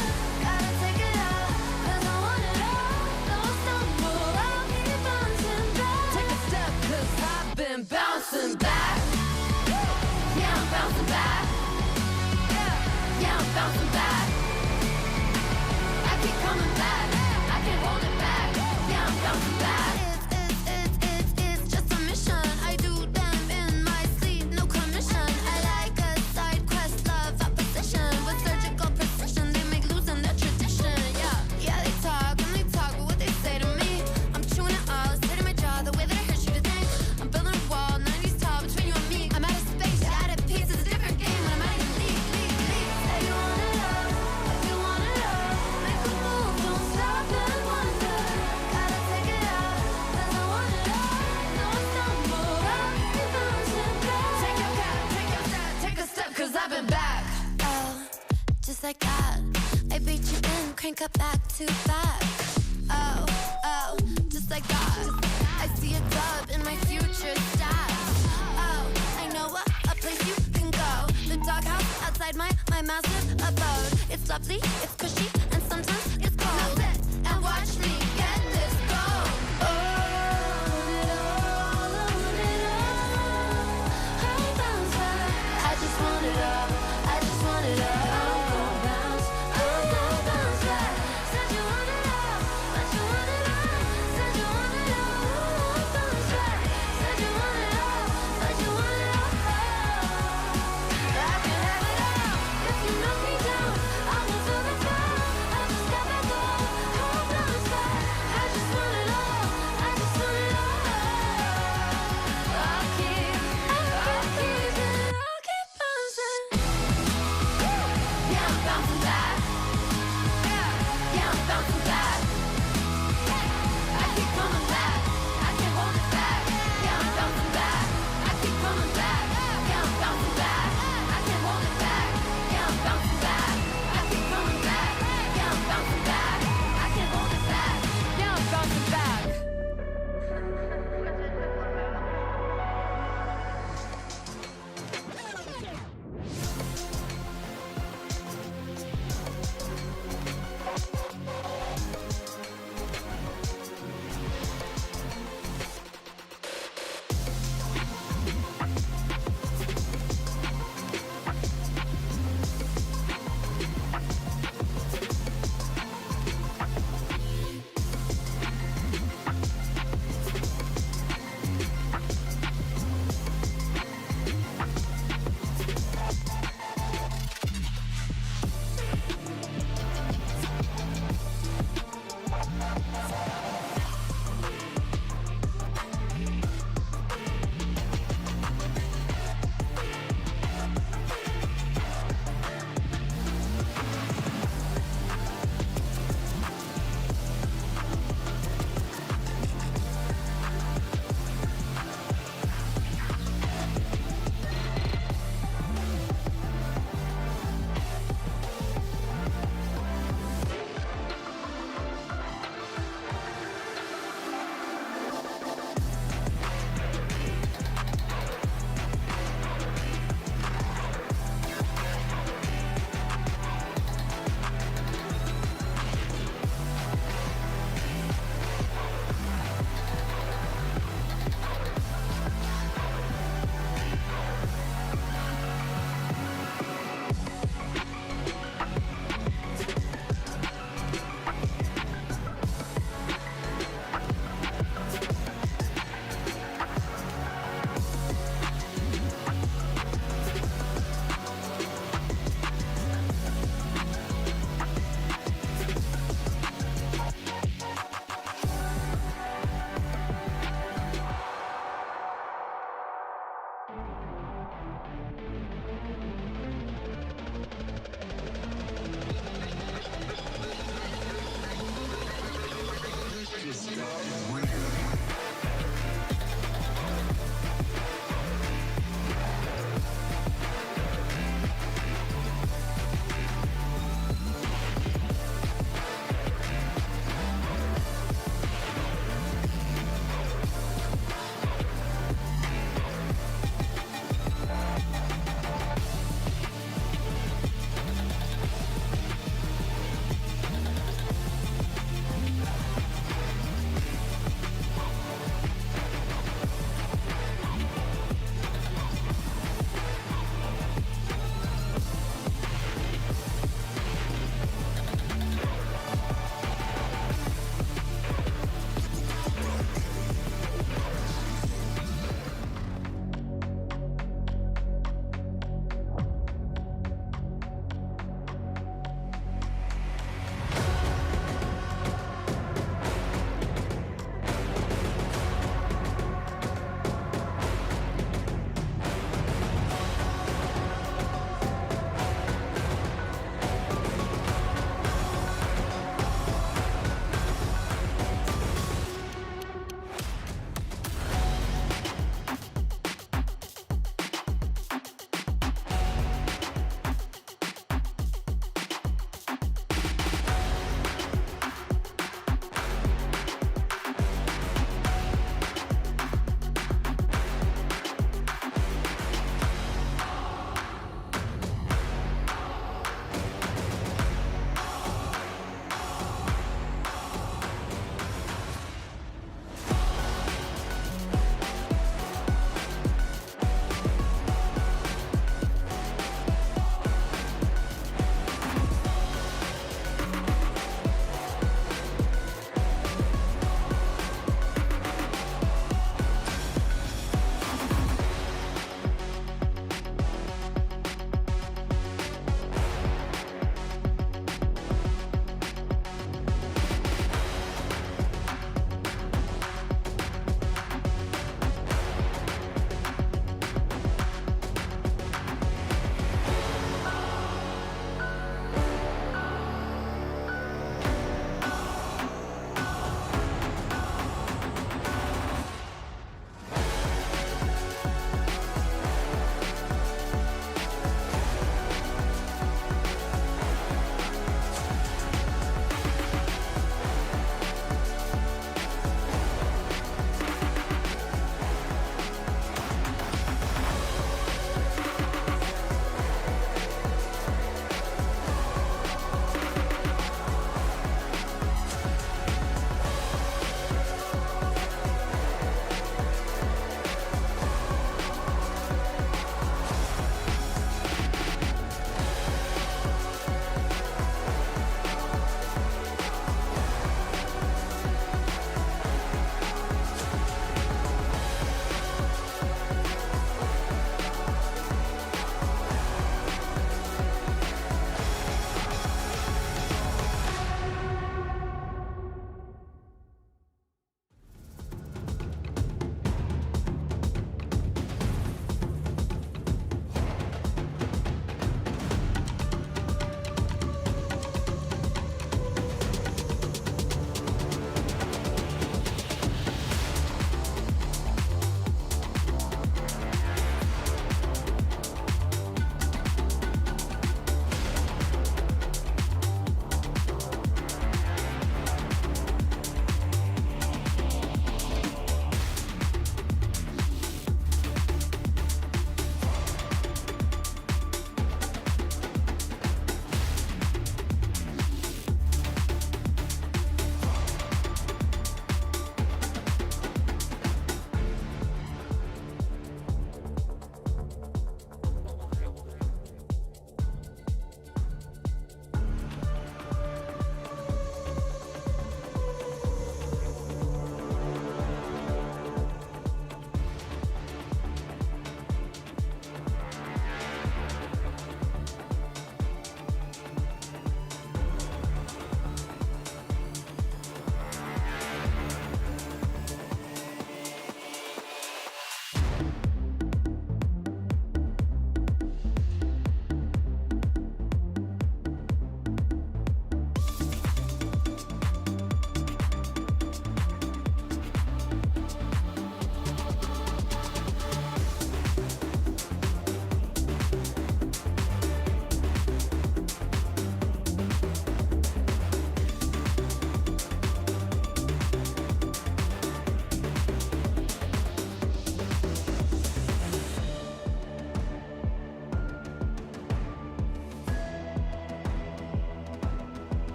Gotta take it all, 'cause I want it all. Don't stumble, I'll keep bouncing back. Take a step, 'cause I've been bouncing back. Yeah, I'm bouncing back. Yeah, I'm bouncing back. I keep coming back. I can't hold it back. Yeah, I'm bouncing back. It's just a mission. I do them in my sleep, no commission. I like a side quest, love opposition. With surgical precision, they make losing their tradition. Yeah, they talk, but what they say to me, I'm chewing it all, it's hitting my jaw, the way that it hurts you to think. I'm building a wall, 90s tall between you and me. I'm out of space, you're out of peace, it's a different game when I'm out of your league. Say you want it all, if you want it all. Make a move, don't stop and wonder. Gotta take it all, 'cause I want it all. Don't stumble, I'll keep bouncing back. Take your cap, take your step, take a step, 'cause I've been back. Oh, just like that. I beat you in, crank up back to back. Oh, just like that. I see a dub in my future stats. Oh, I know a place you can go. The doghouse outside my massive abode. It's lovely, it's cushy, and sometimes it's cold. Now sit and watch me get this gold. Oh, I want it all. I bounce back. I just want it all. I just want it all. I'm gon' bounce back. Said you want it all, but you want it all. Said you want it all. I'm bounce back. Said you want it all, but you want it all. I can have it all. If you knock me down, I will feel the fall.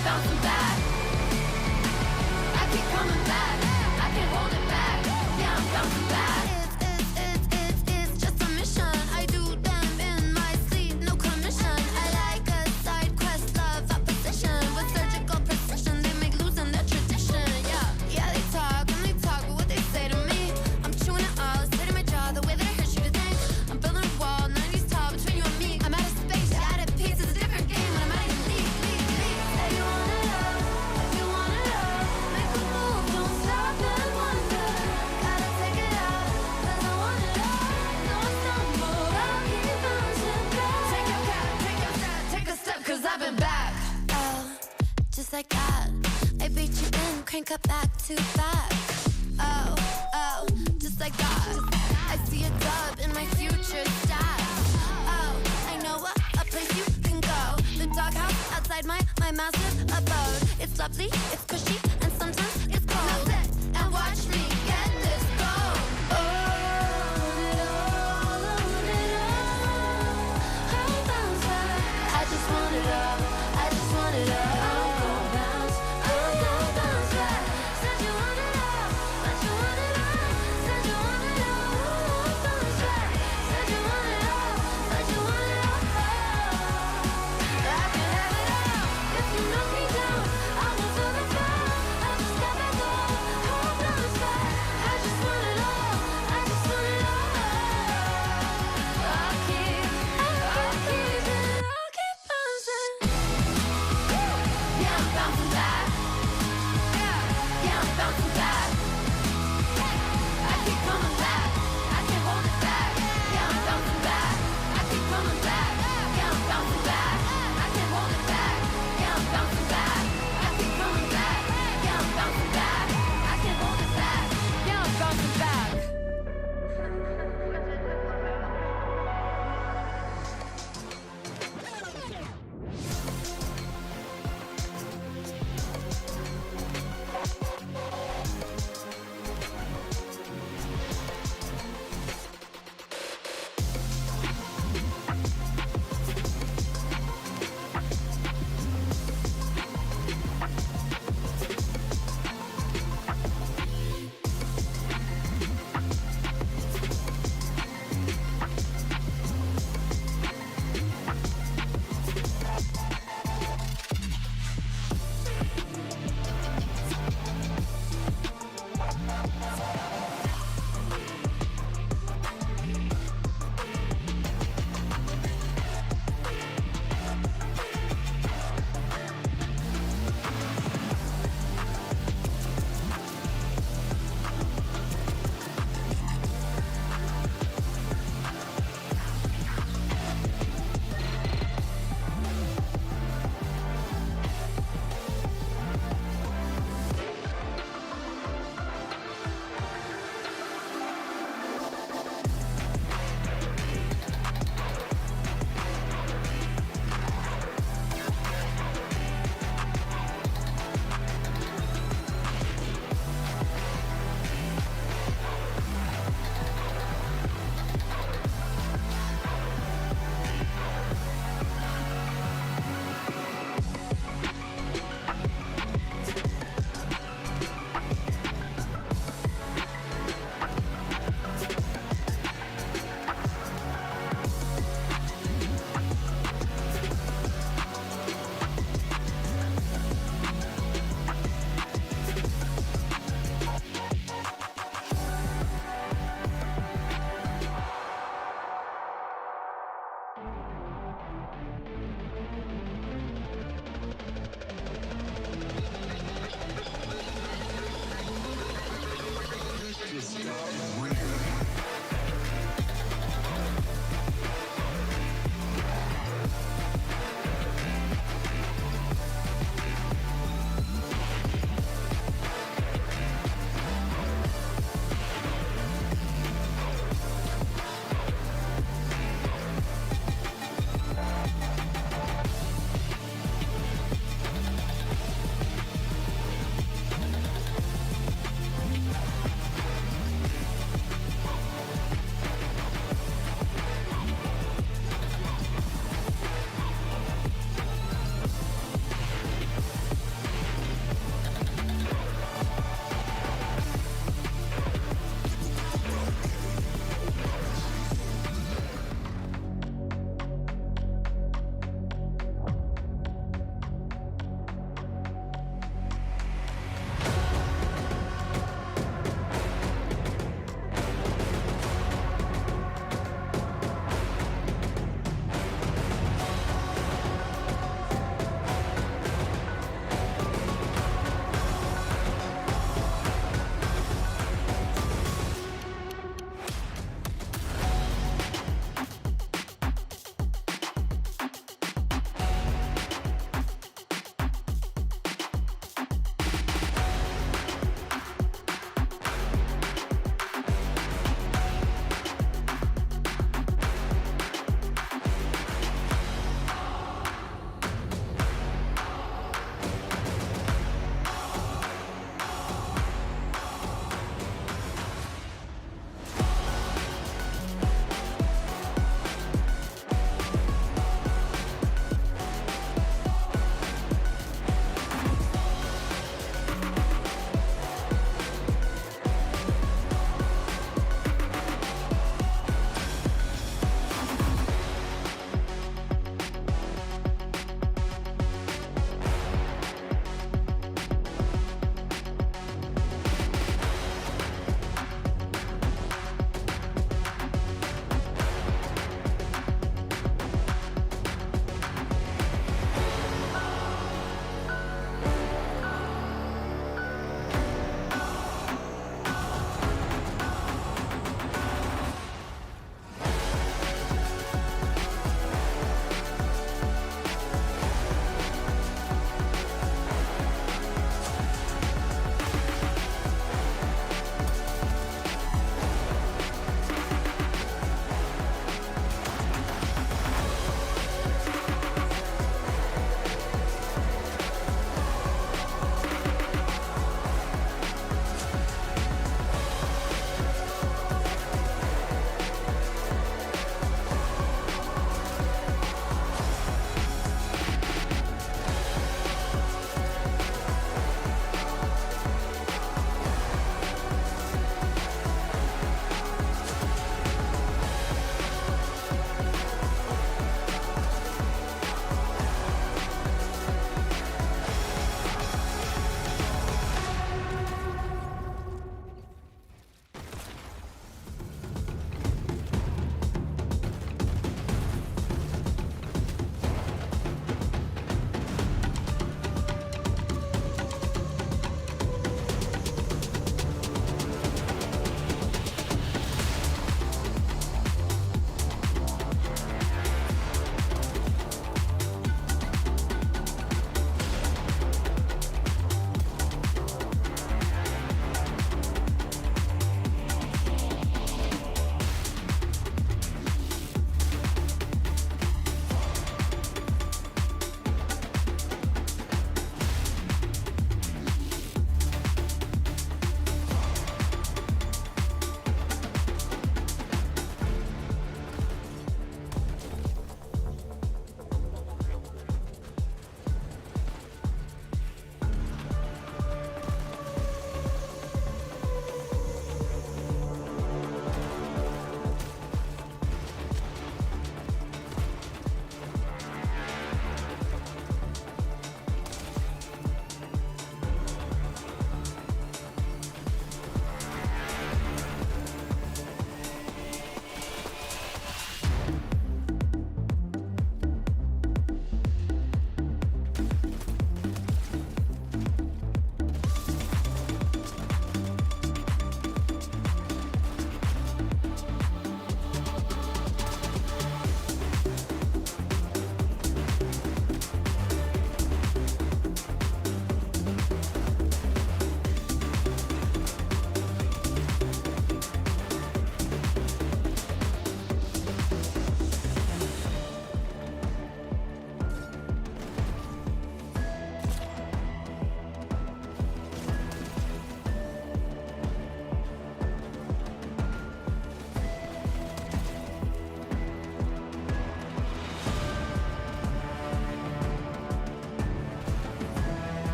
I'm bouncing back. I keep coming back. I can't hold it back. Yeah, I'm bouncing back. It's just a mission. I do them in my sleep, no commission. I like a side quest, love opposition. With surgical precision, they make losing their tradition. Yeah, they talk and they talk, but what they say to me, I'm chewing it all, straight in my jaw, the way that it hurts you to think. I'm building a wall, 90s tall between you and me. I'm out of space, you're out of peace. It's a different game when I'm out of your league. Say you want it all, if you want it all, make a move, don't stop and wonder. Gotta take it out, 'cause I want it all. No, I stumble, I'll keep bouncing back. Take your cap, take your step, take a step, 'cause I've been back. Oh, just like that, I beat you in, crank up back to back. Oh, just like that, I see a dub in my future stats. Oh, I know a place you can go, the doghouse outside my massive abode. It's lovely, it's cushy, and sometimes it's cold. Now sit and watch me get this gold. Oh, I'll bounce back. I just want it all, I just want it all. I'm gon' bounce back. Said you want it all, but you want it all. Said you want it all, I'll bounce back. Said you want it all, but you want it all. I can have it all. If you knock me down, I will feel the fall. I just got back up, I'll bounce back. I just want it all, I just want it all. I'll keep bouncing. Yeah, I'm bouncing back. Yeah, I'm bouncing back. I keep coming back. I can't hold it back. Yeah, I'm bouncing back. I keep coming back. Yeah, I'm bouncing back. I can't hold it back. Yeah, I'm bouncing back. I keep coming back. Yeah, I'm bouncing back. I can't hold it back. Yeah, I'm bouncing back.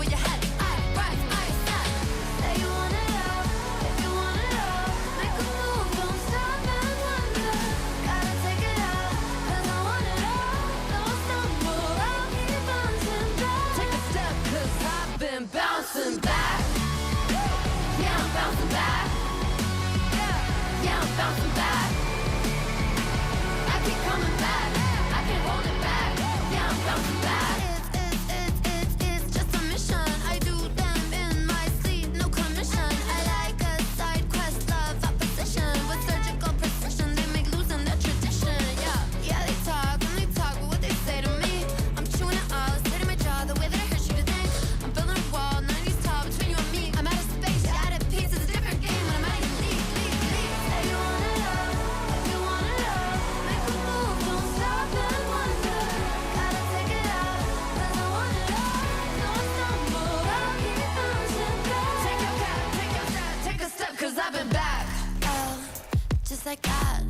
with your head. I rise, I step. Say you want it all, if you want it all. Make a move, don't stop and wonder. Gotta take it out, 'cause I want it all. Don't stumble, I'll keep bouncing back. Take a step, 'cause I've been bouncing back. Yeah, I'm bouncing back. Yeah, I'm bouncing back. I keep coming back. I can't hold it back. Yeah, I'm bouncing back. It's just a mission. I do them in my sleep, no commission. I like a side quest, love opposition. With surgical precision, they make losing their tradition. Yeah, they talk but what they say to me. I'm chewing it all, sitting my jaw, the way that it hurts you to think. I'm building a wall, 90s tall between you and me. I'm out of space, you're out of peace. It's a different game when I'm out of league. Say you want it all, if you want it all. Make a move, don't stop and wonder. Gotta take it out, 'cause I want it all. Don't stumble, I'll keep bouncing back. Take your cap, take your step, take a step, 'cause I've been back. Oh, just like that.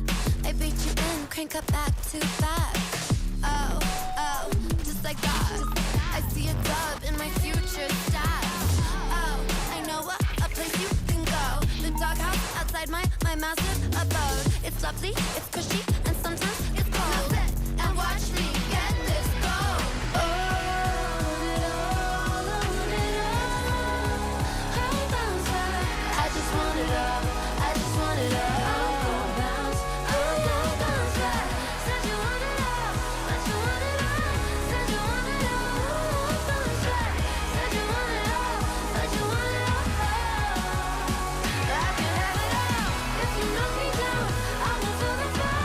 I beat you in, crank up back to back. Oh, just like that. I see a dub in my future stats. Oh, I know a place you can go. The doghouse outside my massive abode. It's lovely, it's cushy, and sometimes it's cold. Now sit and watch me get this gold. Own it all, own it all. I'll bounce back. I just want it all. I just want it all. I'm gonna bounce. I'm gonna bounce back. Said you want it all, but you want it all. Said you want it all. I'll bounce back. Said you want it all, but you want it all. I can have it all. If you knock me down, I will feel the fire.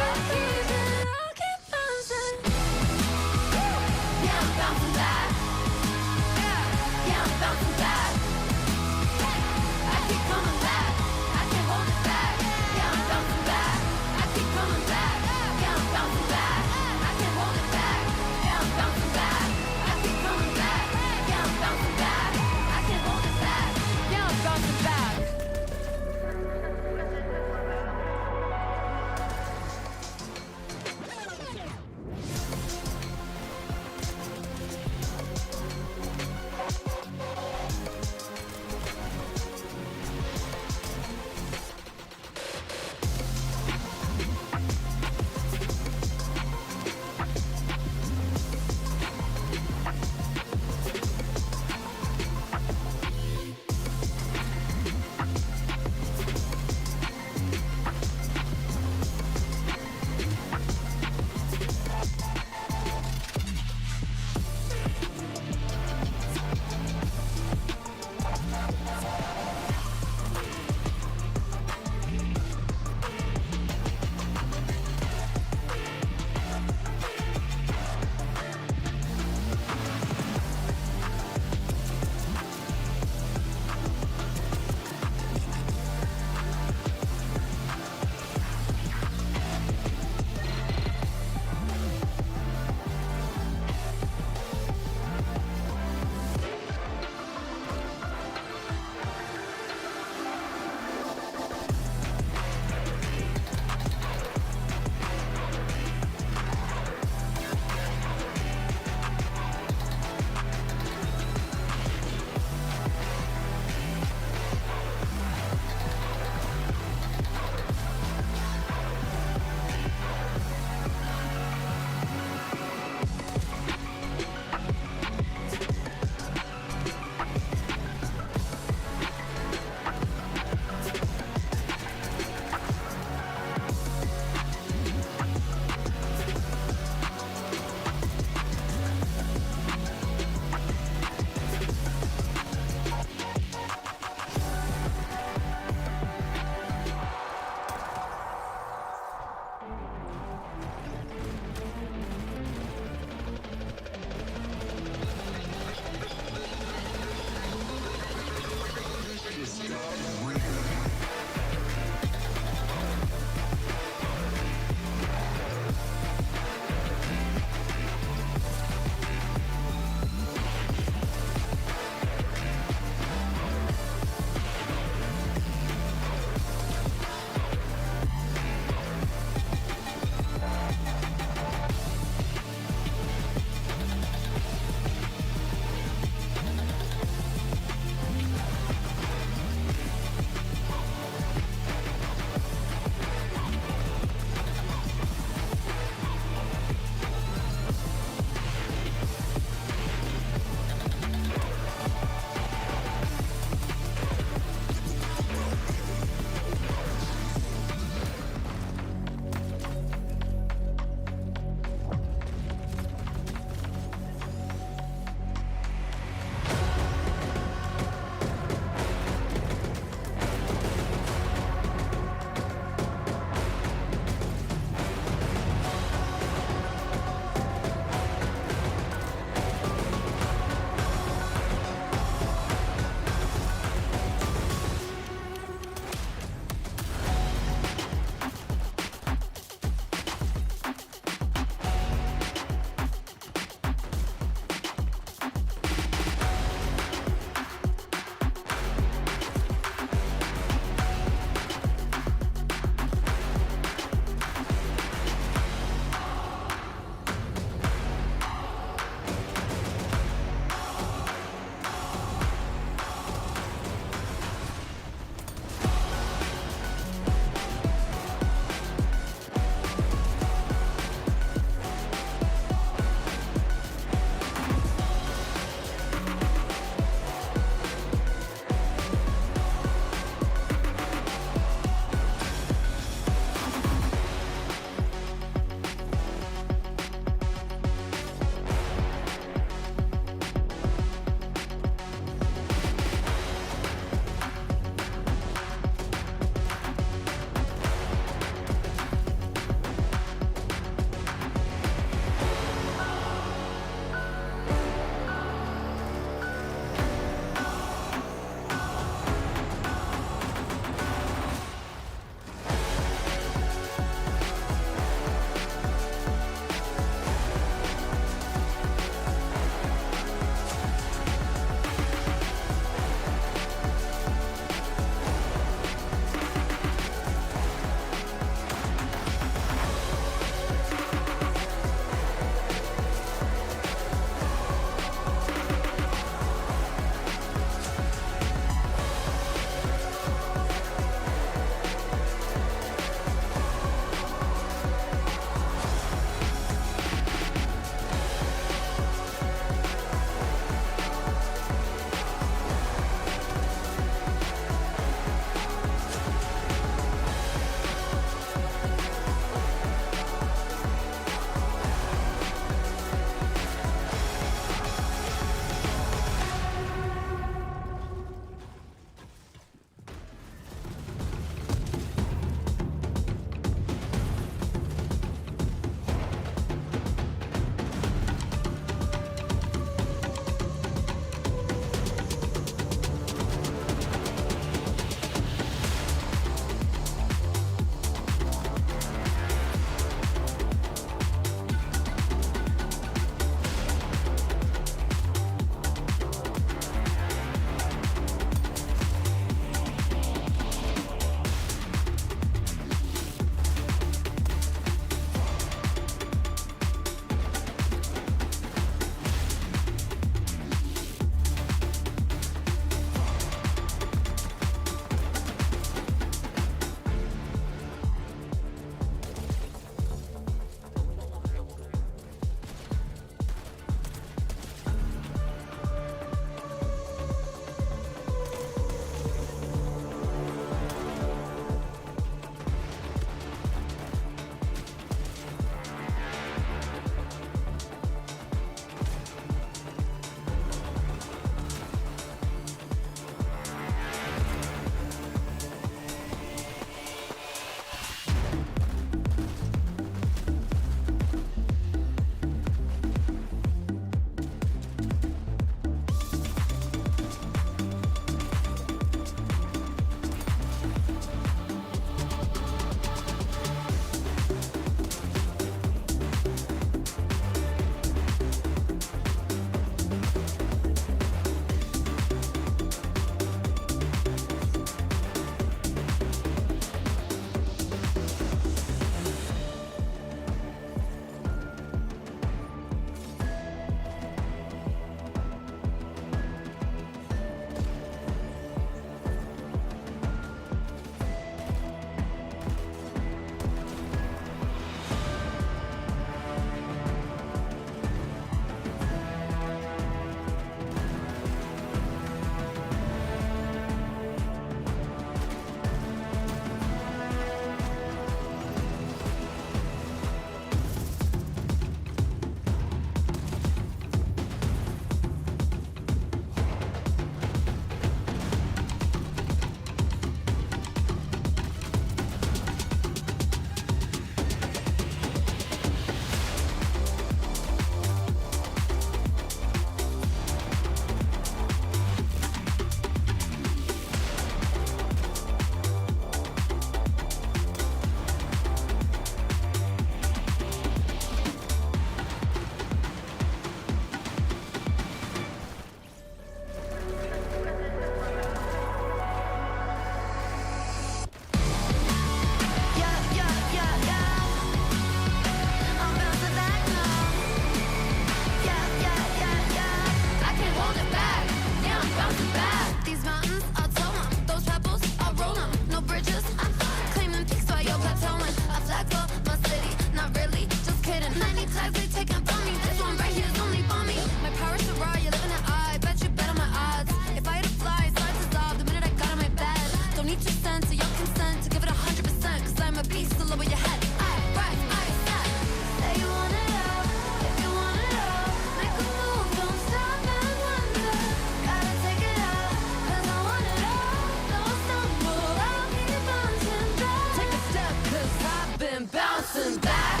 and bouncing back.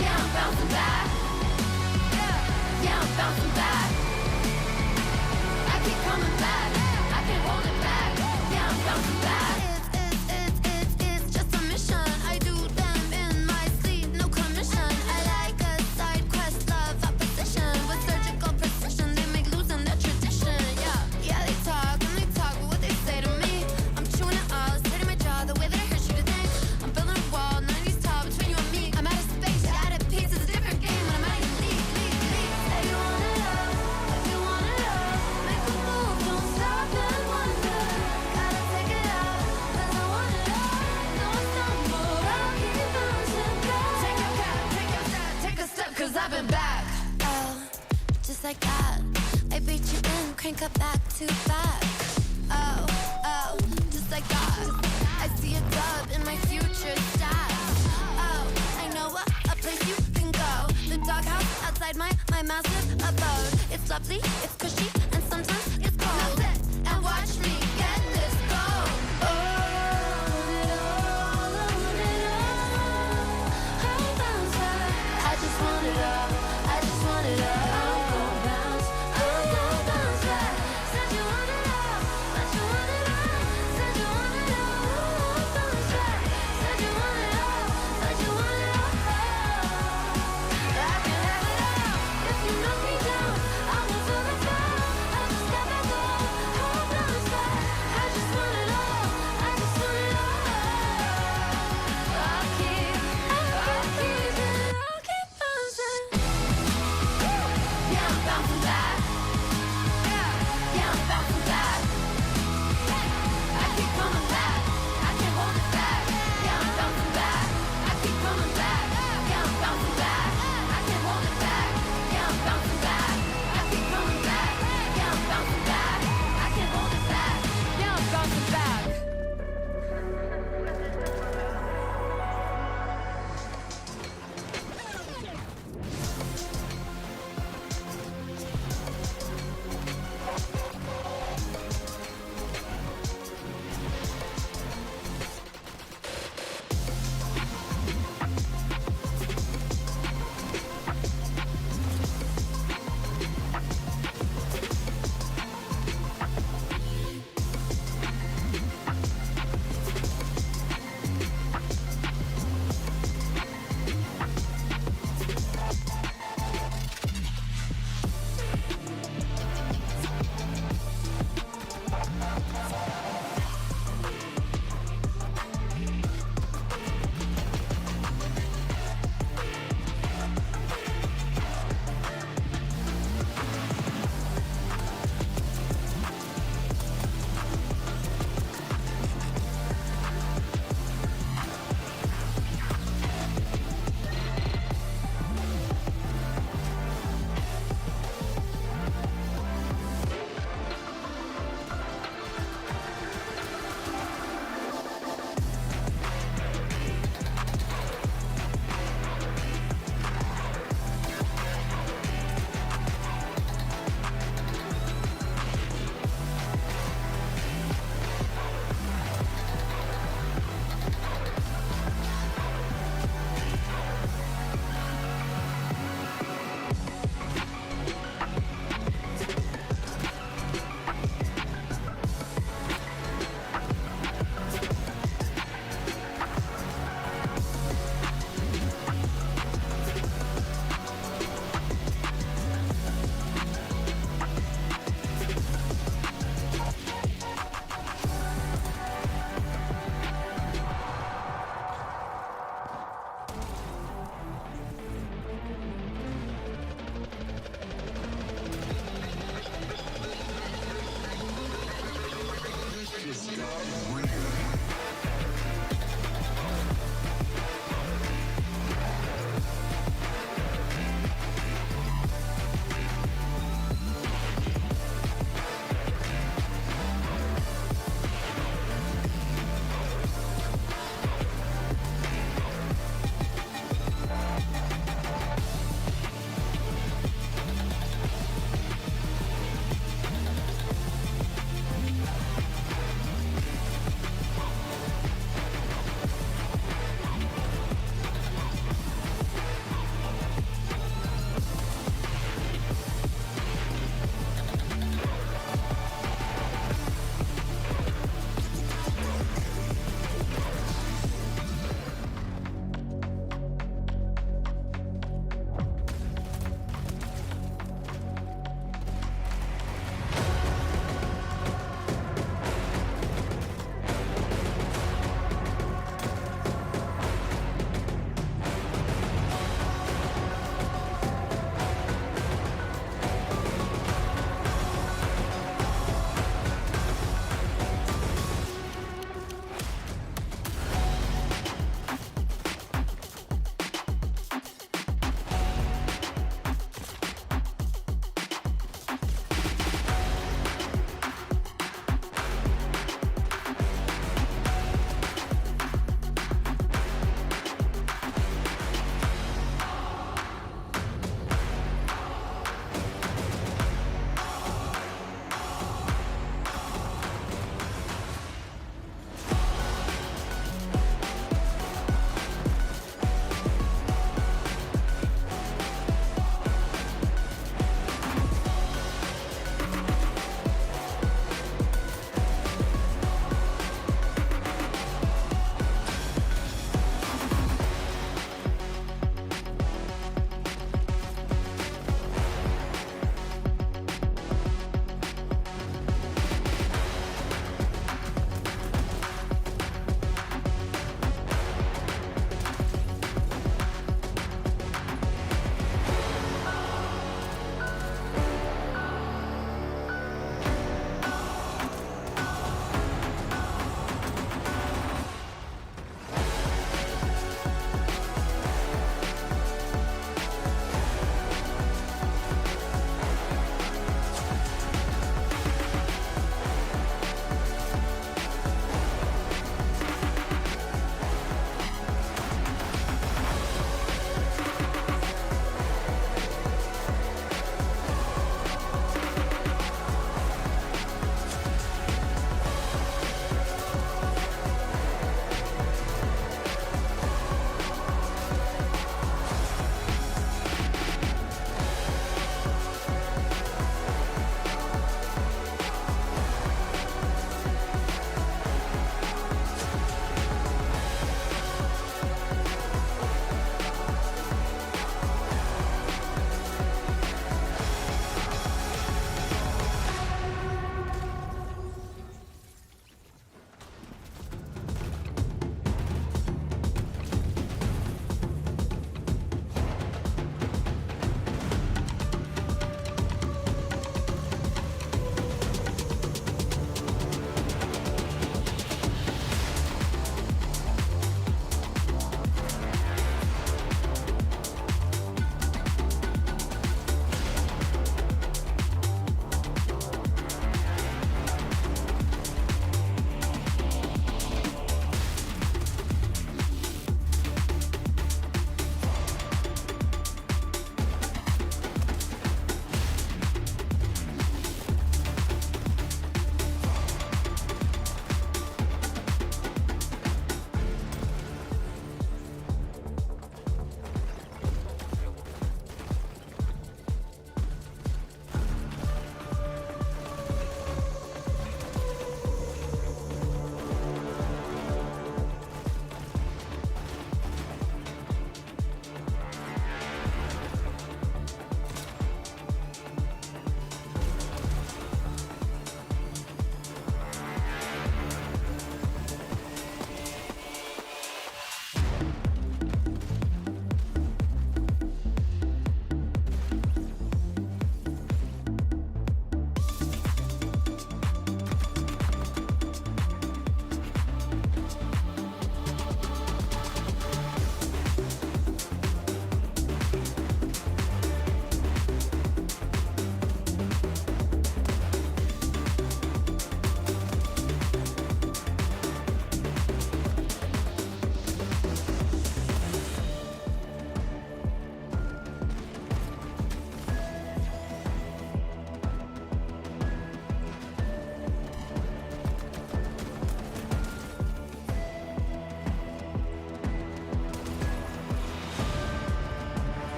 Yeah, I'm bouncing back. Yeah, I'm bouncing back. I keep coming back. I can't hold it back. Yeah, I'm bouncing back. It's just a mission. I do them in my sleep, no commission. I like a side quest, love opposition. With surgical precision, they make losing their tradition. Yeah, they talk and they talk, but what they say to me, I'm chewing it all, straight in my jaw, the way that I hurt you to think. I'm building a wall, 90s tall between you and me. I'm out of space, you're out of peace. It's a different game when I'm out of league. Say you wanna love, if you wanna love, make a move, don't stop and wonder. Gotta take it out, 'cause I wanna love. No, it's not more, I'll keep bouncing back. Take a cap, take a step, take a step, 'cause I've been back. Oh, just like that, I beat you in, crank up back to back. Oh, just like that, I see a dub in my future stats. Oh, I know a place you can go. The doghouse outside my massive abode. It's lovely, it's cushy, and sometimes it's cold. Now sit and watch me get this gold. Oh, I bounce back. I just want it all. I just want it all. I'm gon' bounce. I'm gon' bounce back. Said you want it all, but you want it all. Said you want it all. Bounce back. Said you want it all, but you want it all. I can have it all. If you knock me down, I will feel the fall.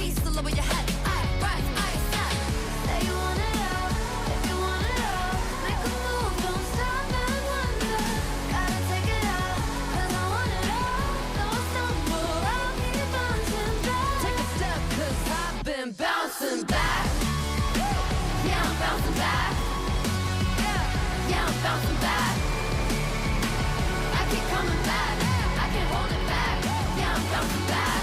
east, so lower your head. I rise, I ascend. Say you want it all, if you want it all. Make a move, don't stop and wonder. Gotta take it all, 'cause I want it all. Though I stumble, I'll keep bouncing back. Take a step, 'cause I've been bouncing back. Yeah, I'm bouncing back. Yeah, I'm bouncing back. I keep coming back. I can't hold it back. Yeah, I'm bouncing back.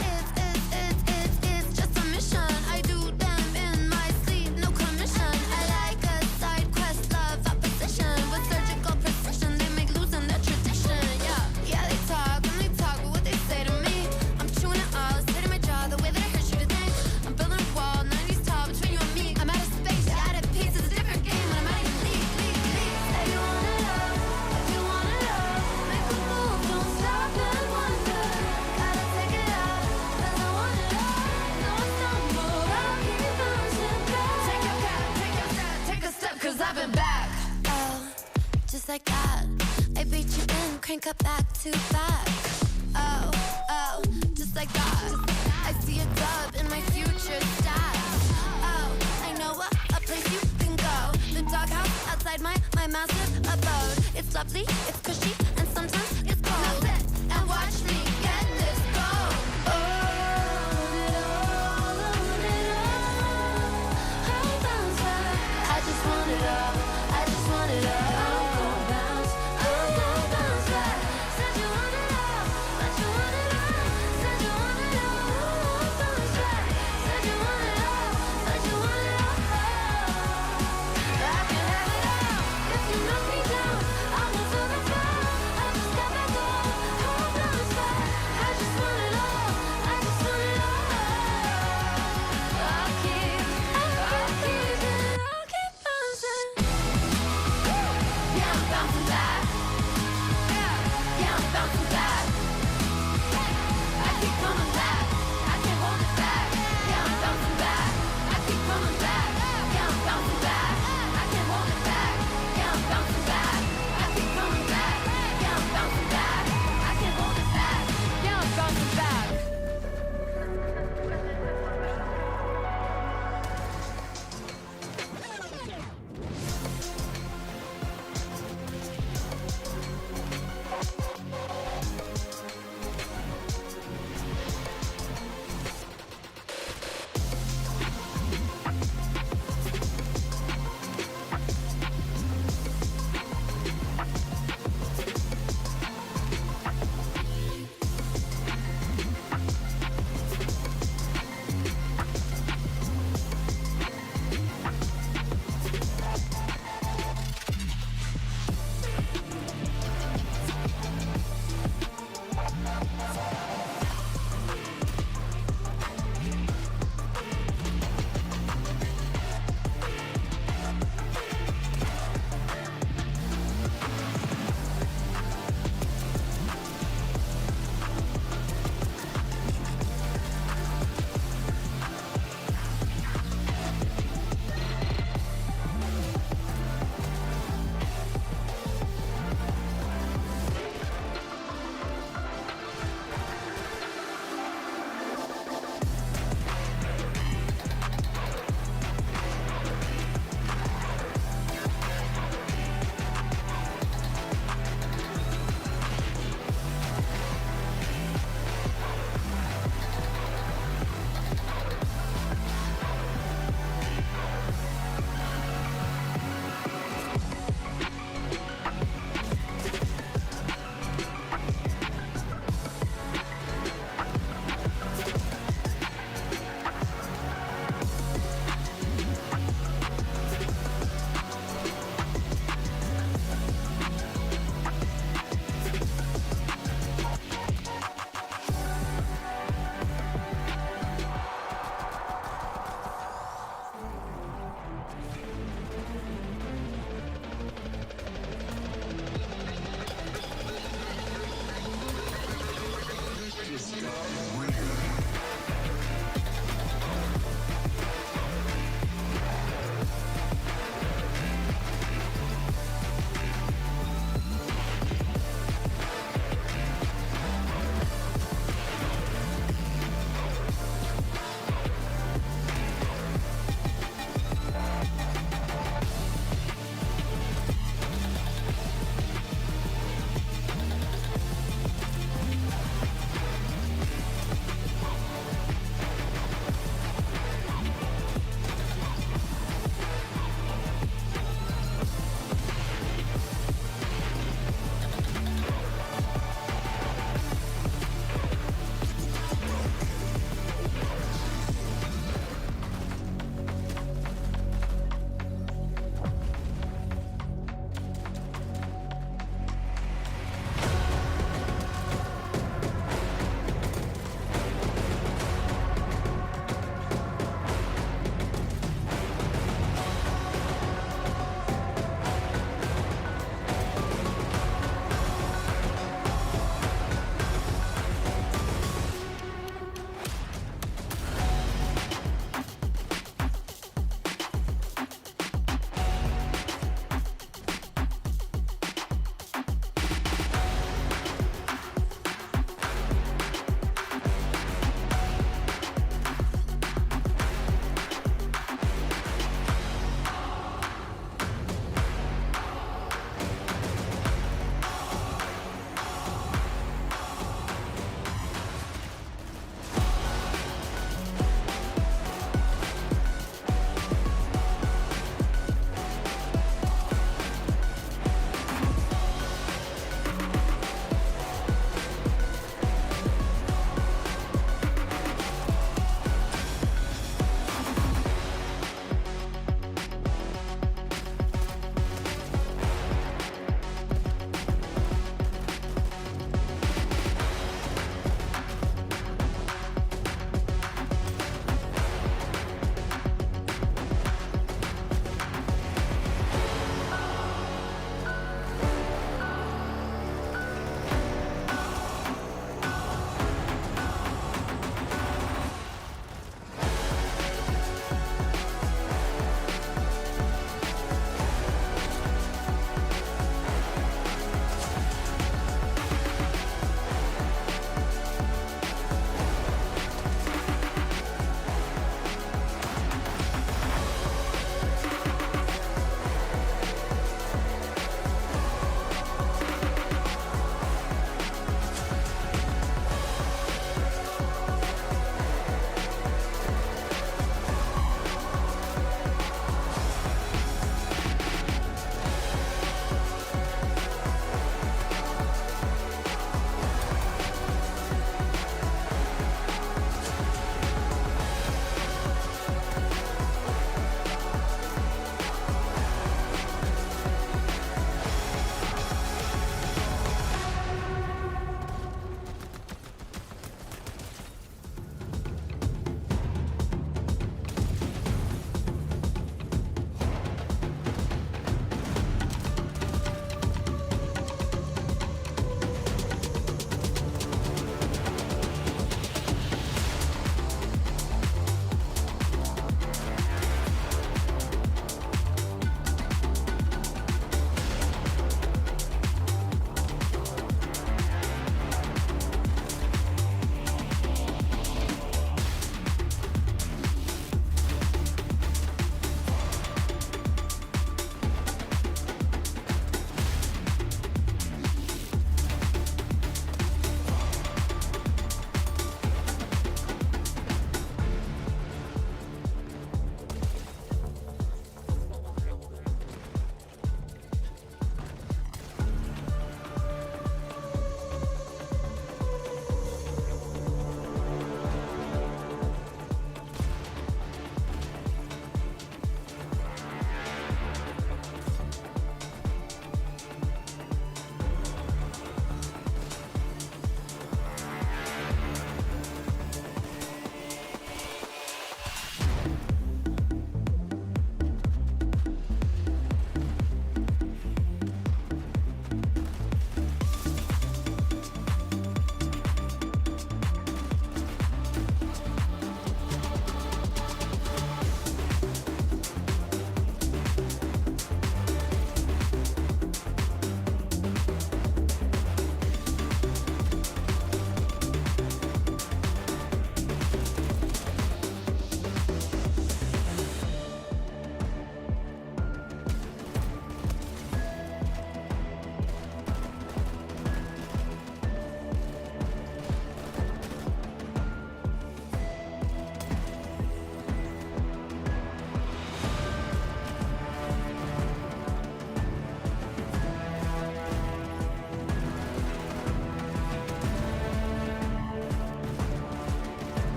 It's just a mission. I do them in my sleep, no commission. I like a side quest, love opposition. With surgical precision, they make losing their tradition. Yeah, they talk, but what they say to me. I'm chewing it all, it's hitting my jaw, the way that I hurt you to think. I'm building a wall, 90s tall between you and me. I'm out of space, you're out of peace. It's a different game when I'm out of your league. Say you want it all, if you want it all. Make a move, don't stop and wonder. Gotta take it all, 'cause I want it all. Though I stumble, I'll keep bouncing back. Take your cap, take your step, take a step, 'cause I've been back. Oh, just like that. I beat you in, crank up back to back. Oh, just like that. I see a dub in my future stats. Oh, I know a place you can go. The doghouse outside my massive abode. It's lovely, it's cushy, and sometimes it's cold. Now sit and watch me get this gold. Oh, it all, I'll bounce back. I just want it all, I just want it all. I'm gon' bounce back. Said you want it all, but you want it all. Said you want it all, I'll bounce back. Said you want it all, but you want it all. I can have it all. If you knock me down, I'll move to the floor.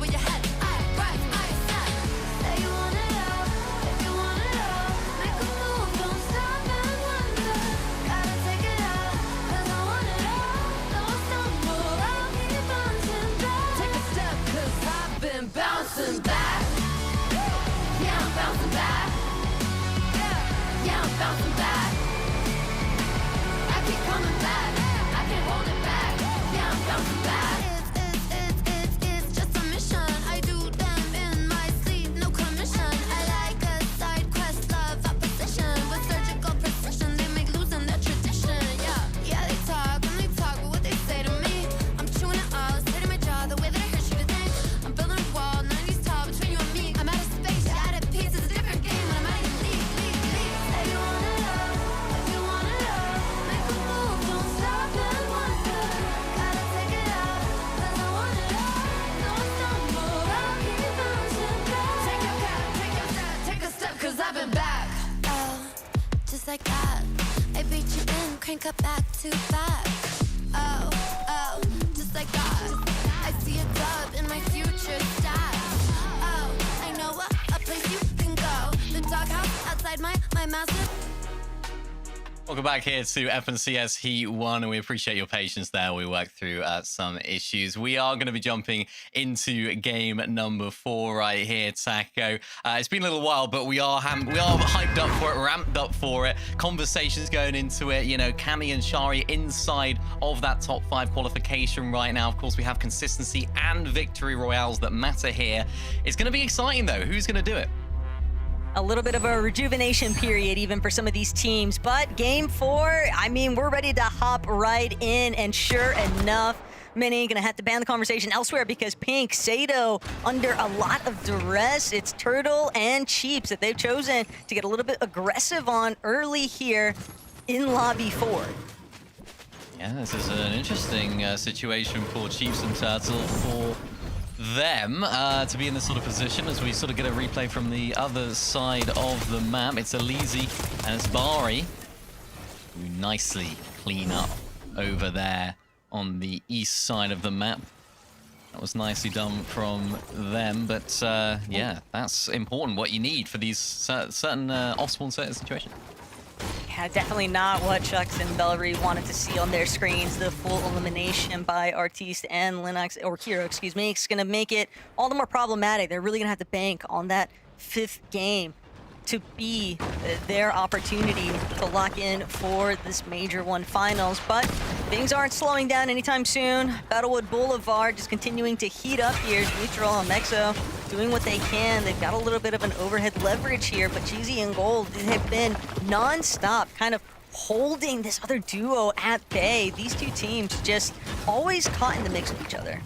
where your head. I rise, I set. Say you want it all, if you want it all. Make a move, don't stop and wonder. Gotta take it out, 'cause I want it all. Don't stumble, I'll keep bouncing back. Take a step, 'cause I've been bouncing back. Yeah, I'm bouncing back. Yeah, I'm bouncing back. I keep coming back. I can't hold it back. Yeah, I'm bouncing back. It's just a mission. I do them in my sleep, no commission. I like a side quest, love opposition. With surgical precision, they make losing their tradition. Yeah, they talk, but what they say to me. I'm chewing it all, straight in my jaw, the way that I hurt you to think. I'm building a wall, 90s tall between you and me. I'm out of space, you're out of peace. It's a different game when I'm out of your league. Say you want it all, if you want it all. Make a move, don't stop and wonder. Gotta take it out, 'cause I want it all. Don't stumble, I'll keep bouncing back. Take your cap, take your step, take a step, 'cause I've been back. Oh, just like that. I beat you in, crank up back to back. Oh, just like that. I see a dub in my future stats. Oh, I know a place you can go. The doghouse outside my massive. Welcome back here to FNCS Heat 1, and we appreciate your patience there. We worked through some issues. We are going to be jumping into game number 4 right here, Taco. It's been a little while, but we are hyped up for it, ramped up for it. Conversations going into it. You know, Cammy and Shari inside of that top 5 qualification right now. Of course, we have consistency and victory royales that matter here. It's going to be exciting, though. Who's going to do it? A little bit of a rejuvenation period even for some of these teams. But game 4, I mean, we're ready to hop right in. And sure enough, Mini gonna have to ban the conversation elsewhere because Pink, Sato under a lot of duress. It's Turtle and Cheeps that they've chosen to get a little bit aggressive on early here in Lobby 4. Yeah, this is an interesting situation for Chiefs and Turtle for them to be in this sort of position as we sort of get a replay from the other side of the map. It's Elise and it's Bari who nicely clean up over there on the east side of the map. That was nicely done from them, but yeah, that's important, what you need for these certain off-spawn situations. Yeah, definitely not what Chucks and Bellary wanted to see on their screens. The full elimination by Artiste and Linux, or Hero, excuse me, it's going to make it all the more problematic. They're really going to have to bank on that 5th game to be their opportunity to lock in for this Major 1 finals. But things aren't slowing down anytime soon. Battlewood Boulevard just continuing to heat up here. Neutral and Mexo doing what they can. They've got a little bit of an overhead leverage here, but Cheesy and Gold have been non-stop kind of holding this other duo at bay. These two teams just always caught in the mix with each other.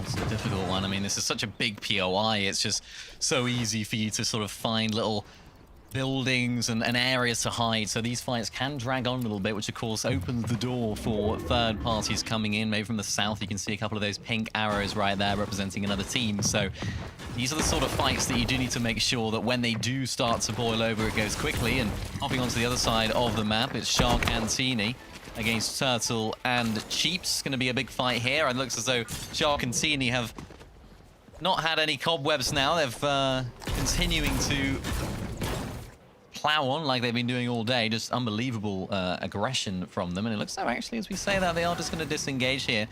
It's a difficult one. I mean, this is such a big POI. It's just so easy for you to sort of find little buildings and areas to hide. So these fights can drag on a little bit, which of course opens the door for third parties coming in. Maybe from the south, you can see a couple of those pink arrows right there representing another team. So these are the sort of fights that you do need to make sure that when they do start to boil over, it goes quickly. And hopping onto the other side of the map, it's Shark and Teeny against Turtle and Cheeps. Going to be a big fight here. It looks as though Shark and Teeny have not had any cobwebs now. They've continuing to plow on like they've been doing all day. Just unbelievable aggression from them. And it looks so actually, as we say that, they are just going to disengage here.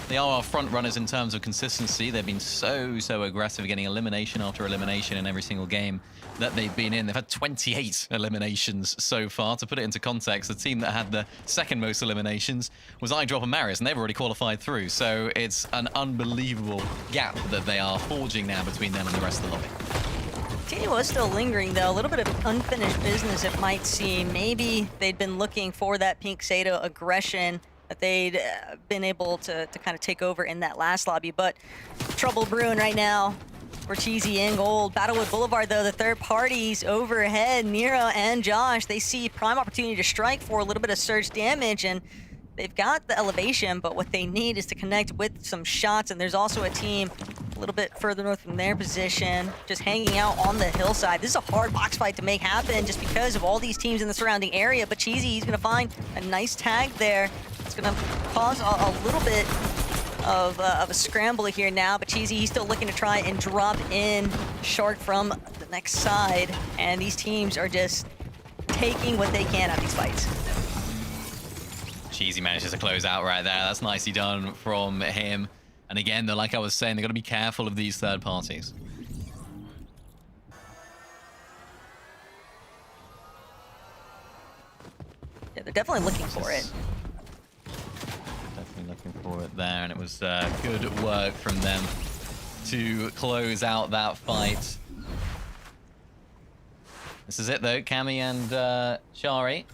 They are our front runners in terms of consistency. They've been so aggressive, getting elimination after elimination in every single game that they've been in. They've had 28 eliminations so far. To put it into context, the team that had the second most eliminations was iDrop and Marius, and they've already qualified through. So it's an unbelievable gap that they are forging now between them and the rest of the lobby. Teeny was still lingering, though. A little bit of unfinished business, it might seem. Maybe they'd been looking for that Pink Sato aggression that they'd been able to kind of take over in that last lobby. But trouble brewing right now for Cheesy and Gold. Battlewood Boulevard, though, the third parties overhead. Nero and Josh, they see prime opportunity to strike for a little bit of surge damage, and they've got the elevation, but what they need is to connect with some shots. And there's also a team a little bit further north from their position, just hanging out on the hillside. This is a hard box fight to make happen just because of all these teams in the surrounding area. But Cheesy, he's going to find a nice tag there. It's going to cause a little bit of a scramble here now, but Cheesy, he's still looking to try and drop in Shark from the next side, and these teams are just taking what they can out of these fights. Cheesy manages to close out right there. That's nicely done from him. And again, though, like I was saying, they've got to be careful of these third parties. Yeah, they're definitely looking for it. Definitely looking for it there, and it was good work from them to close out that fight. This is it, though. Cammy and Shari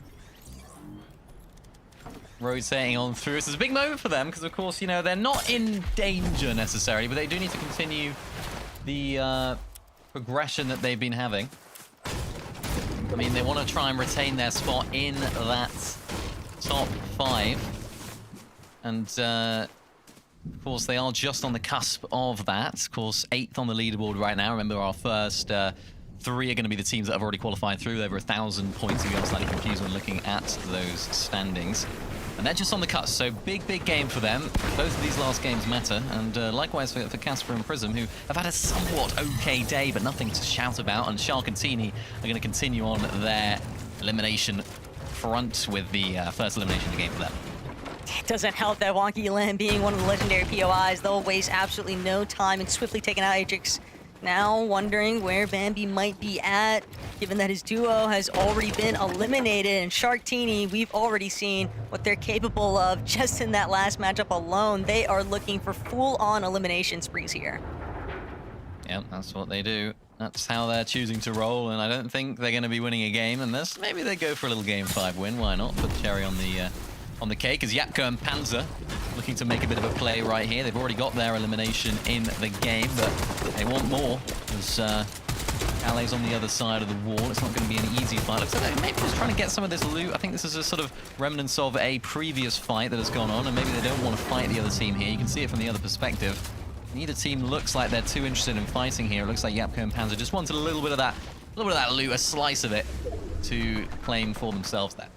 rotating on through. This is a big moment for them because, of course, you know, they're not in danger necessarily, but they do need to continue the progression that they've been having. I mean, they want to try and retain their spot in that top 5. And, of course, they are just on the cusp of that. Of course, 8th on the leaderboard right now. Remember, our first 3 are going to be the teams that have already qualified through. Over 1,000 points. I'm slightly confused when looking at those standings. And they're just on the cusp, so big game for them. Both of these last games matter, and likewise for Casper and Prism, who have had a somewhat okay day, but nothing to shout about. And Shark and Teeny are going to continue on their elimination front with the first elimination of the game for them. It doesn't help that Wonky Lim being one of the legendary POIs. They'll waste absolutely no time in swiftly taking out Ajax. Now wondering where Bambi might be at, given that his duo has already been eliminated. And Shark Teeny, we've already seen what they're capable of just in that last matchup alone. They are looking for full-on elimination sprees here. Yep, that's what they do. That's how they're choosing to roll, and I don't think they're going to be winning a game unless maybe they go for a little Game 5 win. Why not? Put the cherry on the cake, as Yapko and Panzer looking to make a bit of a play right here. They've already got their elimination in the game, but they want more. As Calais on the other side of the wall, it's not going to be an easy fight. Looks like they're maybe just trying to get some of this loot. I think this is a sort of remnants of a previous fight that has gone on, and maybe they don't want to fight the other team here. You can see it from the other perspective. Neither team looks like they're too interested in fighting here. It looks like Yapko and Panzer just wanted a little bit of that loot, a slice of it, to claim for themselves there.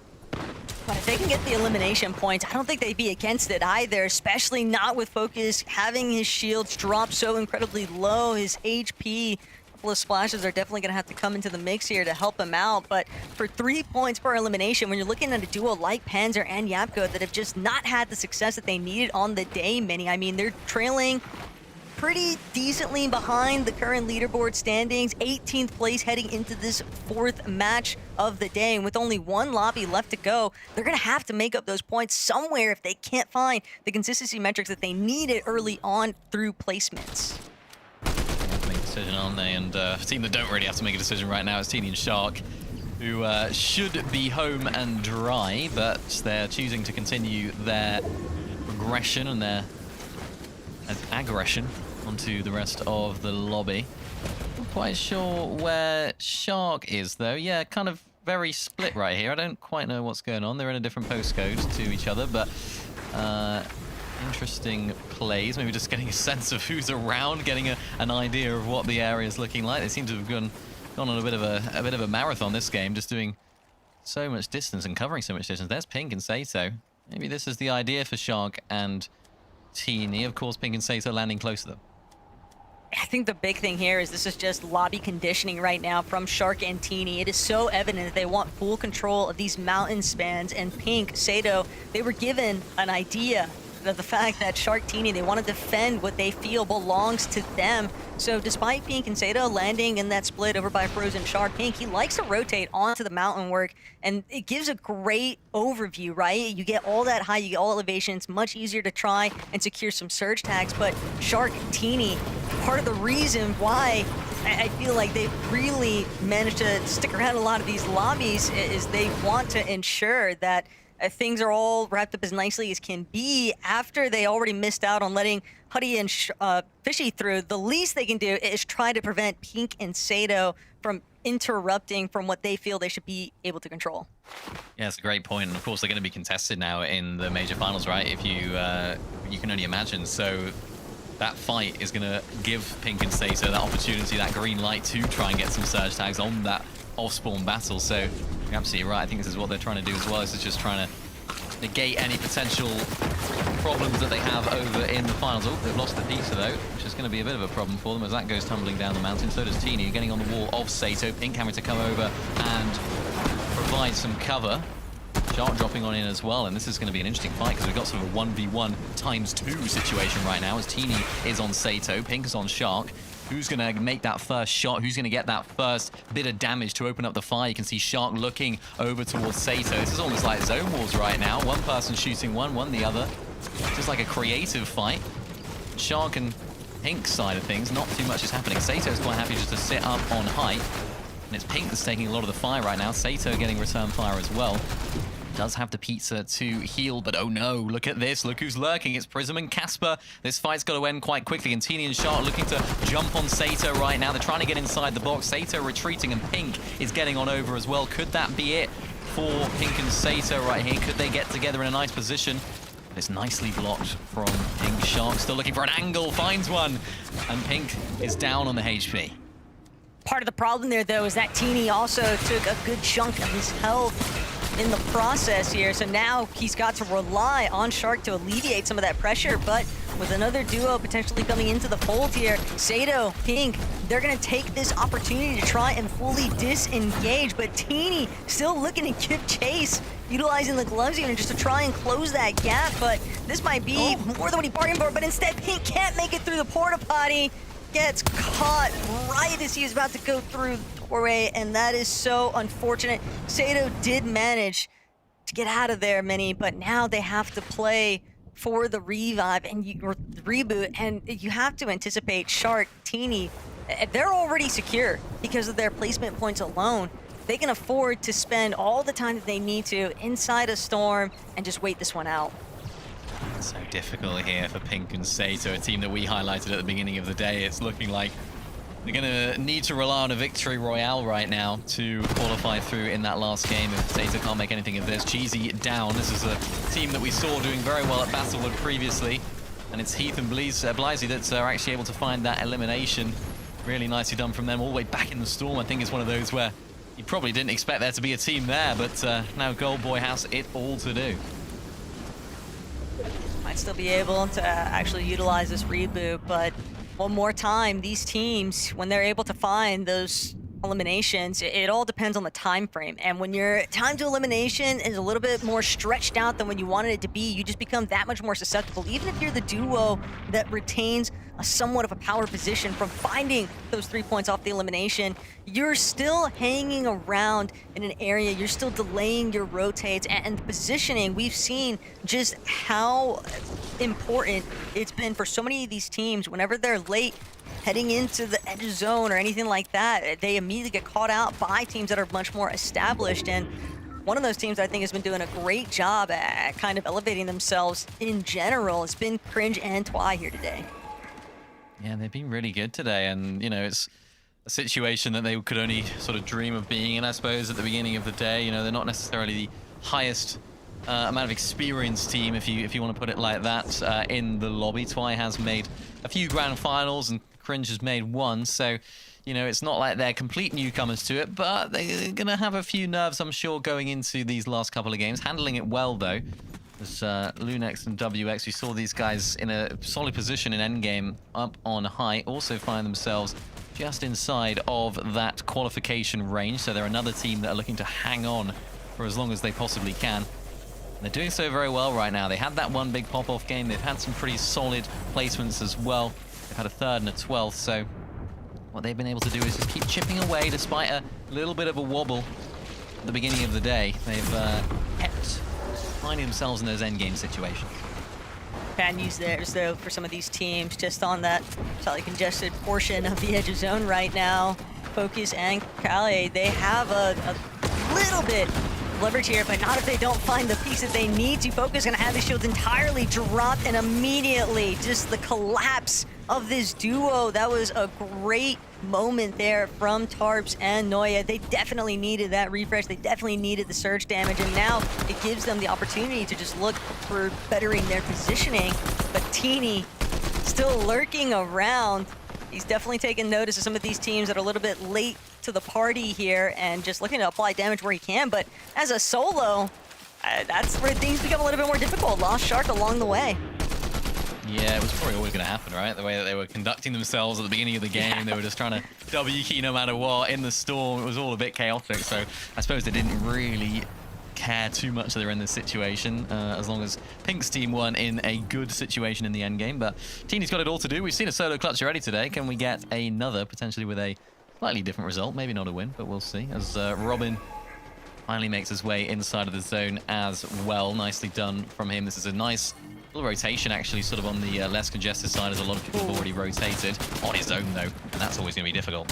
But if they can get the elimination points, I don't think they'd be against it either, especially not with Focus having his shields drop so incredibly low. His HP, a couple of splashes are definitely going to have to come into the mix here to help him out. But for 3 points per elimination, when you're looking at a duo like Panzer and Yapko that have just not had the success that they needed on the day, Mini, I mean, they're trailing pretty decently behind the current leaderboard standings. 18th place heading into this 4th match of the day. And with only 1 lobby left to go, they're going to have to make up those points somewhere if they can't find the consistency metrics that they needed early on through placements. They have to make a decision, aren't they? And a team that don't really have to make a decision right now is Teeny and Shark, who should be home and dry, but they're choosing to continue their progression and their aggression onto the rest of the lobby. Not quite sure where Shark is, though. Yeah, kind of very split right here. I don't quite know what's going on. They're in a different postcode to each other, but interesting plays. Maybe just getting a sense of who's around, getting an idea of what the area is looking like. They seem to have gone on a bit of a marathon this game, just doing so much distance and covering so much distance. There's Pink and Sato. Maybe this is the idea for Shark and Teeny. Of course, Pink and Sato landing close to them. I think the big thing here is this is just lobby conditioning right now from Shark and Teeny. It is so evident that they want full control of these mountain spans, and Pink, Sato, they were given an idea of the fact that Shark Teeny, they want to defend what they feel belongs to them. So despite Pink and Sato landing in that split over by Frozen Shark, Pink, he likes to rotate onto the mountain work, and it gives a great overview, right? You get all that high, you get all elevations, much easier to try and secure some surge tags. But Shark and Teeny, part of the reason why I feel like they've really managed to stick around a lot of these lobbies is they want to ensure that things are all wrapped up as nicely as can be after they already missed out on letting Huddy and Fishy through. The least they can do is try to prevent Pink and Sato from interrupting from what they feel they should be able to control. Yeah, it's a great point. And of course, they're going to be contested now in the major finals, right? If you can only imagine. So that fight is going to give Pink and Sato that opportunity, that green light to try and get some surge tags on that off-spawn battle. So you're absolutely right. I think this is what they're trying to do as well. Is just trying to negate any potential problems that they have over in the finals. Oh, they've lost the pizza though, which is going to be a bit of a problem for them as that goes tumbling down the mountain. So does Teeny, getting on the wall of Sato. Pink having to come over and provide some cover. Shark dropping on in as well, and this is going to be an interesting fight because we've got sort of a 1v1 ×2 situation right now as Teeny is on Sato, Pink is on Shark. Who's going to make that first shot? Who's going to get that first bit of damage to open up the fire? You can see Shark looking over towards Sato. This is almost like zone wars right now. One person shooting one the other. Just like a creative fight. Shark and Pink's side of things, not too much is happening. Sato's quite happy just to sit up on height. And it's Pink that's taking a lot of the fire right now. Sato getting return fire as well. Does have the pizza to heal, but oh no, look at this. Look who's lurking. It's Prism and Casper. This fight's got to end quite quickly, and Teeny and Shark looking to jump on Sato right now. They're trying to get inside the box. Sato retreating, and Pink is getting on over as well. Could that be it for Pink and Sato right here? Could they get together in a nice position? It's nicely blocked from Pink. Shark still looking for an angle, finds one, and Pink is down on the HP. Part of the problem there, though, is that Teeny also took a good chunk of his health in the process here, so now he's got to rely on Shark to alleviate some of that pressure, but with another duo potentially coming into the fold here, Sato, Pink, they're gonna take this opportunity to try and fully disengage, but Teeny still looking to give chase, utilizing the gloves even just to try and close that gap, but this might be more than what he bargained for, but instead Pink can't make it through the porta potty, gets caught right as he is about to go through doorway, and that is so unfortunate. Sato did manage to get out of there, Mini, but now they have to play for the revive and reboot, and you have to anticipate Shark, Teeny, they're already secure because of their placement points alone. They can afford to spend all the time that they need to inside a storm and just wait this one out. So difficult here for Pink and Sato, a team that we highlighted at the beginning of the day. It's looking like they're going to need to rely on a victory royale right now to qualify through in that last game if Sato can't make anything of this. Cheesy down. This is a team that we saw doing very well at Battlewood previously. And it's Heath and Blisey that are actually able to find that elimination. Really nicely done from them all the way back in the storm. I think it's one of those where you probably didn't expect there to be a team there, but now Gold Boy has it all to do. Might still be able to actually utilize this reboot, but one more time, these teams, when they're able to find those eliminations, it all depends on the time frame. And when your time to elimination is a little bit more stretched out than when you wanted it to be, you just become that much more susceptible. Even if you're the duo that retains a somewhat of a power position from finding those 3 points off the elimination, you're still hanging around in an area, you're still delaying your rotates, and the positioning, we've seen just how important it's been for so many of these teams. Whenever they're late heading into the edge zone or anything like that, they immediately get caught out by teams that are much more established. And one of those teams I think has been doing a great job at kind of elevating themselves in general has been Cringe and Twy here today. Yeah, they've been really good today, and you know, it's a situation that they could only sort of dream of being in, I suppose, at the beginning of the day. You know, they're not necessarily the highest amount of experience team, if you want to put it like that, in the lobby. Twy has made a few grand finals, and Cringe has made one, so you know, it's not like they're complete newcomers to it, but they're gonna have a few nerves, I'm sure, going into these last couple of games. Handling it well, though. As Lunex and WX, we saw these guys in a solid position in endgame up on high, also find themselves just inside of that qualification range. So they're another team that are looking to hang on for as long as they possibly can. And they're doing so very well right now. They had that one big pop-off game. They've had some pretty solid placements as well. They've had a 3rd and a 12th. So what they've been able to do is just keep chipping away despite a little bit of a wobble at the beginning of the day. They've kept finding themselves in those endgame situations. Bad news there is, though, for some of these teams just on that slightly congested portion of the edge of zone right now. Focus and Kale, they have a little bit of leverage here, but not if they don't find the piece that they need to. Focus gonna have the shields entirely dropped, and immediately just the collapse of this duo. That was a great moment there from Tarps and Noya. They definitely needed that refresh. They definitely needed the surge damage, and now it gives them the opportunity to just look for bettering their positioning. But Teeny still lurking around. He's definitely taken notice of some of these teams that are a little bit late to the party here and just looking to apply damage where he can. But as a solo, that's where things become a little bit more difficult. Lost Shark along the way. Yeah, it was probably always going to happen, right? The way that they were conducting themselves at the beginning of the game, they were just trying to W key no matter what. In the storm, it was all a bit chaotic, so I suppose they didn't really care too much that they're in this situation, as long as Pink's team won in a good situation in the end game. But Teeny's got it all to do. We've seen a solo clutch already today. Can we get another, potentially with a slightly different result? Maybe not a win, but we'll see. As Robin finally makes his way inside of the zone as well. Nicely done from him. This is a nice little rotation, actually, sort of on the less congested side, as a lot of people have already rotated on his own, though, and that's always going to be difficult.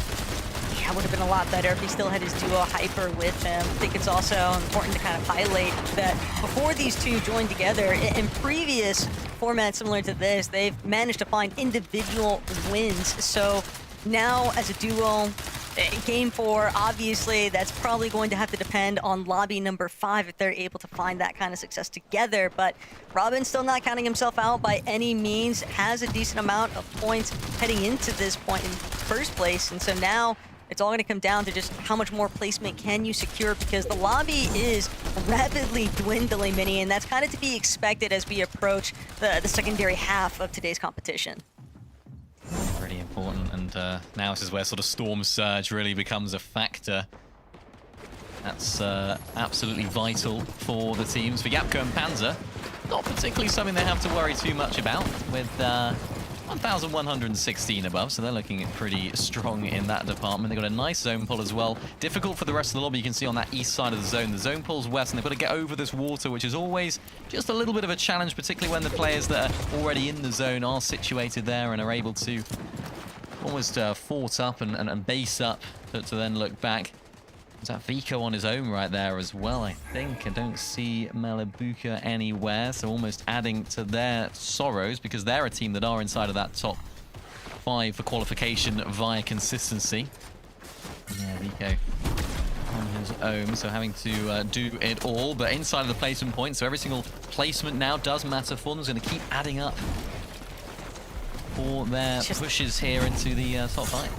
Yeah, would have been a lot better if he still had his duo Hyper with him. I think it's also important to kind of highlight that before these two joined together, in previous formats similar to this, they've managed to find individual wins. So now, as a duo, Game 4, obviously, that's probably going to have to depend on lobby number 5 if they're able to find that kind of success together. But Robin's still not counting himself out by any means, has a decent amount of points heading into this point in first place. And so now it's all going to come down to just how much more placement can you secure, because the lobby is rapidly dwindling, Mini, and that's kind of to be expected as we approach the secondary half of today's competition. Pretty important, and now this is where sort of Storm Surge really becomes a factor. That's absolutely vital for the teams. For Yapko and Panzer, not particularly something they have to worry too much about, with 1,116 above, so they're looking pretty strong in that department. They've got a nice zone pull as well. Difficult for the rest of the lobby. You can see on that east side of the zone. The zone pulls west, and they've got to get over this water, which is always just a little bit of a challenge, particularly when the players that are already in the zone are situated there and are able to almost fort up and base up to then look back. Is that Vico on his own right there as well, I think? I don't see Malibuka anywhere, so almost adding to their sorrows, because they're a team that are inside of that top 5 for qualification via consistency. Yeah, Vico on his own, so having to do it all, but inside of the placement point, so every single placement now does matter for them. It's going to keep adding up for their pushes here into the top 5.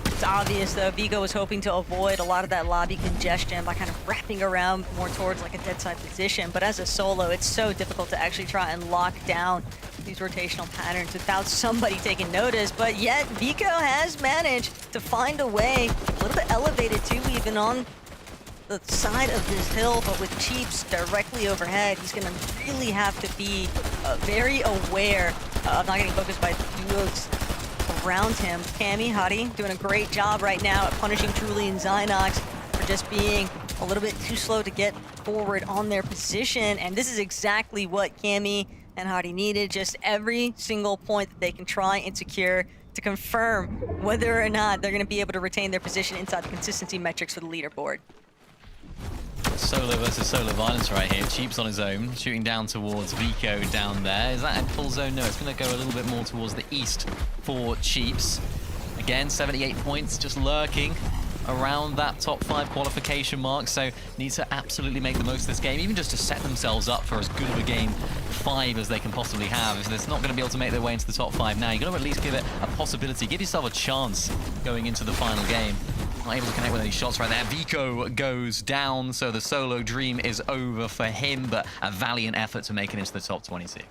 It's obvious, though, Vigo was hoping to avoid a lot of that lobby congestion by kind of wrapping around more towards like a dead side position. But as a solo, it's so difficult to actually try and lock down these rotational patterns without somebody taking notice. But yet, Vigo has managed to find a way, a little bit elevated too, even on the side of this hill, but with Cheeps directly overhead. He's going to really have to be very aware of not getting focused by duos around him. Cammy, Huddy doing a great job right now at punishing Truly and Zynox for just being a little bit too slow to get forward on their position. And this is exactly what Cammy and Huddy needed. Just every single point that they can try and secure to confirm whether or not they're going to be able to retain their position inside the consistency metrics for the leaderboard. Solo versus solo violence right here. Cheeps on his own, shooting down towards Vico down there. Is that in full zone? No, it's going to go a little bit more towards the east for Cheeps. Again, 78 points, just lurking around that top 5 qualification mark, so need to absolutely make the most of this game, even just to set themselves up for as good of a game 5 as they can possibly have. If they're not going to be able to make their way into the top 5 now, you've got to at least give it a possibility, give yourself a chance going into the final game. Not able to connect with any shots right there. Vico goes down, so the solo dream is over for him, but a valiant effort to make it into the top 22.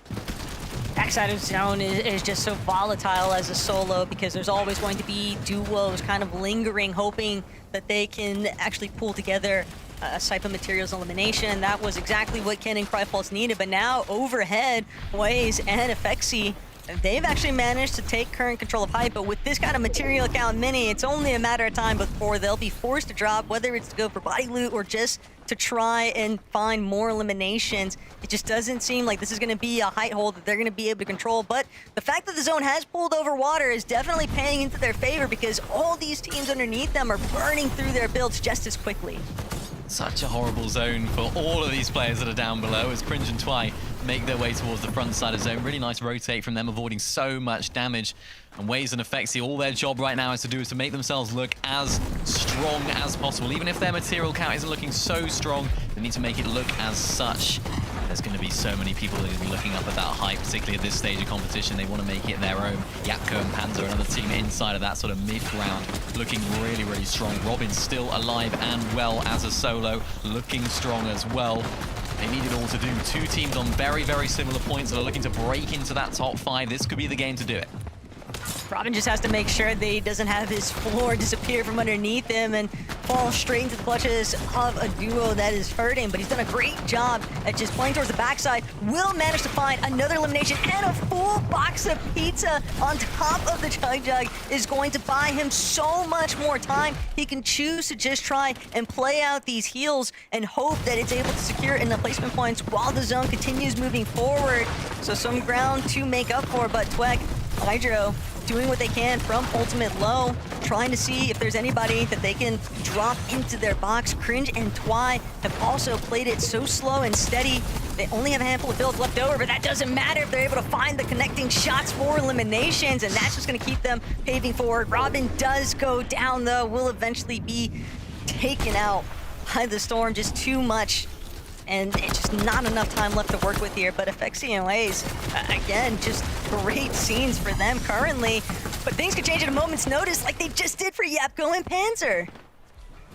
Backside of zone is just so volatile as a solo, because there's always going to be duos kind of lingering, hoping that they can actually pull together a Sypha materials elimination. That was exactly what Ken and Crypulse needed, but now overhead, Waze and Effexy, they've actually managed to take current control of Hype, but with this kind of material count Mini, it's only a matter of time before they'll be forced to drop, whether it's to go for body loot or just to try and find more eliminations. It just doesn't seem like this is going to be a height hold that they're going to be able to control, but the fact that the zone has pulled over water is definitely paying into their favor, because all these teams underneath them are burning through their builds just as quickly. Such a horrible zone for all of these players that are down below, as Cringe and Twy make their way towards the front side of zone. Really nice rotate from them, avoiding so much damage. And Waze and Effexy, all their job right now is to make themselves look as strong as possible. Even if their material count isn't looking so strong, they need to make it look as such. There's going to be so many people that are going to be looking up at that height, particularly at this stage of competition. They want to make it their own. Yapko and Panzer, another team inside of that sort of mid-ground, looking really, really strong. Robin's still alive and well as a solo, looking strong as well. they need it all to do. Two teams on very, very similar points that are looking to break into that top 5. This could be the game to do it. Robin just has to make sure that he doesn't have his floor disappear from underneath him and fall straight into the clutches of a duo that is hurting. But he's done a great job at just playing towards the backside. Will manage to find another elimination, and a full box of pizza on top of the Jug Jug is going to buy him so much more time. He can choose to just try and play out these heals and hope that it's able to secure in the placement points while the zone continues moving forward. So some ground to make up for, but Twek, Hydro doing what they can from ultimate low, trying to see if there's anybody that they can drop into their box. Cringe and Twy have also played it so slow and steady. They only have a handful of builds left over, but that doesn't matter if they're able to find the connecting shots for eliminations, and that's just going to keep them paving forward. Robin does go down, though, will eventually be taken out by the Storm. Just too much, and it's just not enough time left to work with here. But Aphexian Ways, again, just great scenes for them currently. But things could change at a moment's notice, like they just did for Yapko and Panzer.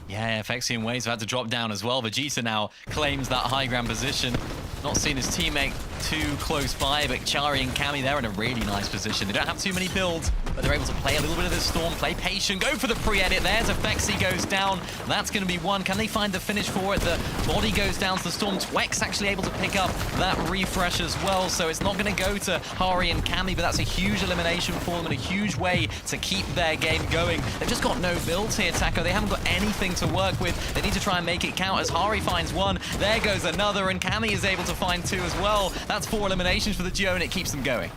Yeah, Aphexian Waves have had to drop down as well. Vegeta now claims that high ground position. Not seeing his teammate too close by, but Chari and Cammy, they're in a really nice position. They don't have too many builds, but they're able to play a little bit of this Storm, play patient, go for the pre-edit. There's Aphexi goes down. That's going to be one. Can they find the finish for it? The body goes down to the Storm. Twek's actually able to pick up that refresh as well, so it's not going to go to Hari and Cammy, but that's a huge elimination for them and a huge way to keep their game going. They've just got no builds here, Taco. They haven't got anything to work with. They need to try and make it count as Hari finds one. There goes another, and Cammy is able to find two as well. That's 4 eliminations for the duo, and it keeps them going.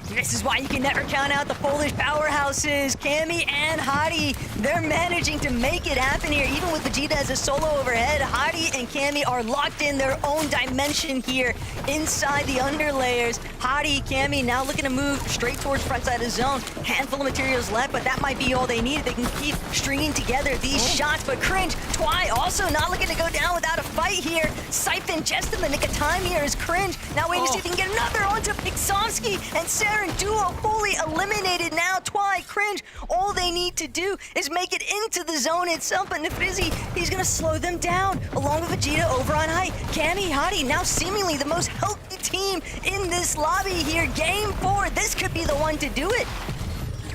This is why you can never count out the Polish powerhouses. Cammy and Hadi, they're managing to make it happen here, even with Vegeta as a solo overhead. Hadi and Cammy are locked in their own dimension here inside the underlayers. Hadi, Cammy now looking to move straight towards front side of the zone. Handful of materials left, but that might be all they need. They can keep stringing together these shots, but Cringe, Twy also not looking to go down without a fight here. Siphon just in the nick of time here is Cringe. Now waiting to see if he can get another onto Pixomsky, and Sarah and Duo fully eliminated now. Twy, Cringe, all they need to do is make it into the zone itself, but Nefrizzi, he's gonna slow them down along with Vegeta over on height. Cammy, Hadi, now seemingly the most healthy team in this lobby here. Game 4, this could be the one to do it.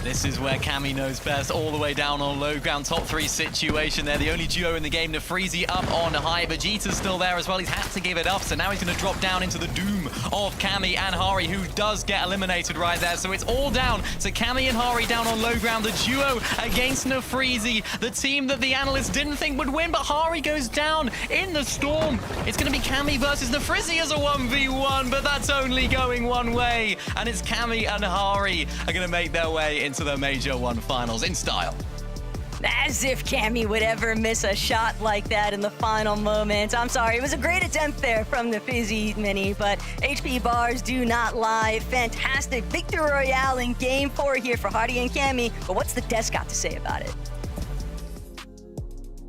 This is where Cammy knows best, all the way down on low ground, top 3 situation. They're the only duo in the game. Nefrizzi up on high. Vegeta's still there as well. He's had to give it up, so now he's going to drop down into the doom of Cammy and Hari, who does get eliminated right there. So it's all down to Cammy and Hari down on low ground. The duo against Nefrizzi, the team that the analysts didn't think would win, but Hari goes down in the Storm. It's going to be Cammy versus Nefrizzi as a 1v1, but that's only going one way. And it's Cammy and Hari are going to make their way into the Major 1 finals in style. As if Cammy would ever miss a shot like that in the final moments. I'm sorry, it was a great attempt there from the Fizzy Mini, but HP bars do not lie. Fantastic victory royale in Game 4 here for Hadi and Cammy, but what's the desk got to say about it?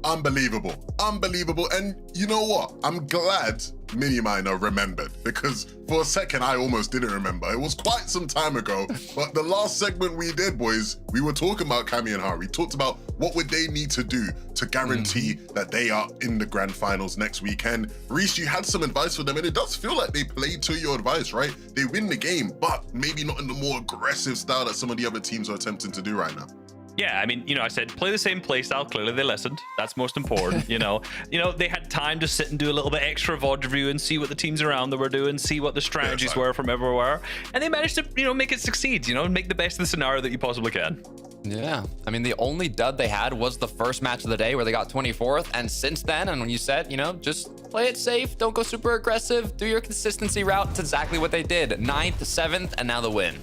Unbelievable. Unbelievable. And you know what? I'm glad Miniminer remembered, because for a second I almost didn't remember. It was quite some time ago, but the last segment we did, boys, we were talking about Cammy and Hari. We talked about what would they need to do to guarantee that they are in the grand finals next weekend. Reese, you had some advice for them, and it does feel like they played to your advice, right? They win the game, but maybe not in the more aggressive style that some of the other teams are attempting to do right now. Yeah, I mean, I said play the same play style. Clearly they listened. That's most important, they had time to sit and do a little bit extra VOD review and see what the teams around them were doing, see what the strategies were from everywhere. And they managed to, make it succeed, make the best of the scenario that you possibly can. Yeah, I mean, the only dud they had was the first match of the day where they got 24th. And since then, and when you said, just play it safe, don't go super aggressive, do your consistency route, it's exactly what they did. 9th, 7th, and now the win.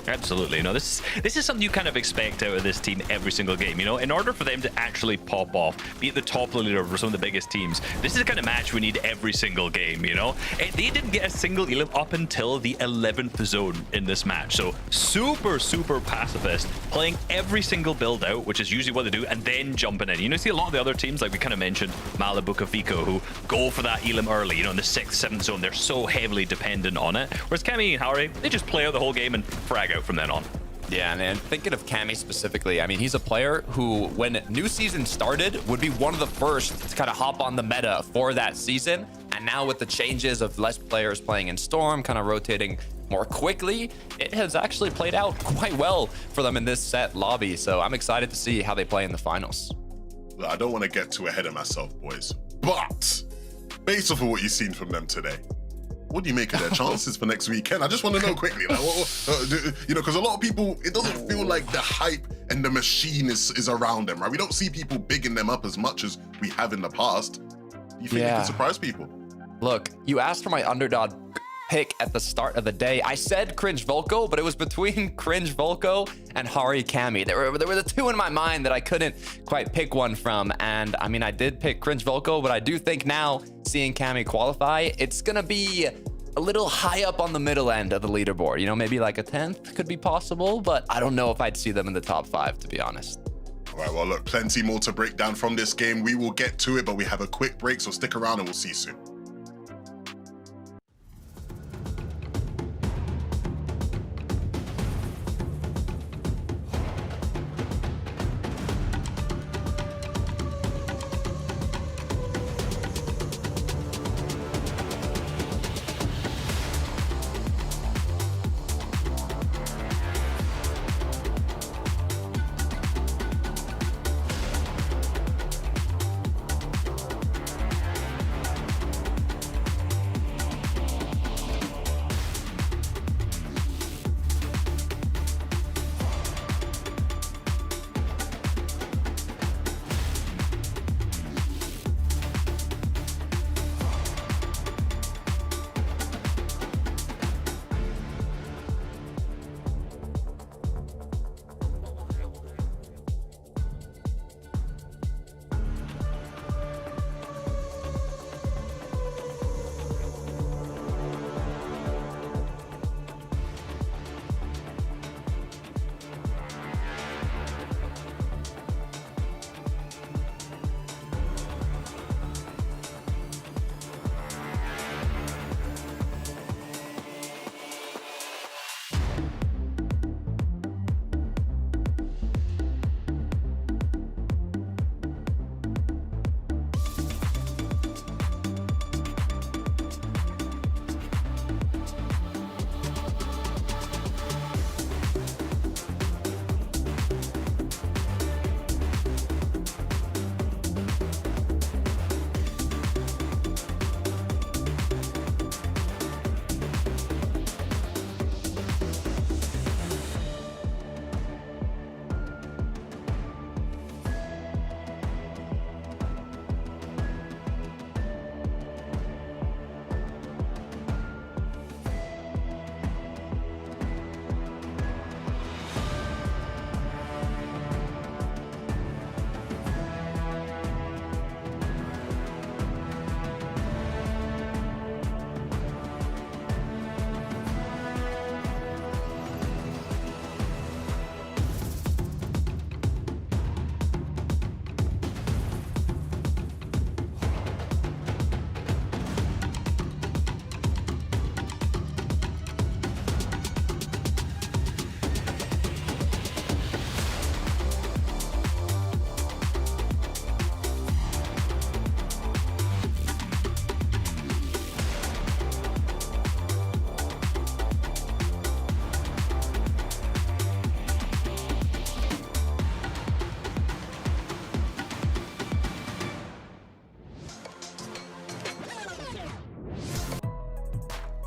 Absolutely. This is something you kind of expect out of this team every single game. In order for them to actually pop off, be at the top of the leader for some of the biggest teams, this is the kind of match we need every single game. They didn't get a single elim up until the 11th zone in this match. So super pacifist, playing every single build out, which is usually what they do, and then jumping in. You see a lot of the other teams, like we kind of mentioned, Malibu, Kafiko, who go for that elim early. In the 6th, 7th zone, they're so heavily dependent on it. Whereas Cammy and Hari, they just play out the whole game and frag out from then on. Yeah, and thinking of Cammy specifically, I mean, he's a player who, when new season started, would be one of the first to kind of hop on the meta for that season. And now with the changes of less players playing in Storm, kind of rotating more quickly, it has actually played out quite well for them in this set lobby. So I'm excited to see how they play in the finals. Look, I don't want to get too ahead of myself, boys, but based off of what you've seen from them today, what do you make of their chances for next weekend? I just want to know quickly, like, because a lot of people, it doesn't feel like the hype and the machine is around them, right? We don't see people bigging them up as much as we have in the past. Do you think they can surprise people? Look, you asked for my underdog pick at the start of the day. I said Cringe Volko, but it was between Cringe Volko and Hari Kami. There were the two in my mind that I couldn't quite pick one from. And I mean, I did pick Cringe Volko, but I do think now, seeing Kami qualify, it's gonna be a little high up on the middle end of the leaderboard. You know, maybe like a 10th could be possible, but I don't know if I'd see them in the top 5, to be honest. All right, well, look, plenty more to break down from this game. We will get to it, but we have a quick break, so stick around and we'll see you soon.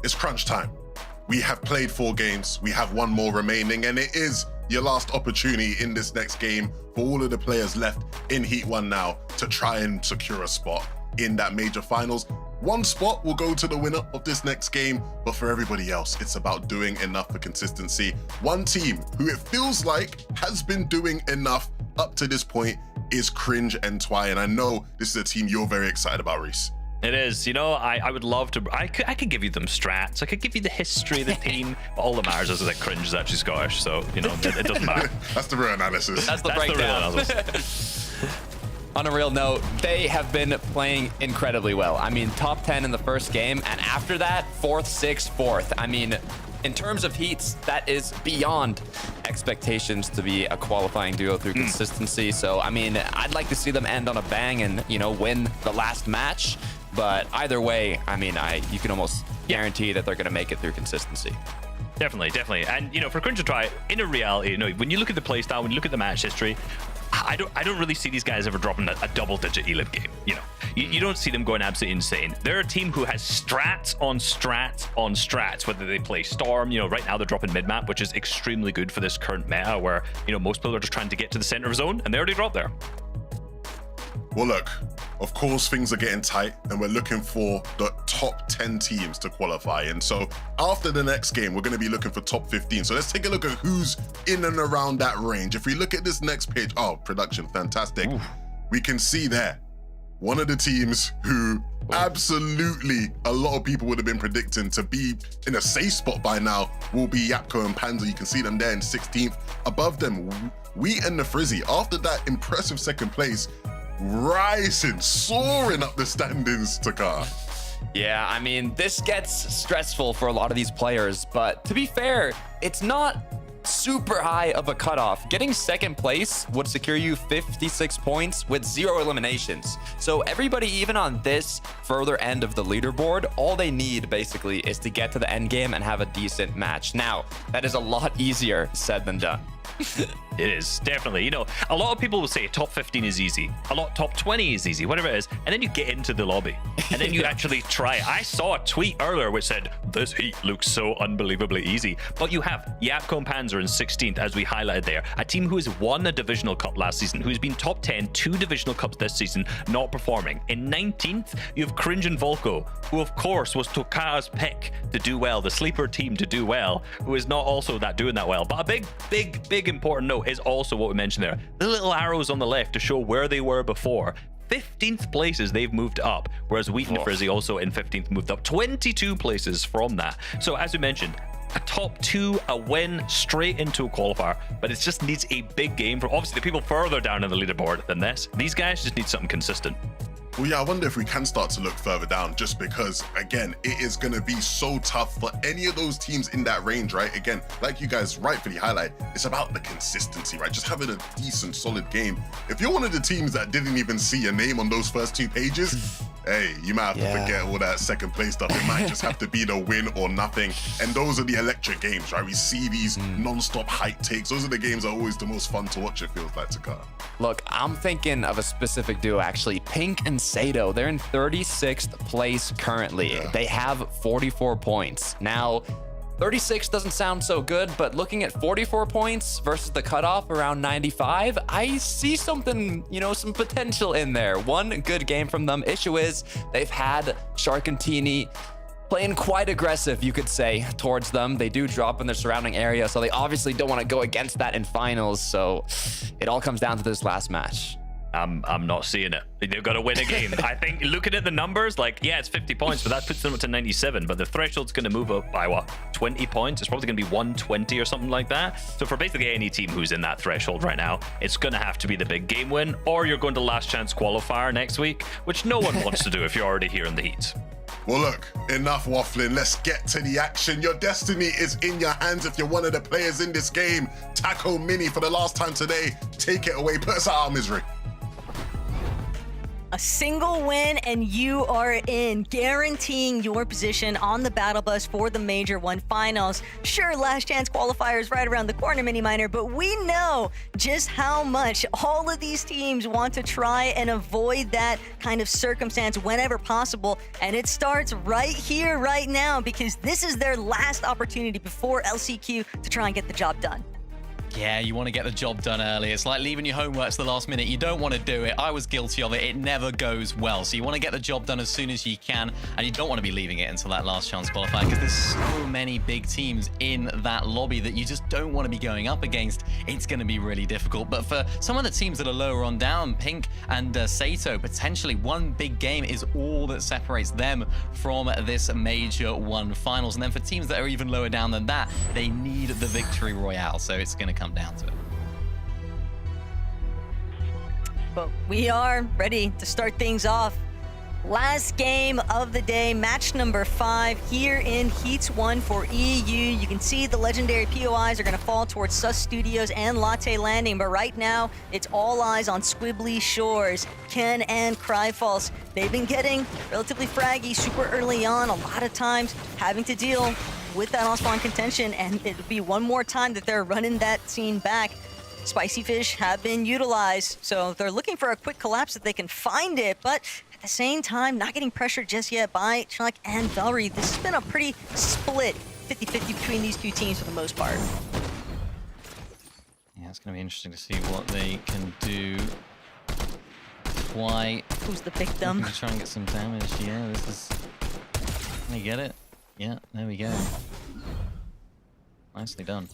It's crunch time. We have played 4 games. We have 1 more remaining, and it is your last opportunity in this next game for all of the players left in Heat 1 now to try and secure a spot in that major finals. 1 spot will go to the winner of this next game, but for everybody else, it's about doing enough for consistency. One team who it feels like has been doing enough up to this point is Cringe and Twy, and I know this is a team you're very excited about, Reese. It is. You know, I would love to. I could give you them strats. I could give you the history of the team. But all that matters is that Cringe is actually Scottish, so you know it doesn't matter. That's the real analysis. That's the breakdown. On a real note, they have been playing incredibly well. I mean, top 10 in the first game, and after that, 4th, 6th, 4th. I mean, in terms of heats, that is beyond expectations to be a qualifying duo through consistency. So, I mean, I'd like to see them end on a bang and, you know, win the last match. But either way, I mean, you can almost guarantee that they're going to make it through consistency. Definitely. And, for Cringe to try, in a reality, when you look at the playstyle, when you look at the match history, I don't really see these guys ever dropping a double-digit ELIB game. You don't see them going absolutely insane. They're a team who has strats on strats on strats, whether they play Storm, right now they're dropping mid-map, which is extremely good for this current meta where, most people are just trying to get to the center of zone, and they already dropped there. Well, look, of course, things are getting tight, and we're looking for the top 10 teams to qualify. And so after the next game, we're going to be looking for top 15. So let's take a look at who's in and around that range. If we look at this next page, production, fantastic. Ooh. We can see there, one of the teams who absolutely a lot of people would have been predicting to be in a safe spot by now will be Yapko and Panzer. You can see them there in 16th. Above them, Wheat and the Frizzy. After that impressive second place, rising, soaring up the standings, Takar. Yeah, I mean, this gets stressful for a lot of these players, but to be fair, it's not super high of a cutoff. Getting second place would secure you 56 points with 0 eliminations. So everybody, even on this further end of the leaderboard, all they need basically is to get to the end game and have a decent match. Now, that is a lot easier said than done. It is, definitely. A lot of people will say top 15 is easy. Top 20 is easy, whatever it is. And then you get into the lobby. And then you actually try. I saw a tweet earlier which said, this heat looks so unbelievably easy. But you have Yapko and Panzer in 16th, as we highlighted there. A team who has won a divisional cup last season, who's been top 10, 2 divisional cups this season, not performing. In 19th, you have Cringe and Volko, who of course was Toka's pick to do well, the sleeper team to do well, who is not also doing that well. But a big important note is also what we mentioned there. The little arrows on the left to show where they were before. 15th places they've moved up, whereas Wheat and Frizzy also in 15th moved up 22 places from that. So as we mentioned, a top 2, a win straight into a qualifier, but it just needs a big game for obviously the people further down in the leaderboard than this. These guys just need something consistent. Well, yeah, I wonder if we can start to look further down, just because, again, it is going to be so tough for any of those teams in that range, right? Again, like you guys rightfully highlight, it's about the consistency, right? Just having a decent, solid game. If you're one of the teams that didn't even see your name on those first 2 pages, hey, you might have to forget all that second place stuff. It might just have to be the win or nothing. And those are the electric games, right? We see these non-stop height takes. Those are the games that are always the most fun to watch, it feels like, Takar. Look, I'm thinking of a specific duo, actually. Pink and Sato. They're in 36th place currently. Yeah. They have 44 points. Now, 36 doesn't sound so good, but looking at 44 points versus the cutoff around 95, I see something, some potential in there. One good game from them. Issue is they've had Sharkantini playing quite aggressive, you could say, towards them. They do drop in their surrounding area, so they obviously don't want to go against that in finals. So it all comes down to this last match. I'm not seeing it. They've got to win a game. I think looking at the numbers, it's 50 points, but that puts them up to 97. But the threshold's going to move up by 20 points? It's probably going to be 120 or something like that. So for basically any team who's in that threshold right now, it's going to have to be the big game win, or you're going to last chance qualifier next week, which no one wants to do if you're already here in the heat. Well, look, enough waffling. Let's get to the action. Your destiny is in your hands if you're one of the players in this game. Taco Mini, for the last time today, take it away. Put us out of misery. A single win and you are in, guaranteeing your position on the battle bus for the Major 1 finals. Sure, last chance qualifier is right around the corner, Mini Miner, but we know just how much all of these teams want to try and avoid that kind of circumstance whenever possible. And it starts right here, right now, because this is their last opportunity before LCQ to try and get the job done. Yeah, you want to get the job done early. It's like leaving your homework to the last minute. You don't want to do it. I was guilty of it. It never goes well. So you want to get the job done as soon as you can, and you don't want to be leaving it until that last chance qualifier, because there's so many big teams in that lobby that you just don't want to be going up against. It's going to be really difficult. But for some of the teams that are lower on down, Pink and Sato, potentially one big game is all that separates them from this Major 1 finals. And then for teams that are even lower down than that, they need the victory royale. So it's going to come down to it. But we are ready to start things off. Last game of the day, match number 5 here in Heats 1 for EU. You can see the legendary POIs are going to fall towards Sus Studios and Latte Landing, but right now it's all eyes on Squibbly Shores, Ken and Cryfalls. They've been getting relatively fraggy super early on, a lot of times having to deal with that on-spawn contention, and it'll be one more time that they're running that scene back. Spicy Fish have been utilized, so they're looking for a quick collapse if they can find it, but at the same time, not getting pressured just yet by Chuck and Velry. This has been a pretty split 50-50 between these two teams for the most part. Yeah, it's going to be interesting to see what they can do. Why? Who's the victim? To try and get some damage. Yeah, this is... Can I get it? Yeah, there we go. Nicely done.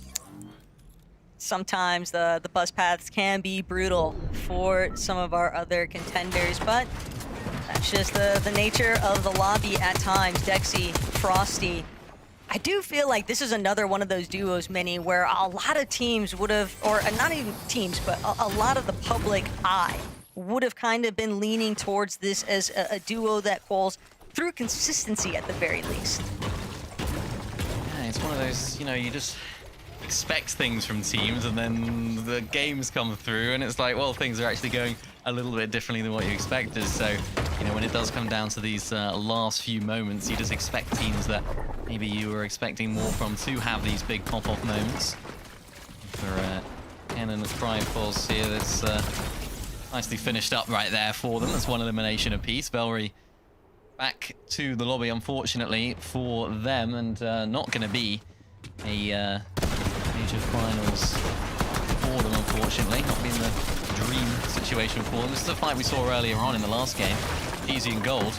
Sometimes the bus paths can be brutal for some of our other contenders, but that's just the nature of the lobby at times. Dexy, Frosty. I do feel like this is another one of those duos, Mini, where a lot of teams would have, or not even teams, but a lot of the public eye would have kind of been leaning towards this as a duo that falls through consistency at the very least. Yeah, it's one of those, you know, you just expect things from teams and then the games come through and it's like, well, things are actually going a little bit differently than what you expected. So, you know, when it does come down to these last few moments, you just expect teams that maybe you were expecting more from to have these big pop-off moments. For Ken and Cryfalls here, that's nicely finished up right there for them. That's one elimination apiece. Velry back to the lobby, unfortunately, for them, and not going to be a major finals for them, unfortunately. Not been the dream situation for them. This is a fight we saw earlier on in the last game. Easy and gold.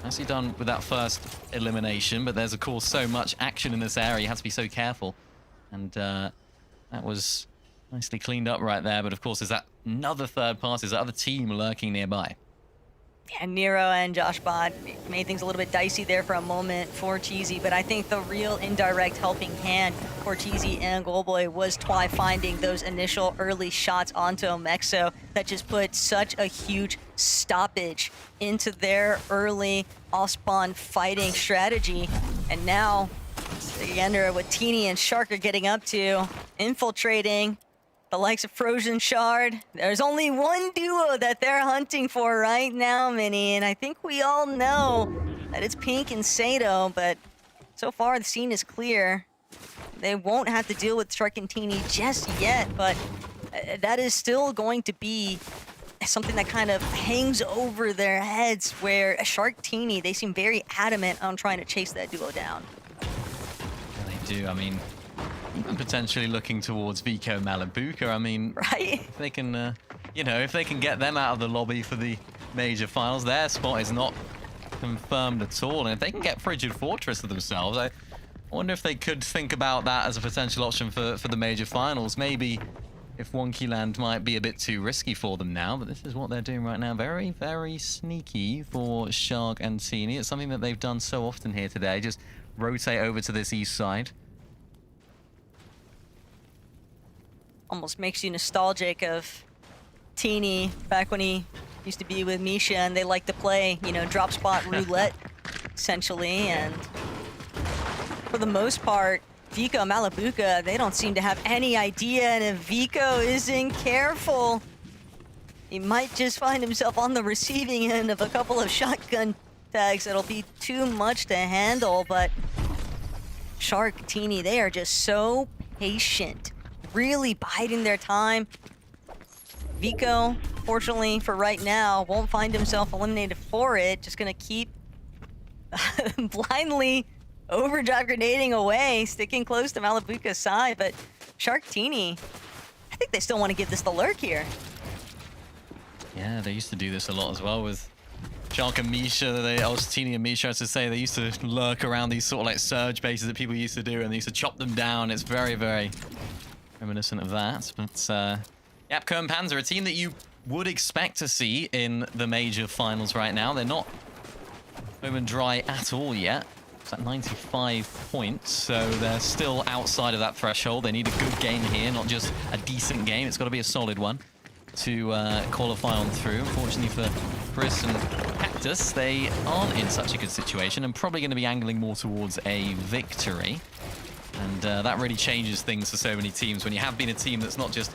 Nicely done with that first elimination, but there's, of course, so much action in this area. You have to be so careful. And that was nicely cleaned up right there. But, of course, there's that another third party. There's that other team lurking nearby. Yeah, Nero and Josh Bod made things a little bit dicey there for a moment for Cheesy, but I think the real indirect helping hand for Cheesy and Goldboy was Twy finding those initial early shots onto Omexo that just put such a huge stoppage into their early off-spawn fighting strategy. And now, again, what Teeny and Shark are getting up to, infiltrating the likes of Frozen Shard. There's only one duo that they're hunting for right now, Minnie, and I think we all know that it's Pink and Sato, but so far the scene is clear. They won't have to deal with Shark and Teeny just yet, but that is still going to be something that kind of hangs over their heads, where Shark Teeny, they seem very adamant on trying to chase that duo down. Yeah, they do. I mean, even potentially looking towards Vico Malabuka. I mean, right? If they can, you know, if they can get them out of the lobby for the major finals, their spot is not confirmed at all. And if they can get Frigid Fortress to themselves, I wonder if they could think about that as a potential option for the major finals. Maybe if Wonky Land might be a bit too risky for them now, but this is what they're doing right now. Very, very sneaky for Shark and Teeny. It's something that they've done so often here today. Just rotate over to this east side. Almost makes you nostalgic of Teeny back when he used to be with Misha, and they like to play, you know, drop spot roulette, essentially. And for the most part, Vico Malabuka, they don't seem to have any idea, and if Vico isn't careful, he might just find himself on the receiving end of a couple of shotgun tags that'll be too much to handle. But Shark, Teeny, they are just so patient, really biding their time. Vico, fortunately for right now, won't find himself eliminated for it. Just gonna keep blindly overdrive grenading away, sticking close to Malabuka's side. But Shark, Teeny, I think they still want to give this the lurk here. Yeah, they used to do this a lot as well with Shark and Misha. Teeny and Misha, I should say, they used to lurk around these sort of like surge bases that people used to do, and they used to chop them down. It's very, very reminiscent of that. But Yapko and Panzer, a team that you would expect to see in the major finals right now. They're not home and dry at all yet. It's at 95 points, so they're still outside of that threshold. They need a good game here, not just a decent game. It's got to be a solid one to qualify on through. Unfortunately for Chris and Invictus, they aren't in such a good situation and probably going to be angling more towards a victory. And that really changes things for so many teams. When you have been a team that's not just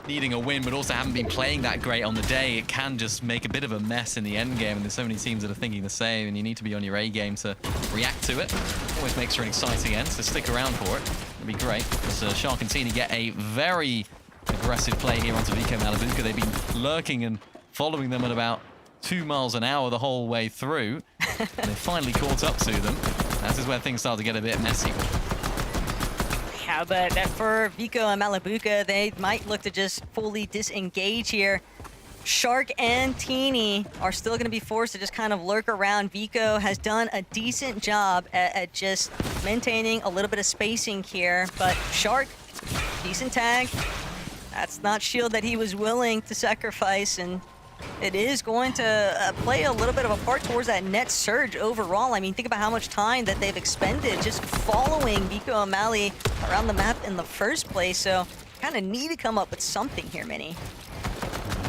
needing a win, but also haven't been playing that great on the day, it can just make a bit of a mess in the end game. And there's so many teams that are thinking the same, and you need to be on your A game to react to it. Always makes for an exciting end, so stick around for it. It'll be great. As Shark and Teeny get a very aggressive play here onto Vico Malabuka. They've been lurking and following them at about 2 miles an hour the whole way through. They finally caught up to them. That is where things start to get a bit messy. Yeah, but for Vico and Malabuka, they might look to just fully disengage here. Shark and Teeny are still going to be forced to just kind of lurk around. Vico has done a decent job at just maintaining a little bit of spacing here, but Shark, decent tag. That's not shield that he was willing to sacrifice, and it is going to play a little bit of a part towards that net surge overall. I mean, think about how much time that they've expended just following Vico and Mali around the map in the first place, so kind of need to come up with something here, Minnie.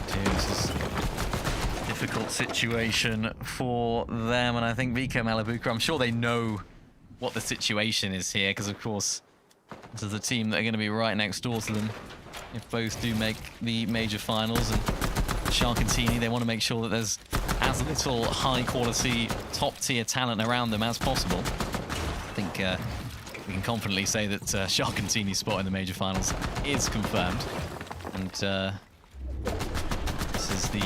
This is a difficult situation for them, and I think Vico Malabuka, I'm sure they know what the situation is here, because of course, this is a team that are going to be right next door to them if both do make the major finals. And Shark and Teeny, they want to make sure that there's as little high-quality, top-tier talent around them as possible. I think we can confidently say that Shark and Teeny's spot in the major finals is confirmed. And this is the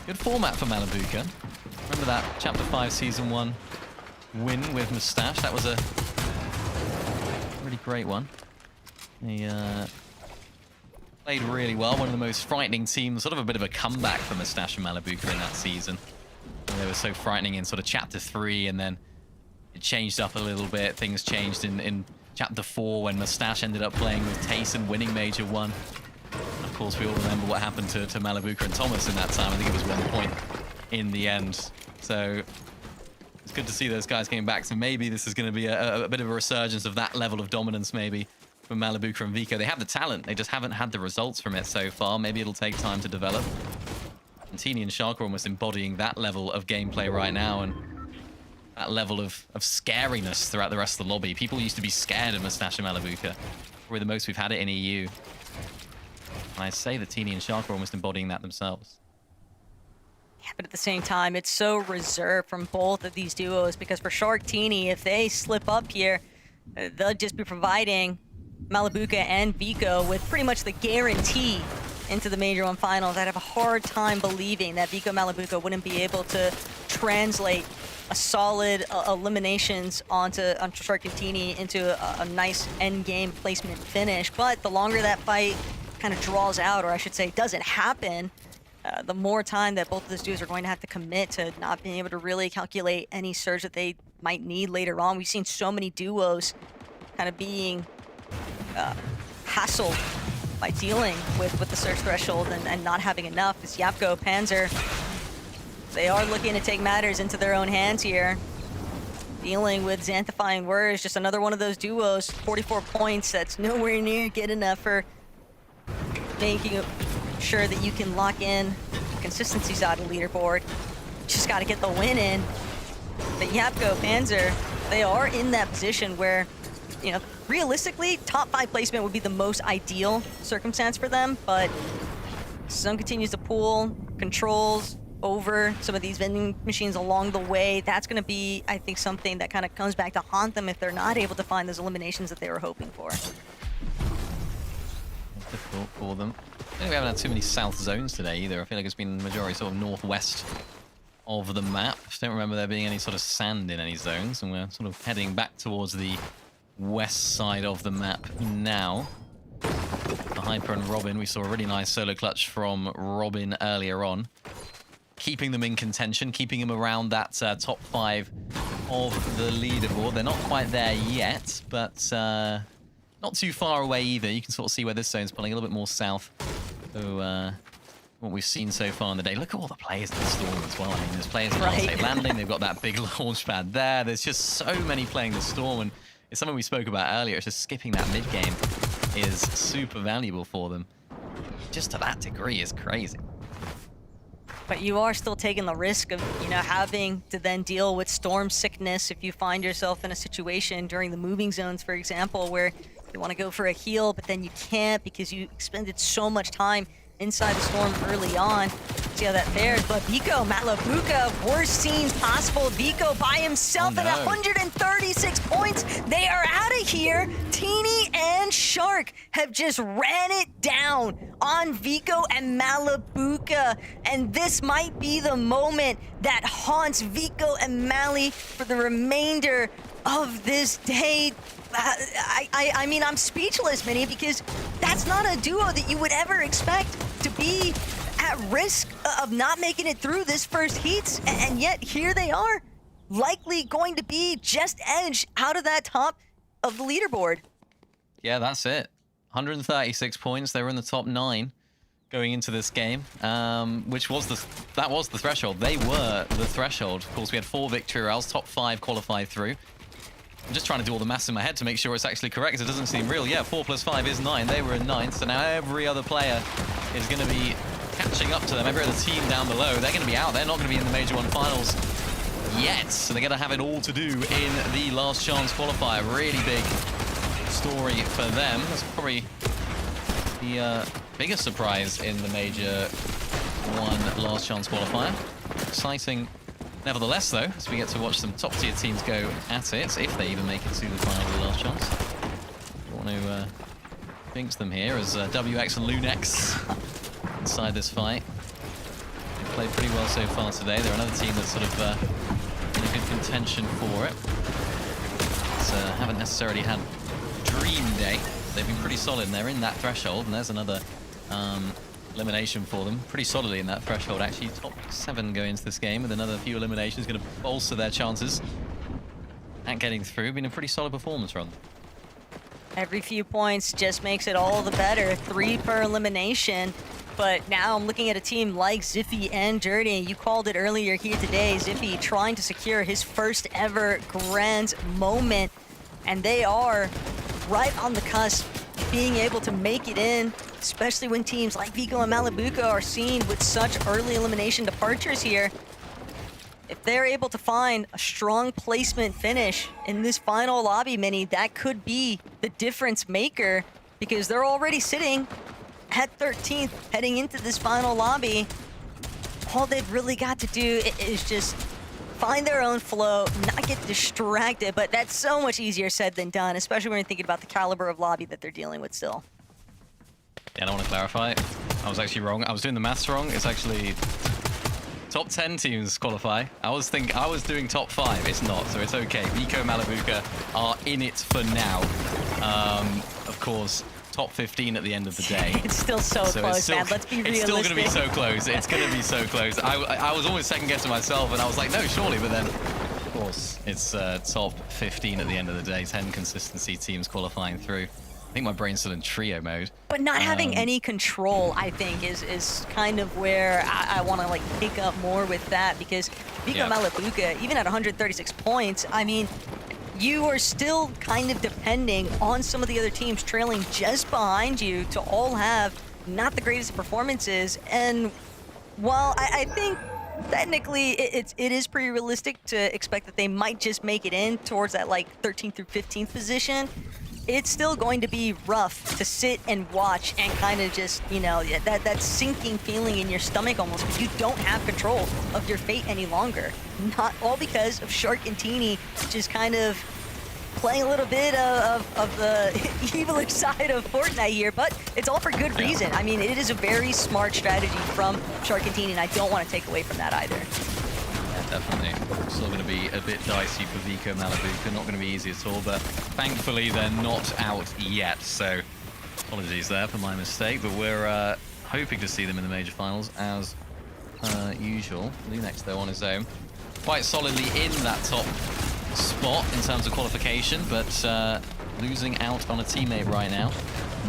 good format for Malabuka. Remember that Chapter 5 Season 1 win with Mustache? That was a really great one. He played really well, one of the most frightening teams, sort of a bit of a comeback for Mustache and Malabuka in that season. And they were so frightening in sort of Chapter 3, and then it changed up a little bit. Things changed in Chapter 4 when Mustache ended up playing with Tayson, winning Major 1. Of course, we all remember what happened to Malabuka and Thomas in that time. I think it was 1 point in the end. So it's good to see those guys coming back. So maybe this is going to be a bit of a resurgence of that level of dominance, maybe, from Malabuka and Vico. They have the talent, they just haven't had the results from it so far. Maybe it'll take time to develop. And Teeny and Shark are almost embodying that level of gameplay right now, and that level of scariness throughout the rest of the lobby. People used to be scared of Mustache and Malabuka. Probably the most we've had it in EU. And I say that Teeny and Shark are almost embodying that themselves. Yeah, but at the same time, it's so reserved from both of these duos, because for Shark Teeny, if they slip up here, they'll just be providing Malabuka and Vico with pretty much the guarantee into the Major 1 finals. I'd have a hard time believing that Vico Malabuka wouldn't be able to translate a solid eliminations onto Shark and Teeny into a nice end game placement finish. But the longer that fight kind of draws out, or I should say doesn't happen, the more time that both of those duos are going to have to commit to not being able to really calculate any surge that they might need later on. We've seen so many duos kind of being hassled by dealing with the surge threshold and not having enough. It's Yapko, Panzer. They are looking to take matters into their own hands here. Dealing with Xanthifying Words, just another one of those duos. 44 points, that's nowhere near good enough for making sure that you can lock in consistency side of the leaderboard. Just got to get the win in. But Yapko, Panzer, they are in that position where, you know, realistically, top 5 placement would be the most ideal circumstance for them, but Sun continues to pull controls over some of these vending machines along the way. That's going to be, I think, something that kind of comes back to haunt them if they're not able to find those eliminations that they were hoping for. It's difficult for them. I think we haven't had too many south zones today either. I feel like it's been the majority sort of northwest of the map. I don't remember there being any sort of sand in any zones, and we're sort of heading back towards the west side of the map now. The Hyper and Robin, we saw a really nice solo clutch from Robin earlier on. Keeping them in contention, keeping them around that top 5 of the leaderboard. They're not quite there yet, but not too far away either. You can sort of see where this zone's pulling a little bit more south. So what we've seen so far in the day. Look at all the players in the Storm as well. I mean, there's players in Safe Landing. They've got that big launch pad there. There's just so many playing the Storm, and it's something we spoke about earlier. It's just skipping that mid game is super valuable for them. Just to that degree is crazy. But you are still taking the risk of, having to then deal with storm sickness if you find yourself in a situation during the moving zones, for example, where you want to go for a heal, but then you can't because you expended so much time inside the storm early on. See how that fares. But Vico, Malabuka, worst scenes possible. Vico by himself at 136 points. They are out of here. Teeny and Shark have just ran it down on Vico and Malabuka. And this might be the moment that haunts Vico and Mali for the remainder of this day. I mean, I'm speechless, Minnie, because that's not a duo that you would ever expect to be at risk of not making it through this first heats, and yet here they are, likely going to be just edge out of that top of the leaderboard. Yeah, that's it. 136 points. They were in the top 9 going into this game, which was that was the threshold. They were the threshold. Of course, we had 4 victory rounds, top 5 qualified through. I'm just trying to do all the maths in my head to make sure it's actually correct. It doesn't seem real. Yeah, 4 + 5 is 9. They were in 9th, so now every other player is going to be catching up to them. Every other team down below, they're going to be out. They're not going to be in the Major 1 finals yet, so they're going to have it all to do in the last chance qualifier. Really big story for them. That's probably the biggest surprise in the Major 1 last chance qualifier. Exciting. Nevertheless, though, as we get to watch some top-tier teams go at it, if they even make it to the final of the last chance. Don't want to jinx them here as WX and Lunex inside this fight. They've played pretty well so far today. They're another team that's sort of in a good contention for it. But, haven't necessarily had dream day. They've been pretty solid, and they're in that threshold, and there's another elimination for them. Pretty solidly in that threshold, actually. Top 7 going into this game with another few eliminations, going to bolster their chances at getting through. Been a pretty solid performance from them. Every few points just makes it all the better. 3 per elimination. But now I'm looking at a team like Ziffy and Dirty. You called it earlier here today. Ziffy trying to secure his first ever grand moment. And they are right on the cusp, being able to make it in, especially when teams like Vico and Malabuka are seen with such early elimination departures here. If they're able to find a strong placement finish in this final lobby, Mini, that could be the difference maker, because they're already sitting at 13th heading into this final lobby. All they've really got to do is just find their own flow, not get distracted, but that's so much easier said than done, especially when you're thinking about the caliber of lobby that they're dealing with still. Yeah, I don't want to clarify. I was actually wrong. I was doing the maths wrong. It's actually top 10 teams qualify. I was doing top 5. It's not, so it's okay. Vico, Malabuka are in it for now. Of course, top 15 at the end of the day. It's still so close, man. Let's be realistic. It's still going to be so close. It's going to be so close. I was always second guessing myself, and I was like, no, surely. But then, of course, it's top 15 at the end of the day. 10 consistency teams qualifying through. I think my brain's still in trio mode. But not having any control, I think, is kind of where I want to pick up more with that, because Vico Malabuka, even at 136 points, I mean, you are still kind of depending on some of the other teams trailing just behind you to all have not the greatest performances. And while I think technically it is pretty realistic to expect that they might just make it in towards that 13th through 15th position, it's still going to be rough to sit and watch and kind of just, that sinking feeling in your stomach almost, because you don't have control of your fate any longer. Not all because of Shark and Teeny just kind of playing a little bit of the eviler side of Fortnite here, but it's all for good reason. I mean, it is a very smart strategy from Shark and Teeny, and I don't want to take away from that either. Definitely. Still going to be a bit dicey for Vico Malabuka. Not going to be easy at all, but thankfully they're not out yet. So apologies there for my mistake, but we're hoping to see them in the major finals as usual. Lunex, though, on his own, quite solidly in that top spot in terms of qualification, but losing out on a teammate right now.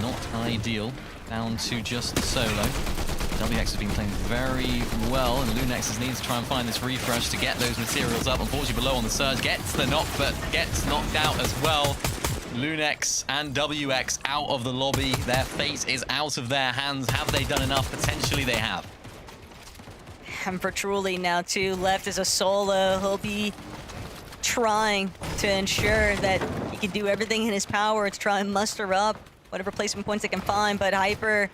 Not ideal. Down to just solo. WX has been playing very well, and Lunex needs to try and find this refresh to get those materials up. Unfortunately, below on the surge, gets the knock, but gets knocked out as well. Lunex and WX out of the lobby. Their fate is out of their hands. Have they done enough? Potentially they have. And for Truly now too, left as a solo. He'll be trying to ensure that he can do everything in his power to try and muster up whatever placement points they can find. But Hyper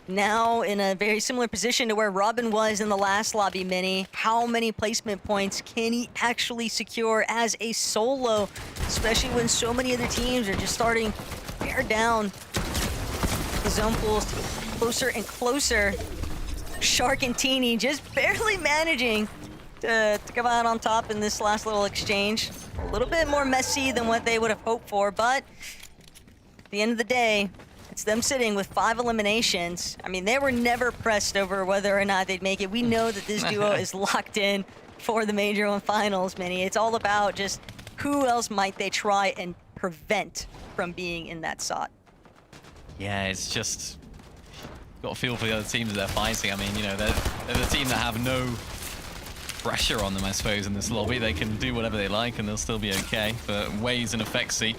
now in a very similar position to where Robin was in the last lobby, Mini. How many placement points can he actually secure as a solo, especially when so many other teams are just starting to bear down the zone pools closer and closer. Shark and Teeny just barely managing to come out on top in this last little exchange. A little bit more messy than what they would have hoped for, but at the end of the day, it's them sitting with 5 eliminations. I mean, they were never pressed over whether or not they'd make it. We know that this duo is locked in for the Major 1 Finals, Minnie. It's all about just who else might they try and prevent from being in that slot. Yeah, it's just got a feel for the other teams that they're fighting. I mean, you know, they're the team that have no pressure on them, I suppose, in this lobby. They can do whatever they like and they'll still be okay. But Waze and Effexy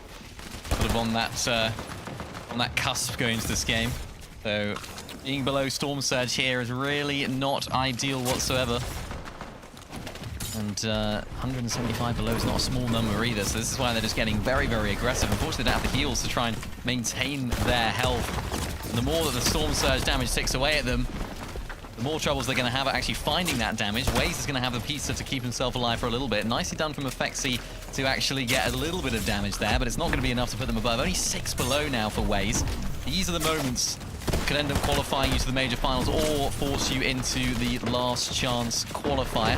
sort of on that cusp going into this game. So being below Storm Surge here is really not ideal whatsoever. And 175 below is not a small number either, so this is why they're just getting very, very aggressive. Unfortunately, they don't have the heals to try and maintain their health. And the more that the Storm Surge damage ticks away at them, the more troubles they're going to have at actually finding that damage. Waze is going to have the pizza to keep himself alive for a little bit. Nicely done from Effexy to actually get a little bit of damage there, but it's not going to be enough to put them above. Only 6 below now for Waze. These are the moments that could end up qualifying you to the major finals or force you into the last chance qualifier.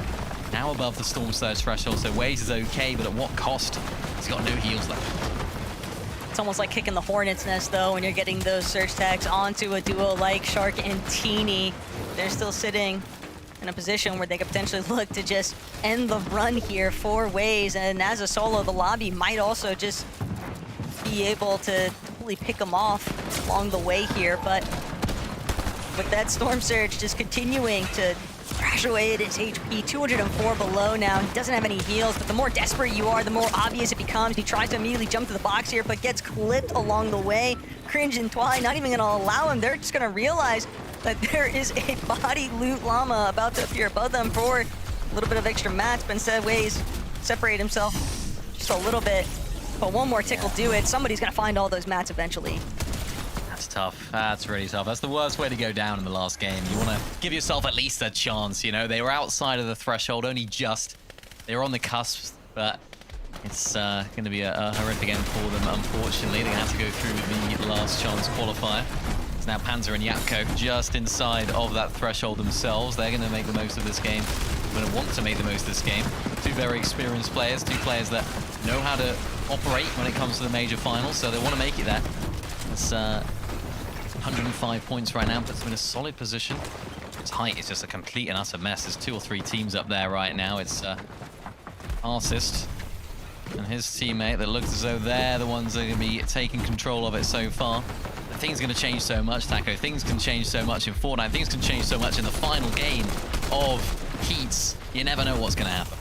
Now above the Storm Surge threshold, so Waze is okay, but at what cost? He's got no heals left. It's almost like kicking the hornet's nest, though, when you're getting those surge tags onto a duo like Shark and Teeny. They're still sitting in a position where they could potentially look to just end the run here for Waze. And as a solo, the lobby might also just be able to completely pick them off along the way here. But with that Storm Surge just continuing to crash away at his HP, 204 below now. He doesn't have any heals, but the more desperate you are, the more obvious it becomes. He tries to immediately jump to the box here, but gets clipped along the way. Cringe and Twi not even gonna allow him. They're just gonna realize that there is a body loot llama about to appear above them for a little bit of extra mats, but instead Waze separate himself just a little bit. But one more tick will do it. Somebody's gonna find all those mats eventually. That's tough. That's really tough. That's the worst way to go down in the last game. You want to give yourself at least a chance, you know? They were outside of the threshold, only just. They were on the cusp, but it's going to be a horrific end for them, unfortunately. They're going to have to go through the last chance qualifier. It's now Panzer and Yapko just inside of that threshold themselves. They're going to make the most of this game. They're going to want to make the most of this game. Two very experienced players, two players that know how to operate when it comes to the major finals, so they want to make it there. It's 105 points right now, puts them in a solid position. His height is just a complete and utter mess. There's 2 or 3 teams up there right now. It's Artist and his teammate that looks as though they're the ones that are going to be taking control of it so far. But things are going to change so much, Taco. Things can change so much in Fortnite. Things can change so much in the final game of Heats. You never know what's going to happen.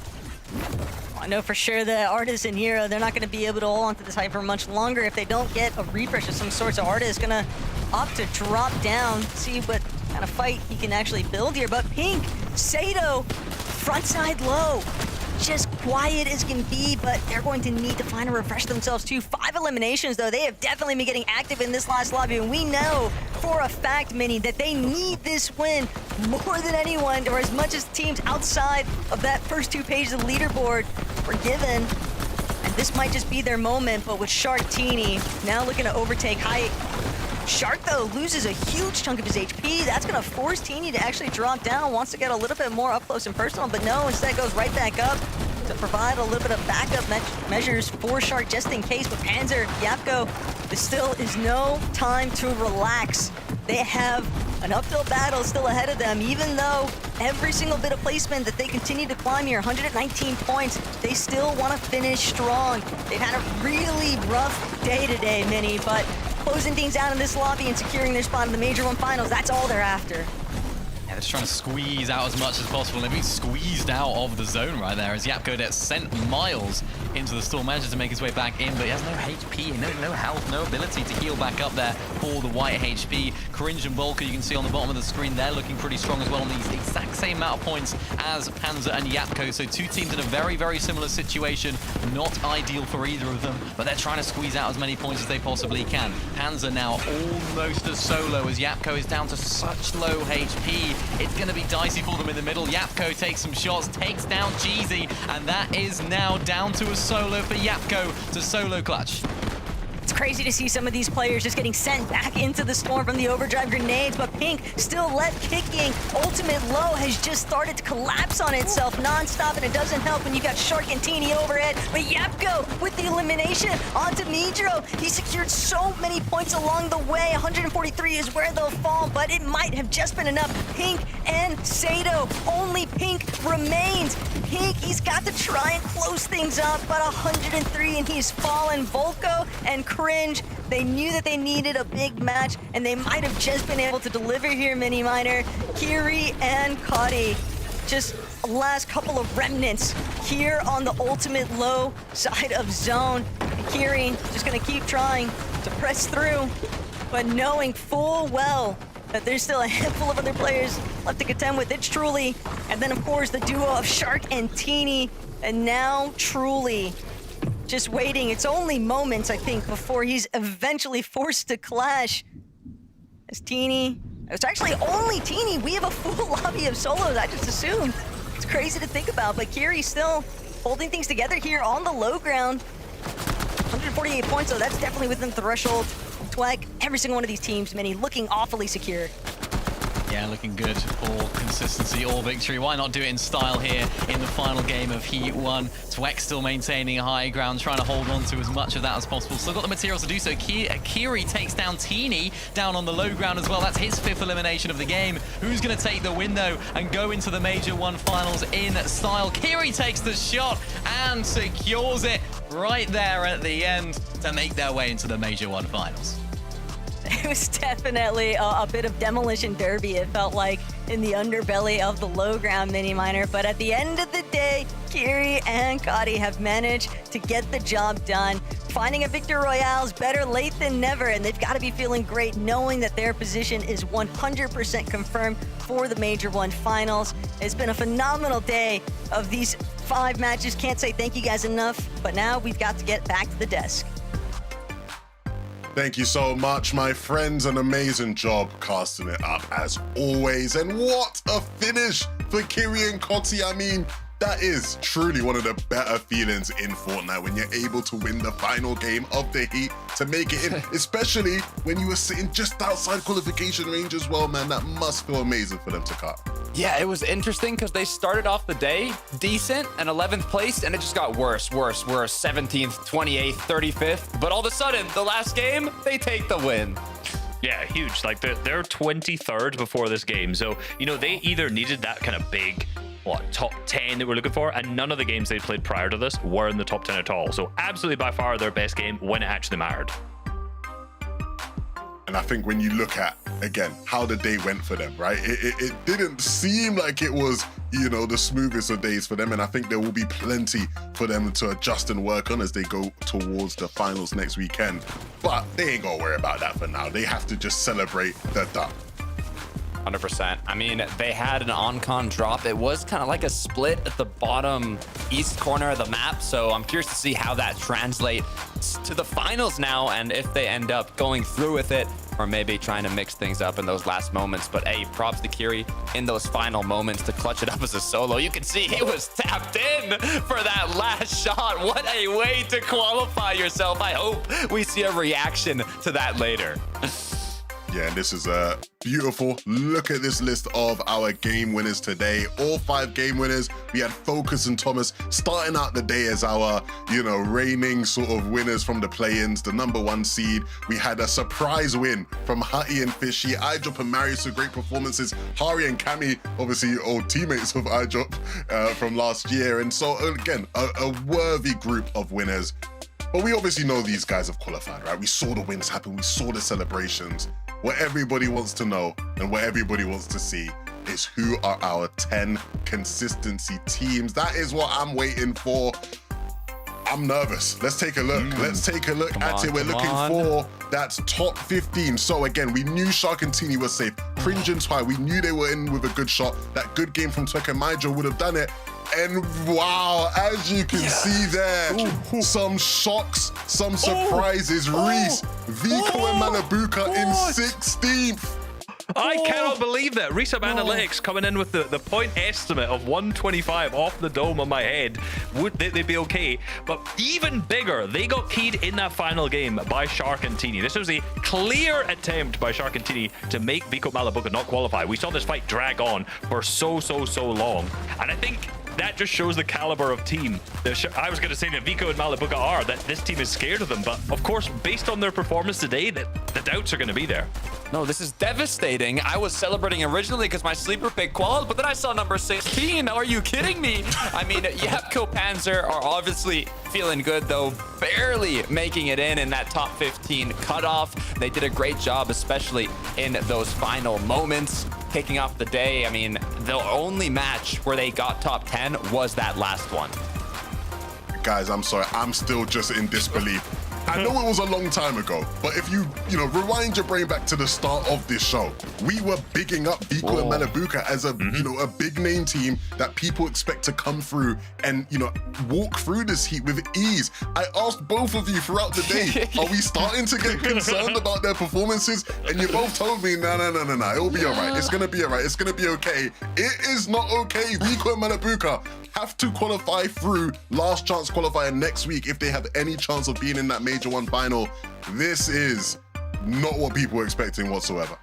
I know for sure that Artist and Hero, they're not going to be able to hold on to this hype for much longer if they don't get a refresh of some sort. So Artist is going to opt to drop down, see what kind of fight he can actually build here. But Pink, Sato, frontside low, just quiet as can be, but they're going to need to find a refresh themselves too. 5 eliminations, though. They have definitely been getting active in this last lobby, and we know for a fact, Minnie, that they need this win more than anyone, or as much as teams outside of that first 2 pages of the leaderboard were given. And this might just be their moment, but with Shark Teeny now looking to overtake height. Shark, though, loses a huge chunk of his HP. That's going to force Teeny to actually drop down. Wants to get a little bit more up close and personal, but no, instead goes right back up to provide a little bit of backup measures for Shark just in case. With Panzer, Yapko, there still is no time to relax. They have an uphill battle still ahead of them, even though every single bit of placement that they continue to climb here, 119 points, they still want to finish strong. They've had a really rough day today, Minnie, but closing things out in this lobby and securing their spot in the Major 1 Finals, that's all they're after. Yeah, they're just trying to squeeze out as much as possible. They've been squeezed out of the zone right there as Yapko gets sent miles into the storm, manages to make his way back in, but he has no HP, no health, no ability to heal back up there for the white HP. Cringe and Volker, you can see on the bottom of the screen, they're looking pretty strong as well on these exact same amount of points as Panzer and Yapko. So two teams in a very, very similar situation. Not ideal for either of them, but they're trying to squeeze out as many points as they possibly can. Panzer now almost as solo as Yapko is down to such low HP. It's going to be dicey for them in the middle. Yapko takes some shots, takes down Jeezy, and that is now down to a solo for Yapko to solo clutch. It's crazy to see some of these players just getting sent back into the storm from the overdrive grenades, but Pink still left kicking. Ultimate Low has just started to collapse on itself non-stop, and it doesn't help when you got Shark and Teeny overhead. But Yapko with the elimination onto Midro. He secured so many points along the way. 143 is where they'll fall, but it might have just been enough. Pink and Sato, only Pink remains. Pink, he's got to try and close things up, but 103 and he's fallen. Volko and Cringe, they knew that they needed a big match, and they might have just been able to deliver here, Mini Miner. Kiri and Cuddy, just last couple of remnants here on the Ultimate Low side of zone. Kiri just gonna keep trying to press through, but knowing full well that there's still a handful of other players left to contend with. It's Truly, and then of course the duo of Shark and Teeny, and now Truly just waiting. It's only moments, I think, before he's eventually forced to clash. As Teeny, it's actually only Teeny. We have a full lobby of solos, I just assumed. It's crazy to think about, but Kiri still holding things together here on the low ground. 148 points, so that's definitely within the threshold. Twag, every single one of these teams, Mini, looking awfully secure. Yeah, looking good for consistency or victory. Why not do it in style here in the final game of Heat 1? Tweck still maintaining a high ground, trying to hold on to as much of that as possible. Still got the materials to do so. Kiri takes down Teeny down on the low ground as well. That's his 5th elimination of the game. Who's going to take the win, though, and go into the Major 1 finals in style? Kiri takes the shot and secures it right there at the end to make their way into the Major 1 finals. It was definitely a bit of demolition derby, it felt like, in the underbelly of the low ground, Mini Miner. But at the end of the day, Kiri and Cuddy have managed to get the job done. Finding a Victor Royale is better late than never, and they've got to be feeling great knowing that their position is 100% confirmed for the Major 1 finals. It's been a phenomenal day of these 5 matches. Can't say thank you guys enough, but now we've got to get back to the desk. Thank you so much, my friends. An amazing job casting it up as always. And what a finish for Kiri and Kotti. I mean, that is truly one of the better feelings in Fortnite when you're able to win the final game of the Heat to make it in, especially when you were sitting just outside qualification range as well, man. That must feel amazing for them to cut. Yeah, it was interesting because they started off the day decent and 11th place, and it just got worse. 17th, 28th, 35th. But all of a sudden, the last game, they take the win. Yeah, huge. Like they're 23rd before this game. So, you know, they either needed that kind of big, top 10 that we're looking for, and none of the games they played prior to this were in the top 10 at all. So absolutely by far their best game when it actually mattered. And I think when you look at, again, how the day went for them, right? It didn't seem like it was, you know, the smoothest of days for them. And I think there will be plenty for them to adjust and work on as they go towards the finals next weekend. But they ain't gonna worry about that for now. They have to just celebrate the dub. 100%. I mean, they had an on-con drop. It was kind of like a split at the bottom east corner of the map. So I'm curious to see how that translates to the finals now, and if they end up going through with it, or maybe trying to mix things up in those last moments. But hey, props to Kiri in those final moments to clutch it up as a solo. You can see he was tapped in for that last shot. What a way to qualify yourself. I hope we see a reaction to that later. Yeah, and this is beautiful. Look at this list of our game winners today. All 5 game winners. We had Focus and Thomas starting out the day as our, you know, reigning sort of winners from the play-ins, the #1 seed. We had a surprise win from Hutty and Fishy. iDrop and Marius, so great performances. Hari and Cammy, obviously old teammates of iDrop from last year. And so, again, a worthy group of winners. But we obviously know these guys have qualified, right? We saw the wins happen. We saw the celebrations. What everybody wants to know and what everybody wants to see is who are our 10 consistency teams. That is what I'm waiting for. I'm nervous. Let's take a look. Let's take a look at it. We're looking for that top 15. So again, we knew Sharkantini was safe. Cringe and Twy, we knew they were in with a good shot. That good game from Tweka Maijo would have done it. And wow, as you can see there, some shocks, some surprises. Reese, Vico and Malabuka in 16th. I cannot believe that. Reset Analytics coming in with the point estimate of 125 off the dome of my head. Would they be okay? But even bigger, they got keyed in that final game by Sharkantini. This was a clear attempt by Sharkantini to make Vico Malabuka not qualify. We saw this fight drag on for so long. And I think that just shows the caliber of team. I was going to say that Vico and Malabuka are, that this team is scared of them. But of course, based on their performance today, the doubts are going to be there. No, this is devastating. I was celebrating originally because my sleeper pick qualified, but then I saw number 16. Are you kidding me? I mean, Yapko Panzer are obviously feeling good, though, barely making it in that top 15 cutoff. They did a great job, especially in those final moments, kicking off the day. I mean, the only match where they got top 10 was that last one. Guys, I'm sorry. I'm still just in disbelief. I know it was a long time ago, but if you rewind your brain back to the start of this show, we were bigging up Vico and Malabuka as a, a big name team that people expect to come through and, walk through this heat with ease. I asked both of you throughout the day, are we starting to get concerned about their performances? And you both told me, no, it'll be all right. It's going to be all right. It's going to be okay. It is not okay. Vico and Malabuka have to qualify through last chance qualifier next week if they have any chance of being in that Major 1 final. This is not what people were expecting whatsoever.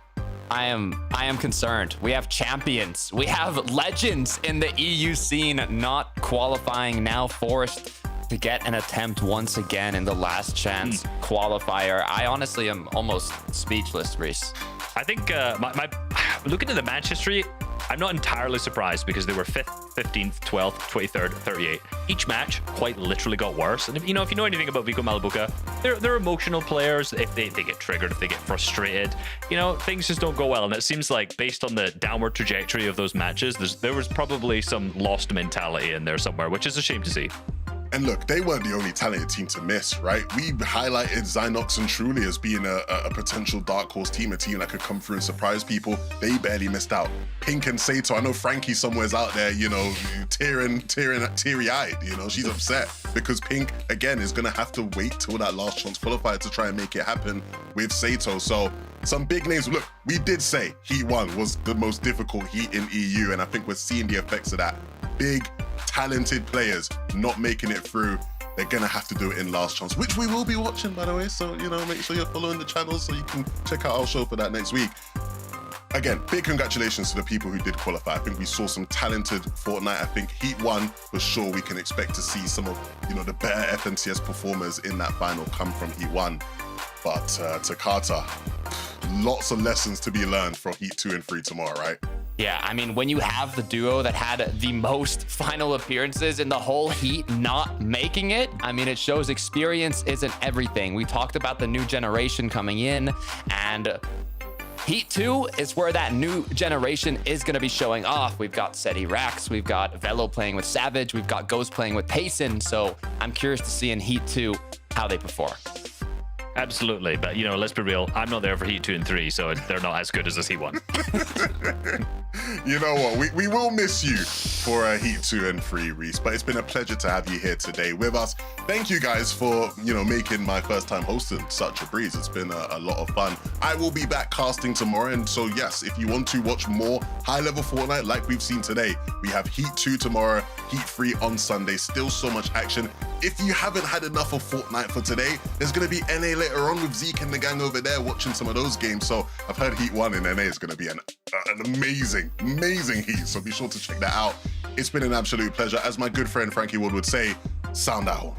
I am concerned. We have champions. We have legends in the EU scene not qualifying, now forced to get an attempt once again in the last chance qualifier. I honestly am almost speechless, Reese. I think my looking at the match history, I'm not entirely surprised because they were 5th, 15th, 12th, 23rd, 38th. Each match quite literally got worse. And if you know anything about Vico Malabuka, they're emotional players. If they get triggered, if they get frustrated, things just don't go well. And it seems like based on the downward trajectory of those matches, there was probably some lost mentality in there somewhere, which is a shame to see. And look, they weren't the only talented team to miss, right? We highlighted Zynox and Truly as being a potential dark horse team, a team that could come through and surprise people. They barely missed out. Pink and Sato, I know Frankie somewhere's out there, teary-eyed, she's upset because Pink, again, is gonna have to wait till that last chance qualifier to try and make it happen with Sato. So some big names. Look, we did say Heat 1 was the most difficult heat in EU, and I think we're seeing the effects of that. Big, talented players not making it through. They're gonna have to do it in last chance, which we will be watching, by the way. So, make sure you're following the channel so you can check out our show for that next week. Again, big congratulations to the people who did qualify. I think we saw some talented Fortnite. I think Heat 1, for sure, we can expect to see some of, the better FNCS performers in that final come from Heat 1. But Takata, lots of lessons to be learned from Heat 2 and 3 tomorrow, right? Yeah, I mean, when you have the duo that had the most final appearances in the whole heat not making it, I mean, it shows experience isn't everything. We talked about the new generation coming in, and Heat 2 is where that new generation is going to be showing off. We've got Seti Rax, we've got Velo playing with Savage, we've got Ghost playing with Payson, so I'm curious to see in Heat 2 how they perform. Absolutely, but let's be real. I'm not there for Heat 2 and 3, so they're not as good as this Heat 1. You know what? We will miss you for Heat 2 and 3, Reese, but it's been a pleasure to have you here today with us. Thank you guys for, making my first time hosting such a breeze. It's been a lot of fun. I will be back casting tomorrow, and so yes, if you want to watch more high-level Fortnite like we've seen today, we have Heat 2 tomorrow, Heat 3 on Sunday. Still so much action. If you haven't had enough of Fortnite for today, there's going to be NA later on with Zeke and the gang over there watching some of those games. So I've heard Heat 1 in NA is going to be an amazing heat. So be sure to check that out. It's been an absolute pleasure. As my good friend Frankie Wood would say, sound out.